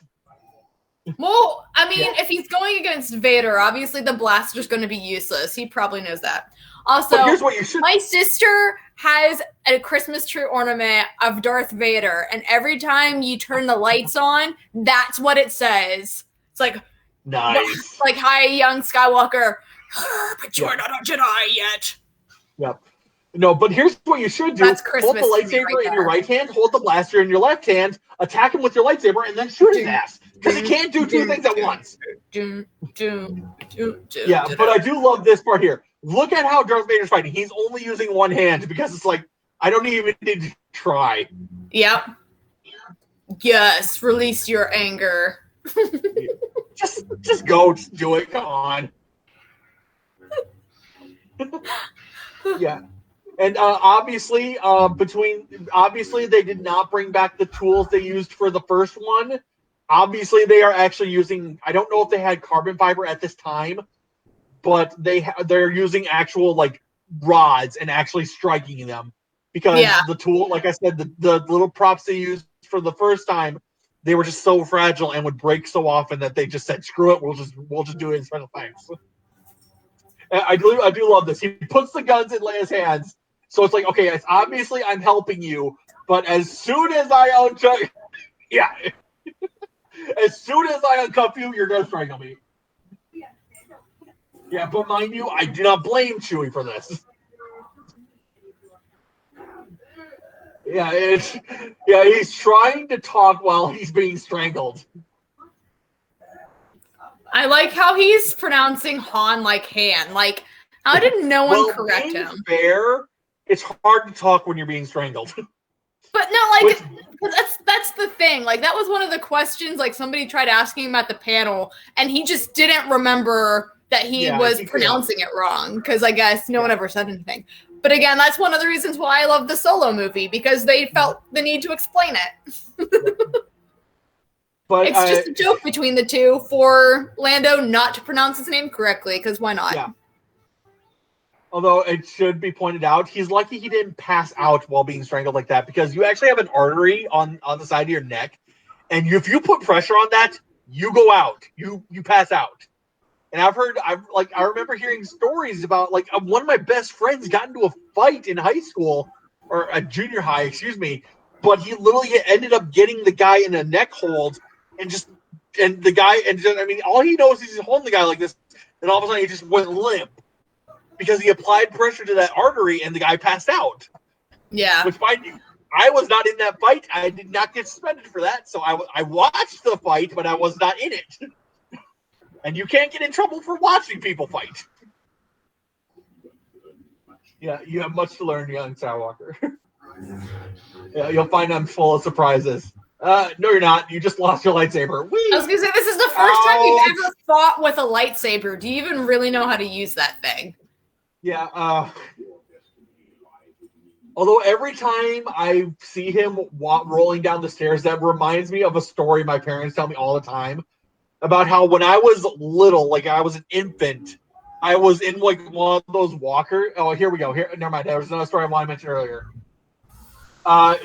Well, I mean, if he's going against Vader, obviously the blaster's going to be useless. He probably knows that. Also, but here's what you should. My sister has a Christmas tree ornament of Darth Vader, and every time you turn the lights on, that's what it says. It's like, nice. Like, hi, young Skywalker, but you're not a Jedi yet. Yep. No, but here's what you should do. That's Christmas. Hold the lightsaber in your right hand, hold the blaster in your left hand, attack him with your lightsaber, and then shoot his ass. Because he can't do two things at once. Yeah, but I do love this part here. Look at how Darth Vader's fighting. He's only using one hand because it's like, I don't even need to try. Yep. Yes, release your anger. Just go, just do it. Come on. Yeah. And obviously, they did not bring back the tools they used for the first one. Obviously, they are actually using. I don't know if they had carbon fiber at this time, but they're using actual like rods and actually striking them because the tool, like I said, the little props they used for the first time, they were just so fragile and would break so often that they just said, "Screw it, we'll just do it in special effects." I do love this. He puts the guns in Leia's hands. So it's like, okay, it's obviously I'm helping you, but as soon as I uncuff you, you're gonna strangle me. Yeah, but mind you, I do not blame Chewie for this. Yeah, he's trying to talk while he's being strangled. I like how he's pronouncing Han like Han. Like, how did no one correct him? Fair. It's hard to talk when you're being strangled. But no, like, that's the thing. Like, that was one of the questions, like, somebody tried asking him at the panel, and he just didn't remember that he was pronouncing it wrong, because I guess no one ever said anything. But again, that's one of the reasons why I love the Solo movie, because they felt the need to explain it. But it's just a joke between the two for Lando not to pronounce his name correctly, because why not? Yeah. Although it should be pointed out, he's lucky he didn't pass out while being strangled like that, because you actually have an artery on the side of your neck, and if you put pressure on that, you go out. You pass out. And I remember hearing stories about, like, one of my best friends got into a fight in high school, or a junior high, excuse me, but he literally ended up getting the guy in a neck hold, all he knows is he's holding the guy like this, and all of a sudden he just went limp. Because he applied pressure to that artery and the guy passed out. Yeah. Which, mind you, I was not in that fight. I did not get suspended for that. So I watched the fight, but I was not in it. And you can't get in trouble for watching people fight. Yeah, you have much to learn, young Skywalker. Yeah, you'll find I'm full of surprises. No, you're not. You just lost your lightsaber. Whee! I was going to say, this is the first time you've ever fought with a lightsaber, do you even really know how to use that thing? Yeah. Although every time I see him rolling down the stairs, that reminds me of a story my parents tell me all the time about how when I was little, like I was an infant, I was in like one of those walkers. Oh, here we go. Here, never mind. There was another story I wanted to mention earlier.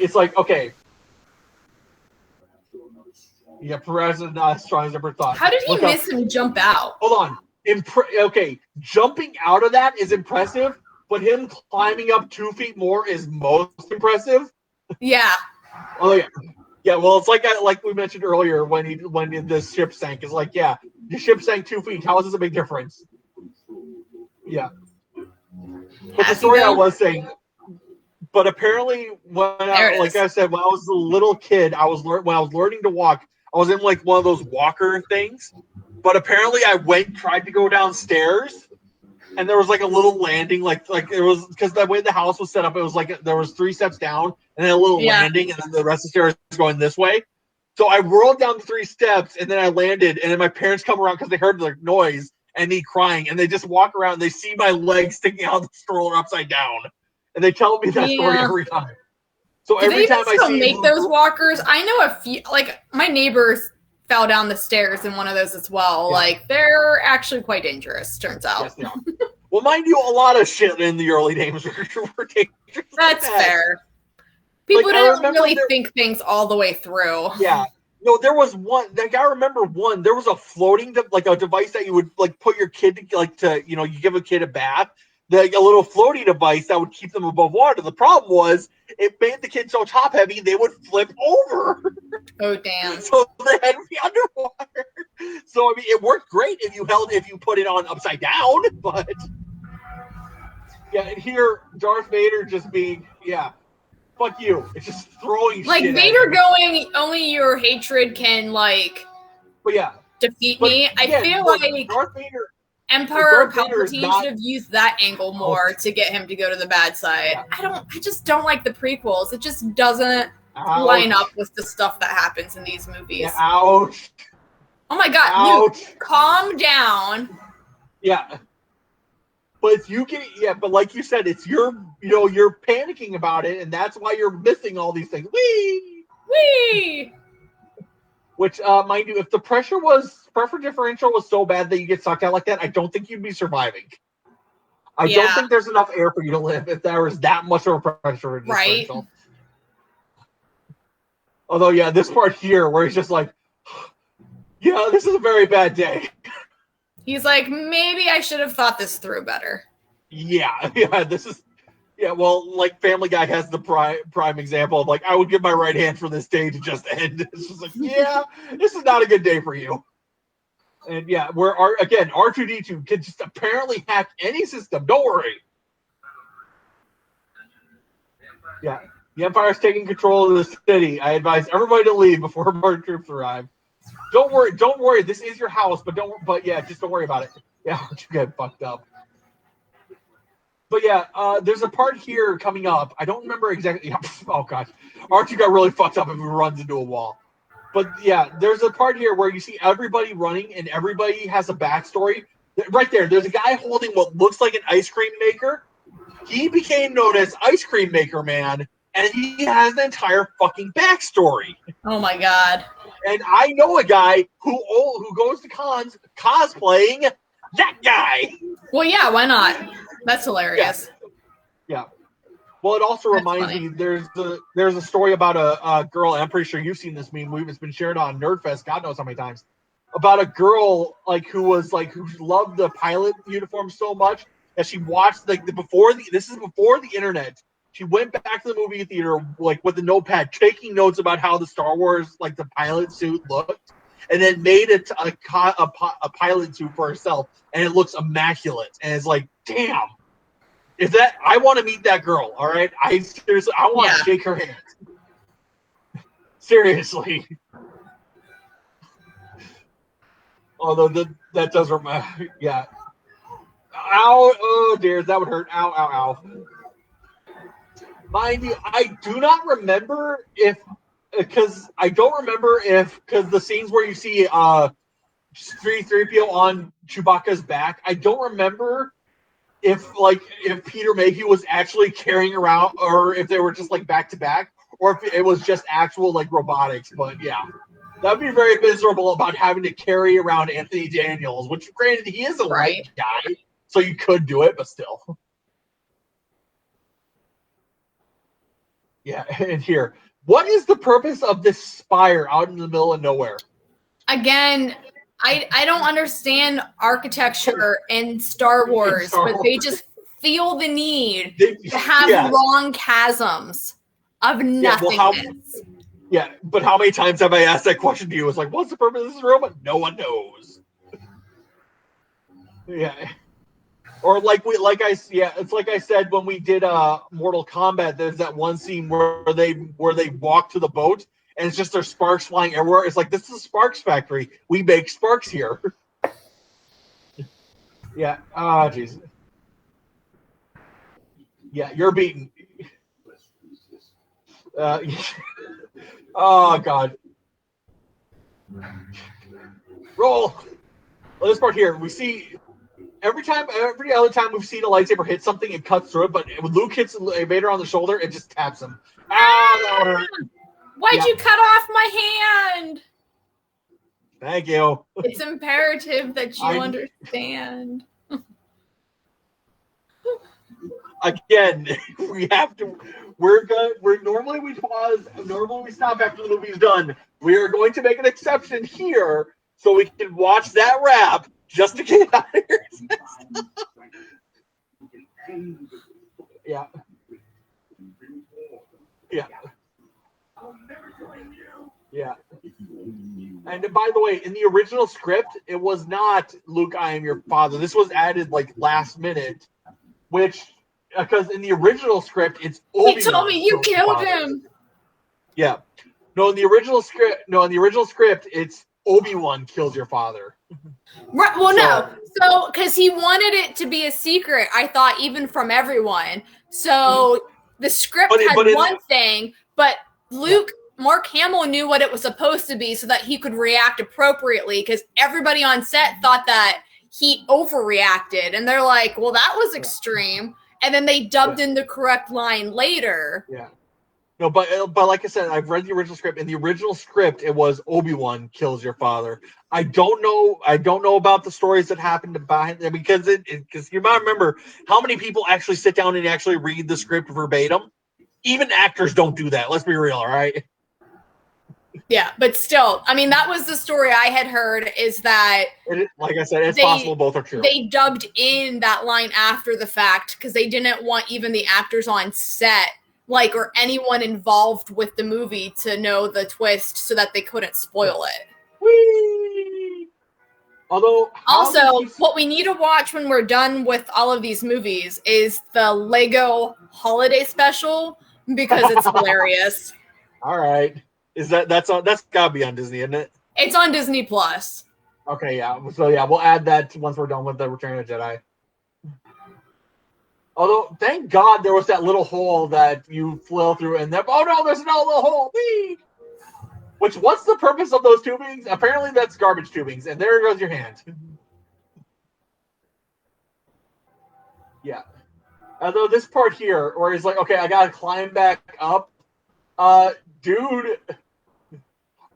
It's like, okay. Yeah, Perez is not as strong as ever thought. How did he miss him jump out? Hold on. Okay, jumping out of that is impressive, but him climbing up 2 feet more is most impressive. Yeah. Oh yeah. Yeah, well, it's like we mentioned earlier when the ship sank. It's like, yeah, the ship sank 2 feet. How is this a big difference? Yeah. But the story I was saying, but apparently like I said, when I was a little kid, when I was learning to walk, I was in like one of those walker things. But apparently I tried to go downstairs, and there was like a little landing, like it was because the way the house was set up, it was like there was 3 steps down and then a little landing, and then the rest of the stairs was going this way. So I rolled down the 3 steps, and then I landed, and then my parents come around because they heard the noise and me crying, and they just walk around, and they see my legs sticking out of the stroller upside down, and they tell me that story every time. So every time I see make those walkers, I know a few. Like my neighbors fell down the stairs in one of those as well. Yeah. Like they're actually quite dangerous. Turns out. Yes, they are. Well, mind you, a lot of shit in the early days were dangerous. That's fair. People don't really think things all the way through. Yeah. No, there was one. Like I remember one. There was a floating, like a device that you would like put your kid to you give a kid a bath. A little floaty device that would keep them above water. The problem was it made the kid so top heavy they would flip over. Oh damn! So they had to be underwater. So I mean, it worked great if you put it on upside down. But yeah, and here Darth Vader just being fuck you. It's just throwing like shit Vader going. Only your hatred can defeat me. I feel like Darth Vader. Emperor Palpatine should have used that angle more to get him to go to the bad side. Yeah. I just don't like the prequels. It just doesn't line up with the stuff that happens in these movies. Yeah, ouch. Oh my god, Luke, calm down. Yeah. But but like you said, it's you're panicking about it, and that's why you're missing all these things. Whee! Which, mind you, if the pressure differential was so bad that you get sucked out like that, I don't think you'd be surviving. I don't think there's enough air for you to live if there was that much of a pressure differential. Right. Although, this part here where he's just like, this is a very bad day. He's like, maybe I should have thought this through better. This is... Yeah, well, like Family Guy has the prime example of like, I would give my right hand for this day to just end. It's just like, this is not a good day for you. And where R2-D2 can just apparently hack any system. Don't worry. Yeah, the Empire's taking control of the city. I advise everybody to leave before more troops arrive. Don't worry. This is your house, but just don't worry about it. Yeah, you get fucked up. But there's a part here coming up. I don't remember exactly. Oh gosh, R2 got really fucked up if he runs into a wall. But there's a part here where you see everybody running and everybody has a backstory. Right there, there's a guy holding what looks like an ice cream maker. He became known as Ice Cream Maker Man, and he has an entire fucking backstory. Oh my god! And I know a guy who goes to cons cosplaying that guy. Well, yeah, why not? That's hilarious. Yeah. Well, it also reminds me there's a story about a girl, and I'm pretty sure you've seen this meme. It's been shared on Nerdfest, God knows how many times, about a girl who loved the pilot uniform so much that she watched before the internet. She went back to the movie theater with a notepad, taking notes about how the Star Wars the pilot suit looked, and then made it a pilot suit for herself, and it looks immaculate. And it's like, damn. I want to meet that girl, all right? I want to shake her hand. Seriously. Although that does remind, Ow, oh dear, that would hurt. Ow, ow, ow. Mind you, I do not remember because the scenes where you see 3PO on Chewbacca's back. I don't remember if Peter Mayhew was actually carrying around, or if they were just like back to back, or if it was just actual like robotics. But yeah, that'd be very miserable about having to carry around Anthony Daniels, which granted he is a light guy, so you could do it, but still. Yeah, and here, what is the purpose of this spire out in the middle of nowhere? Again, I don't understand architecture in Star Wars, but they just feel the need to have long chasms of nothingness. But how many times have I asked that question to you? It's like, what's the purpose of this robot? No one knows. Yeah. Or it's like I said when we did Mortal Kombat, there's that one scene where they walk to the boat and it's just their sparks flying everywhere. It's like, this is a sparks factory. We make sparks here. Yeah. Oh, jeez. Yeah, you're beaten. Oh, God. Roll. Well, this part here, we see every other time we've seen a lightsaber hit something, it cuts through it, but when Luke hits Vader on the shoulder, it just taps him. That hurt. Why'd you cut off my hand? Thank you. It's imperative that you understand. Again, we have to. We're good. Normally we pause. Normally we stop after the movie's done. We are going to make an exception here so we can watch that wrap just to get out of here. Yeah. Yeah. Yeah. And by the way, in the original script, it was not Luke, I am your father. This was added like last minute, which because in the original script, it's Obi-Wan. He told me you killed him. Yeah. No, in the original script, it's Obi-Wan kills your father. Right. Well, no. So, because he wanted it to be a secret, I thought, even from everyone. So the script had one thing, but Luke, Mark Hamill knew what it was supposed to be so that he could react appropriately, because everybody on set thought that he overreacted. And they're like, well, that was extreme. And then they dubbed in the correct line later. Yeah. No, but like I said, I've read the original script. In the original script, it was Obi-Wan kills your father. I don't know about the stories that happened behind it, because you might remember how many people actually sit down and actually read the script verbatim. Even actors don't do that. Let's be real, all right? Yeah, but still, I mean, that was the story I had heard, is that... like I said, it's possible both are true. They dubbed in that line after the fact because they didn't want even the actors on set, or anyone involved with the movie, to know the twist so that they couldn't spoil it. Whee! Although... Also, what we need to watch when we're done with all of these movies is the Lego Holiday Special, because it's hilarious. All right. That's gotta be on Disney, isn't it? It's on Disney Plus. Okay, yeah. So yeah, we'll add that once we're done with the Return of the Jedi. Although, thank God there was that little hole that you flew through, and oh no, there's no little hole. Whee! What's the purpose of those tubings? Apparently, that's garbage tubings, and there goes your hand. Yeah. Although this part here, where he's like, okay, I gotta climb back up, dude.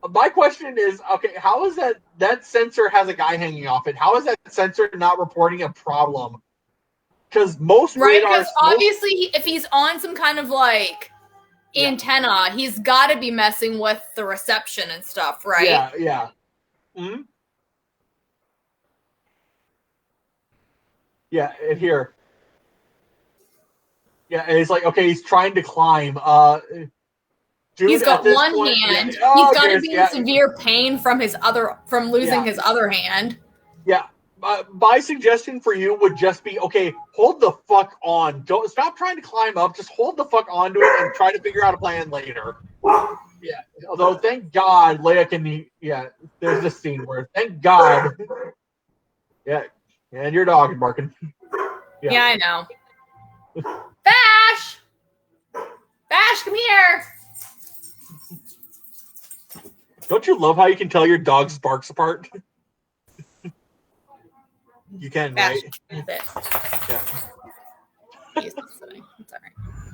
My question is, okay, how is that sensor has a guy hanging off it? How is that sensor not reporting a problem? Because most radars... because obviously, if he's on some kind of, antenna, he's got to be messing with the reception and stuff, right? Yeah. Mm-hmm. Yeah, and here. Yeah, and it's like, okay, he's trying to climb. Dude, he's got one hand. Yeah. He's got to be in severe pain from losing his other hand. Yeah. My suggestion for you would just be, okay, hold the fuck on. Don't stop trying to climb up. Just hold the fuck onto it and try to figure out a plan later. Yeah. Although, thank God, Leia can. Yeah. There's this scene where, thank God. Yeah. And your dog is barking. Yeah, I know. Bash! Bash, come here! Don't you love how you can tell your dog's barks apart? You can, right? That's it. Yeah. He's listening. It's all right.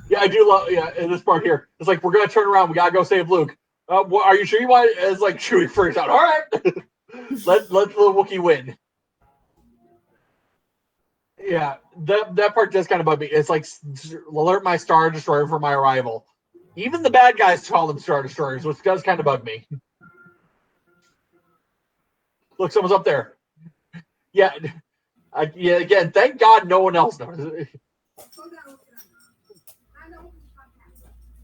Yeah, I do love. Yeah, in this part here, it's like we're gonna turn around. We gotta go save Luke. Are you sure you want? It's like Chewie freaks out. All right, let the Wookiee win. Yeah, that part does kind of bug me. It's like alert my Star Destroyer for my arrival. Even the bad guys call them Star Destroyers, which does kind of bug me. Look, someone's up there. Yeah, yeah. Again, thank God no one else knows.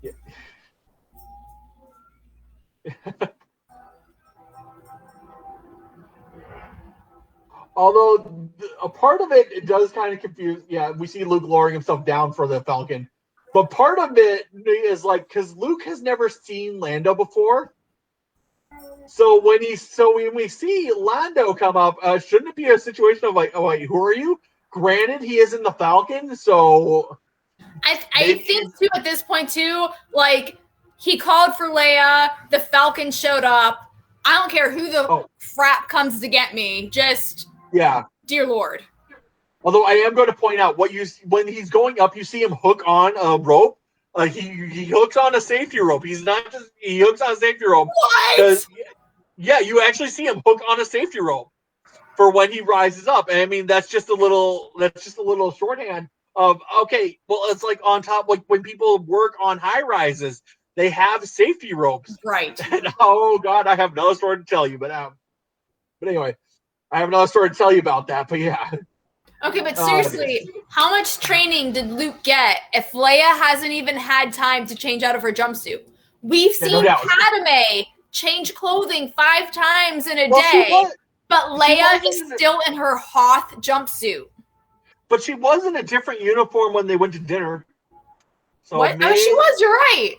Yeah. Although a part of it does kind of confuse. Yeah, we see Luke lowering himself down for the Falcon, but part of it is like because Luke has never seen Lando before. So when we see Lando come up, shouldn't it be a situation of like, oh wait, who are you? Granted, he is in the Falcon, so I think too at this point too, like he called for Leia, the Falcon showed up. I don't care who the crap comes to get me. Just dear Lord. Although I am going to point out when he's going up, you see him hook on a rope. He hooks on a safety rope. He hooks on a safety rope. What? Yeah, you actually see him hook on a safety rope for when he rises up. And I mean, that's just a little shorthand of, okay, well, it's like on top, like when people work on high rises, they have safety ropes. Right. And, oh God, I have another story to tell you, but anyway, I have another story to tell you about that, but yeah. Okay, but seriously, how much training did Luke get if Leia hasn't even had time to change out of her jumpsuit? We've seen Padme change clothing 5 times in a day, but Leia is still in her Hoth jumpsuit. But she was in a different uniform when they went to dinner. So what? Oh, she was. You're right.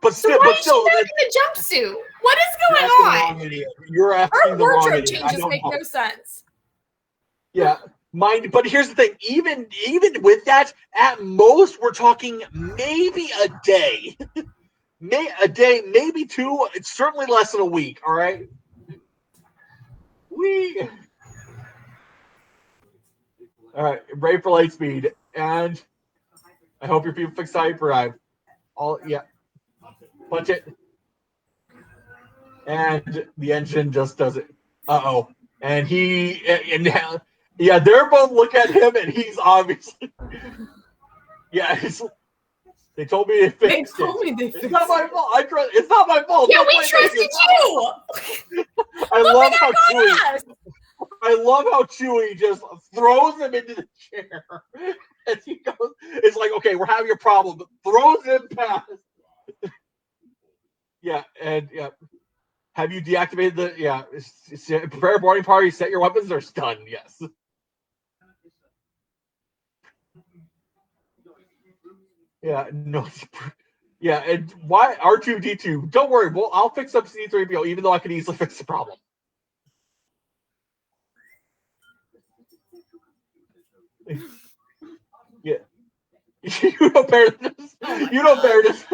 But still, why is she back in the jumpsuit? What is going on? You're asking the wrong idiot. Her wardrobe changes make no sense. Yeah. But here's the thing. Even with that, at most we're talking maybe a day. Maybe 2. It's certainly less than a week. All right. All right. Ready for light speed, and I hope your people fix hyperdrive. Punch it, and the engine just does it. And they're both looking at him, and he's obviously they told me they fixed it. It's not my fault. It's not my fault. Yeah, we trusted you. I love how Chewie just throws him into the chair. And he goes, it's like, okay, we're having a problem, but throws him past. Have you deactivated the prepare boarding party, set your weapons, they're stunned, yes. And why R2-D2? Don't worry, I'll fix up C-3PO, even though I could easily fix the problem. Yeah. You don't bear this. You don't bear this.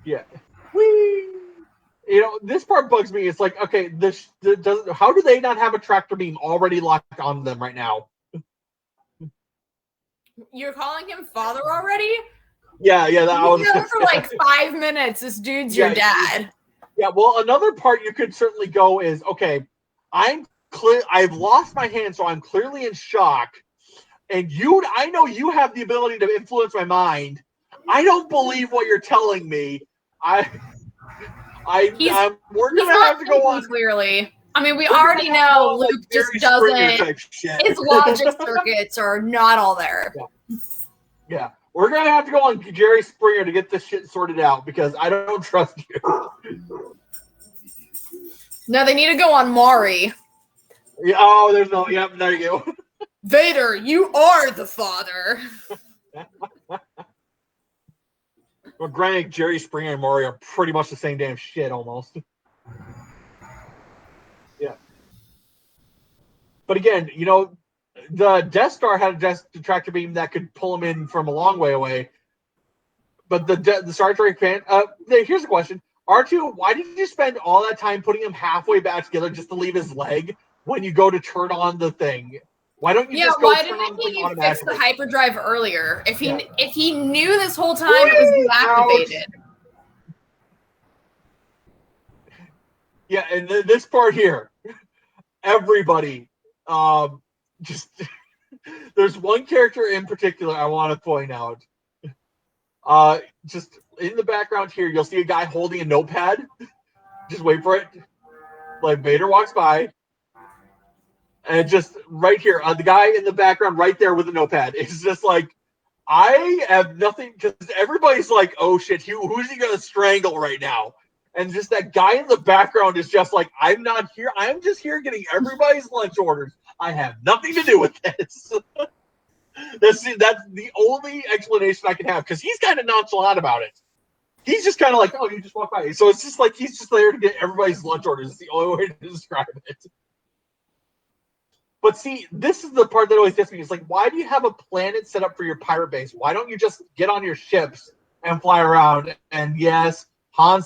Yeah. Whee! This part bugs me. It's like, okay, how do they not have a tractor beam already locked on them right now? You're calling him father already? Yeah, that was for like 5 minutes. This dude's your dad. Yeah, well, another part you could certainly go is, okay, I've lost my hand, so I'm clearly in shock. And I know you have the ability to influence my mind. I don't believe what you're telling me. We're gonna have to go on. Clearly, I mean, we already know Luke just doesn't. His logic circuits are not all there. Yeah, we're gonna have to go on Jerry Springer to get this shit sorted out because I don't trust you. No, they need to go on Maury. Yeah, there's no. Yep, there you go. Vader, you are the father. Well, granted, Jerry Springer and Maury are pretty much the same damn shit almost. Yeah. But again, the Death Star had a tractor beam that could pull him in from a long way away. But the Star Trek fan, here's a question. R2, why did you spend all that time putting him halfway back together just to leave his leg when you go to turn on the thing? Why don't you just go why turn didn't on the thing he fix automatically? the hyperdrive earlier? If he Yeah. if he knew this whole time it was deactivated. Yeah, and this part here, everybody, just there's one character in particular I want to point out. Just in the background here, you'll see a guy holding a notepad. Just wait for it. Like Vader walks by, and just right here, the guy in the background, right there with the notepad. It's just like, I have nothing, because everybody's like, oh shit, who's he gonna strangle right now? And just that guy in the background is just like, I'm not here. I'm just here getting everybody's lunch orders. I have nothing to do with this. That's the only explanation I can have, because he's kind of nonchalant about it. He's just kind of like, oh, you just walk by. So it's just like he's just there to get everybody's lunch orders. It's the only way to describe it. But see, this is the part that always gets me. It's like, why do you have a planet set up for your pirate base? Why don't you just get on your ships and fly around? And yes, Han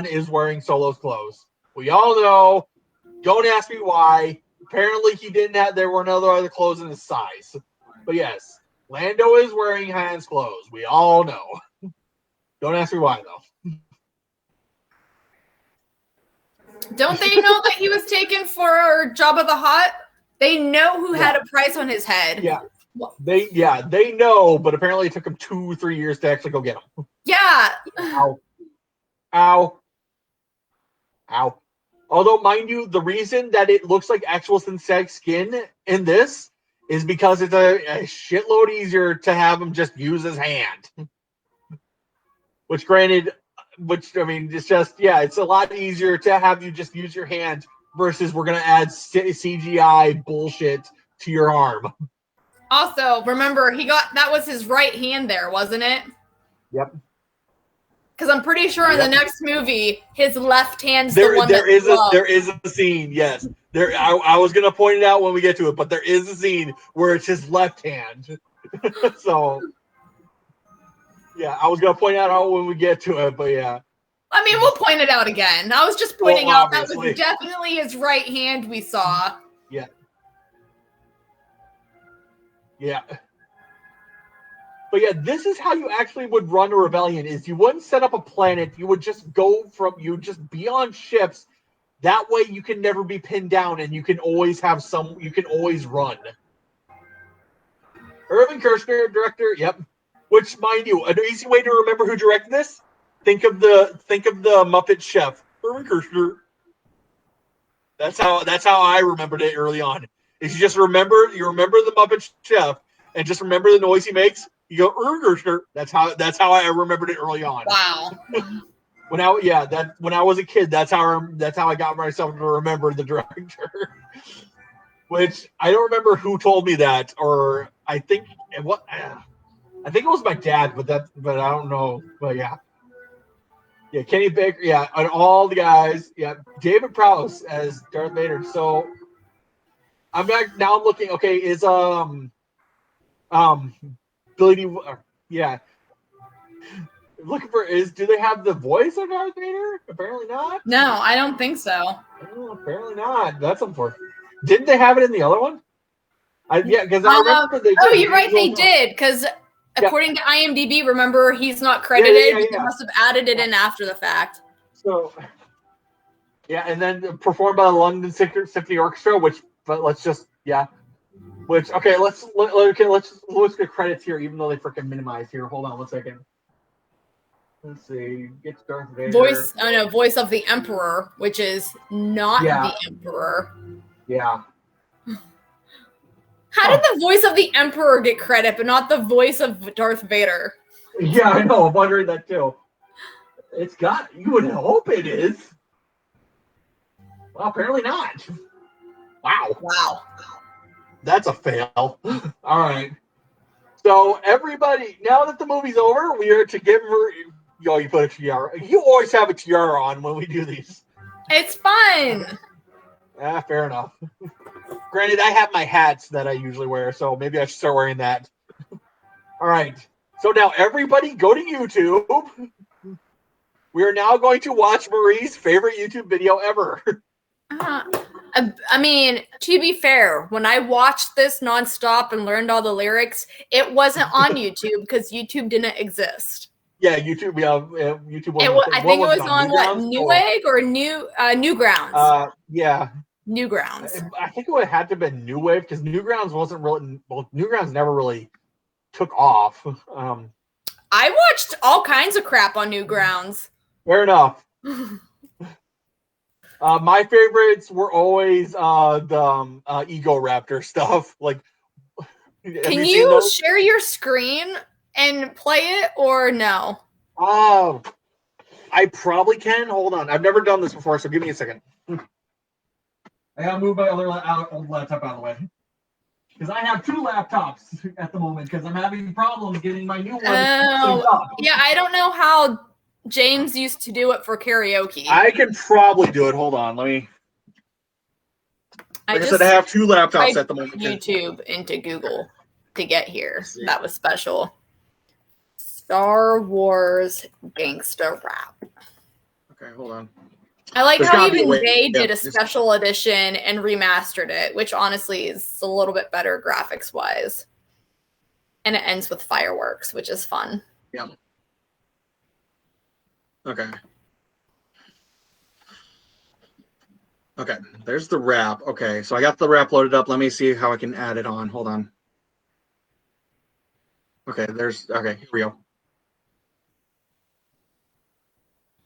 is wearing Solo's clothes. We all know. Don't ask me why. Apparently, there were no other clothes in his size. But yes, Lando is wearing Han's clothes. We all know. Don't ask me why, though. Don't they know that he was taken for Jabba the Hutt? They know who had a price on his head. Yeah. They know, but apparently it took them 2-3 years to actually go get him. Yeah. Ow. Although, mind you, the reason that it looks like actual synthetic skin in this is because it's a shitload easier to have him just use his hand. It's just, it's a lot easier to have you just use your hand versus we're going to add CGI bullshit to your arm. Also, remember, that was his right hand there, wasn't it? Yep. Because I'm pretty sure in the next movie, his left hand's the one there is a scene, yes. I was going to point it out when we get to it, but there is a scene where it's his left hand. So, yeah, I was going to point it out when we get to it, but yeah. I mean, we'll point it out again. I was just pointing out that was definitely his right hand we saw. Yeah. Yeah. But yeah, this is how you actually would run a rebellion, is you wouldn't set up a planet, you would just just be on ships. That way you can never be pinned down and you can always run. Irvin Kershner, director, yep. Which, mind you, an easy way to remember who directed this, think of the Muppet Chef, Irvin Kershner. That's how I remembered it early on. If you just remember the Muppet Chef and just remember the noise he makes, you go Irvin Kershner. That's how I remembered it early on. Wow. When I was a kid, that's how I got myself to remember the director. Which I don't remember who told me that, or I think it was my dad, but I don't know. But yeah. Yeah, Kenny Baker, yeah, and all the guys, yeah, David Prowse as Darth Vader. So I'm looking. Okay, is Billy D, yeah, looking for do they have the voice of Darth Vader? Apparently not. No, I don't think so. Oh, apparently not. That's unfortunate. Didn't they have it in the other one? Because I remember they did. Oh, you're right, they did. Because according to IMDb, remember, he's not credited. They must have added it in after the fact. So, yeah, and then performed by the London Symphony Orchestra, let's get credits here, even though they freaking minimize here. Hold on 1 second. Let's see. Get Darth Vader. Voice of the Emperor, which is not the Emperor. Yeah. How did the voice of the Emperor get credit, but not the voice of Darth Vader? Yeah, I know. I'm wondering that too. You would hope it is. Well, apparently not. Wow. That's a fail. All right. So everybody, now that the movie's over, we are to give her. You put a tiara. You always have a tiara on when we do these. It's fun. Fair enough. Granted, I have my hats that I usually wear, so maybe I should start wearing that. All right. So now everybody go to YouTube We are now going to watch Marie's favorite YouTube video ever. I mean, to be fair, when I watched this nonstop and learned all the lyrics, it wasn't on YouTube because YouTube didn't exist. Yeah, YouTube. YouTube. I think it was on what, Newegg or Newgrounds. Yeah. Newgrounds. I think it would have had to have been New Wave because Newgrounds wasn't really. Well, Newgrounds never really took off. I watched all kinds of crap on Newgrounds. Fair enough. My favorites were always the Ego Raptor stuff. Like, can you share your screen and play it or no? Oh, I probably can. Hold on. I've never done this before, so give me a second. I gotta move my other old laptop out of the way. Because I have 2 laptops at the moment because I'm having problems getting my new one. Oh, yeah, I don't know how James used to do it for karaoke. I can probably do it. Hold on. Let me. Like I said, I have 2 laptops at the moment. YouTube into Google to get here. That was special. Star Wars gangsta rap. Okay, hold on. I like how even they did a special edition and remastered it, which honestly is a little bit better graphics wise. And it ends with fireworks, which is fun. Yeah. Okay. Okay, there's the wrap. Okay, so I got the wrap loaded up. Let me see how I can add it on. Hold on. Okay, okay, here we go.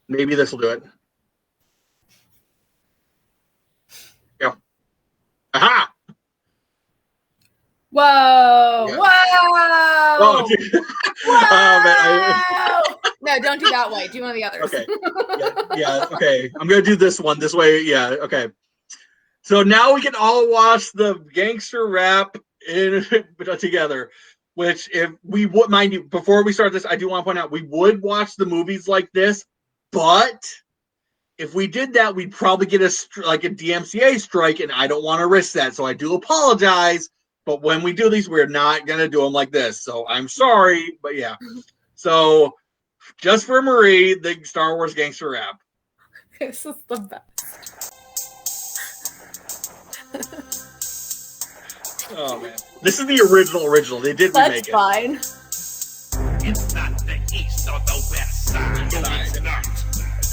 Maybe this will do it. Go. Aha! Whoa! Yeah. Whoa! Oh, dude. Whoa! No, don't do that way. Do one of the others. Okay. Yeah, okay. I'm going to do this one this way. Yeah, okay. So now we can all watch the gangster rap together, which if we would, mind you, before we start this, I do want to point out, we would watch the movies like this, but if we did that, we'd probably get a DMCA strike, and I don't want to risk that, so I do apologize. But when we do these, we're not going to do them like this. So I'm sorry, but yeah. So just for Marie, the Star Wars gangster rap. This is the best. Oh, man. This is the original. They did remake it. That's fine. It's not the east or the west side.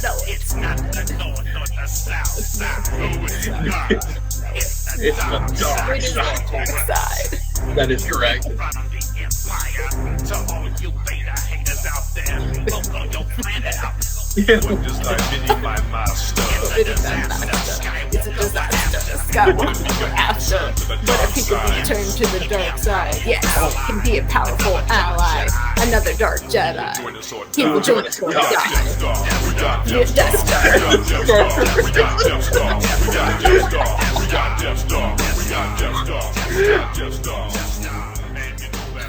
No, it's not the north or the south side. It's not. It's the dark side. That is correct. From the empire to all you beta haters out there, look on your planet out. What does not mini my master? It's a disaster. Skywalker after. But if he could return to the dark side, yes, he can be a powerful ally. Another dark Jedi. He will join us for the Death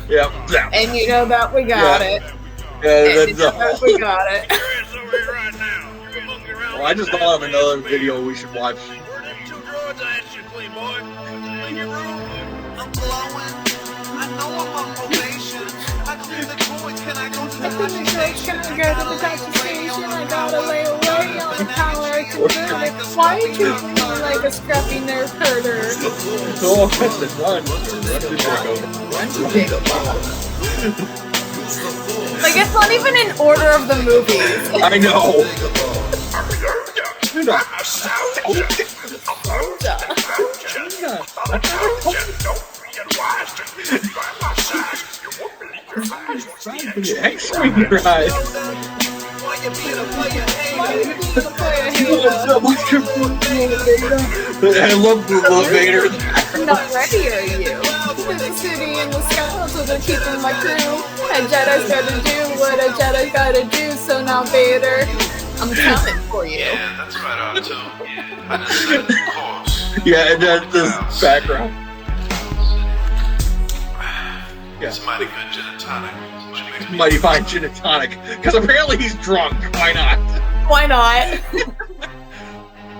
Yeah. And you know that we got it. Yeah, We got it. Well, I just thought of another video we should watch. Where them 2 droids I asked you to play, boy? In your room? I'm glowing. I know I'm on probation. I clean the toys. Can I go to the Can I go to the taxi station? I gotta lay away on the power to do it. Why are you treating me like a scruffy nerve herder? Oh, that's the one. Like, it's not even in order of the movies. I know. Why you being a player? I love Vader. Not ready are you? There's a city in the sky, so they're keeping my crew. A Jedi's gotta do what a Jedi's gotta do, so now Vader, I'm coming for you. Yeah, that's right on too. I just said, of course. Yeah, and then this background. It's a mighty good gin and tonic. Mighty fine gin and tonic. Because apparently he's drunk. Why not? Why not?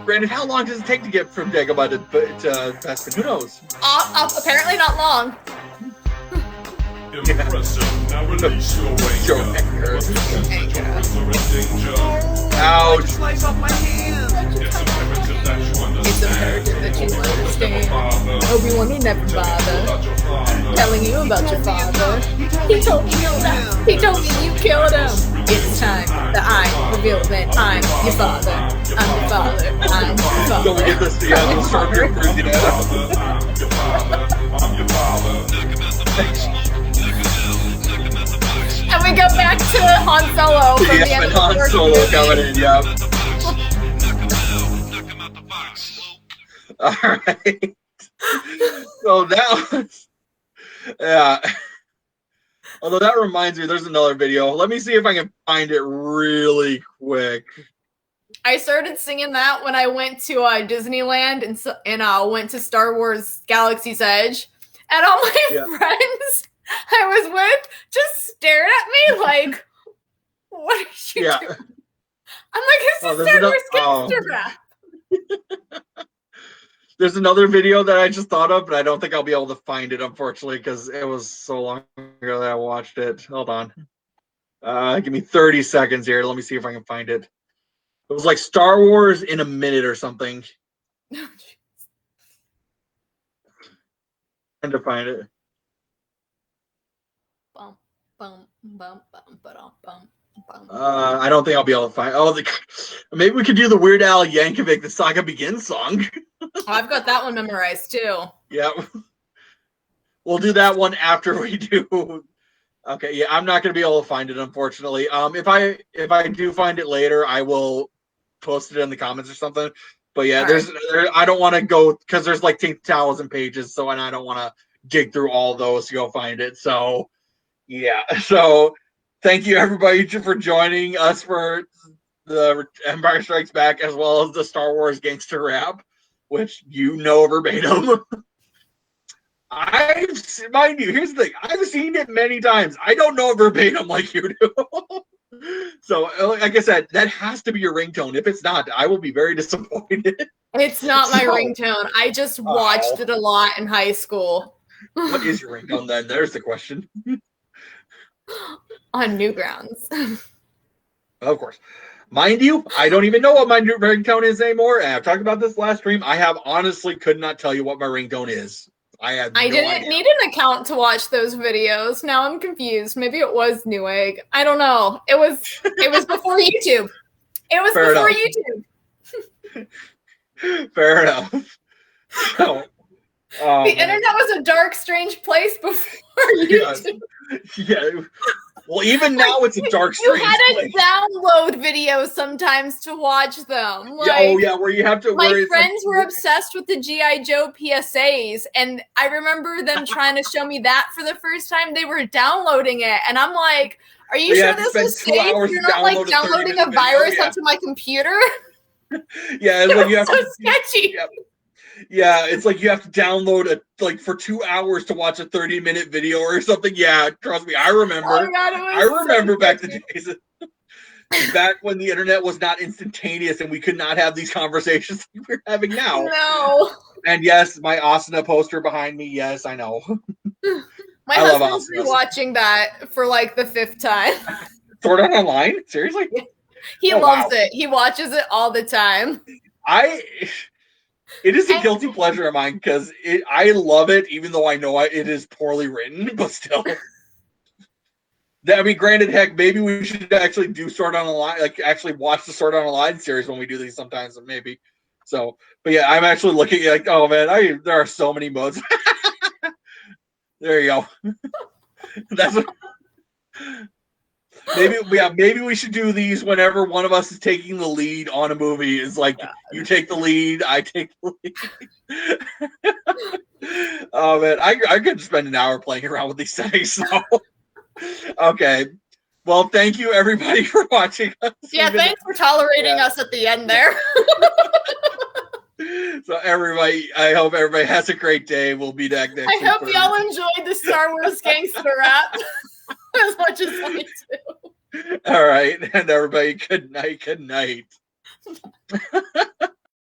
Brandon, how long does it take to get from Dagobah to Bespin? Who knows? Apparently not long. Impressive Joe Hanger. I Ouch. just slice off my hand. It's imperative that you understand. Obi-Wan would never bother telling you about your father. He told me you killed him. It's time that I reveal that I'm your father. I'm your father. I'm your father. Don't get this together. We'll start your crazy And we go back to Han Solo from the Yeah, end and of the Han first Solo movie. coming in, yeah. Alright. So that was, yeah. Although that reminds me, there's another video. Let me see if I can find it really quick. I started singing that when I went to Disneyland and went to Star Wars Galaxy's Edge. And all my friends I was with just stared at me like, what are you doing? I'm like, it's a Star Wars gangster rap. There's another video that I just thought of, but I don't think I'll be able to find it, unfortunately, because it was so long ago that I watched it. Hold on. Give me 30 seconds here. Let me see if I can find it. It was like Star Wars in a minute or something. Trying to find it. Bum, bum, bum, bum, bum, bum. I don't think I'll be able to find. Maybe we could do the Weird Al Yankovic "The Saga Begins" song. I've got that one memorized too. Yeah, we'll do that one after we do. Okay, yeah, I'm not gonna be able to find it, unfortunately. If I do find it later, I will post it in the comments or something. But yeah, I don't want to go because there's like 10,000 pages, so and I don't want to dig through all those to go find it. So yeah, so. Thank you, everybody, for joining us for the Empire Strikes Back, as well as the Star Wars gangster rap, which you know verbatim. Mind you, here's the thing. I've seen it many times. I don't know it verbatim like you do. So, like I said, that has to be your ringtone. If it's not, I will be very disappointed. It's not my ringtone. I just watched it a lot in high school. What is your ringtone then? There's the question. On Newgrounds. Of course. Mind you, I don't even know what my ringtone is anymore. And I've talked about this last stream. I have honestly could not tell you what my ringtone is. I didn't need an account to watch those videos. Now I'm confused. Maybe it was Newegg. I don't know. It was before YouTube. It was Fair before enough. YouTube. Fair enough. So, the internet was a dark, strange place before YouTube. Yeah. Well, even now it's a dark, strange You had to place. download videos sometimes to watch them. Like, where you have to. My friends were obsessed with the G.I. Joe PSAs, and I remember them trying to show me that for the first time. They were downloading it, and I'm like, "Are you sure this is safe? You're not like downloading a virus onto my computer?" Yeah, it's like you have so to. sketchy. Yeah, it's like you have to download it like for 2 hours to watch a 30-minute video or something. Yeah, trust me, I remember. Oh God, I remember back the days, back when the internet was not instantaneous and we could not have these conversations we're having now. No. And yes, my Asuna poster behind me. Yes, I know. My husband's watching that for like the 5th time. Sword Art Online? Seriously? He loves it. He watches it all the time. It is a guilty pleasure of mine because I love it, even though I know it is poorly written, but still. I mean, granted, heck, maybe we should actually do Sword Art Online, like actually watch the Sword Art Online series when we do these sometimes, maybe. So, but yeah, I'm actually looking at like, oh man, there are so many modes. There you go. That's what. Maybe we should do these whenever one of us is taking the lead on a movie. It's like you take the lead, I take the lead. Oh man, I could spend an hour playing around with these settings. So okay. Well, thank you everybody for watching us. Yeah, thanks for tolerating us at the end there. So everybody, I hope everybody has a great day. We'll be back next week. I hope y'all enjoyed the Star Wars gangster rap as much as I do. All right, and everybody, good night.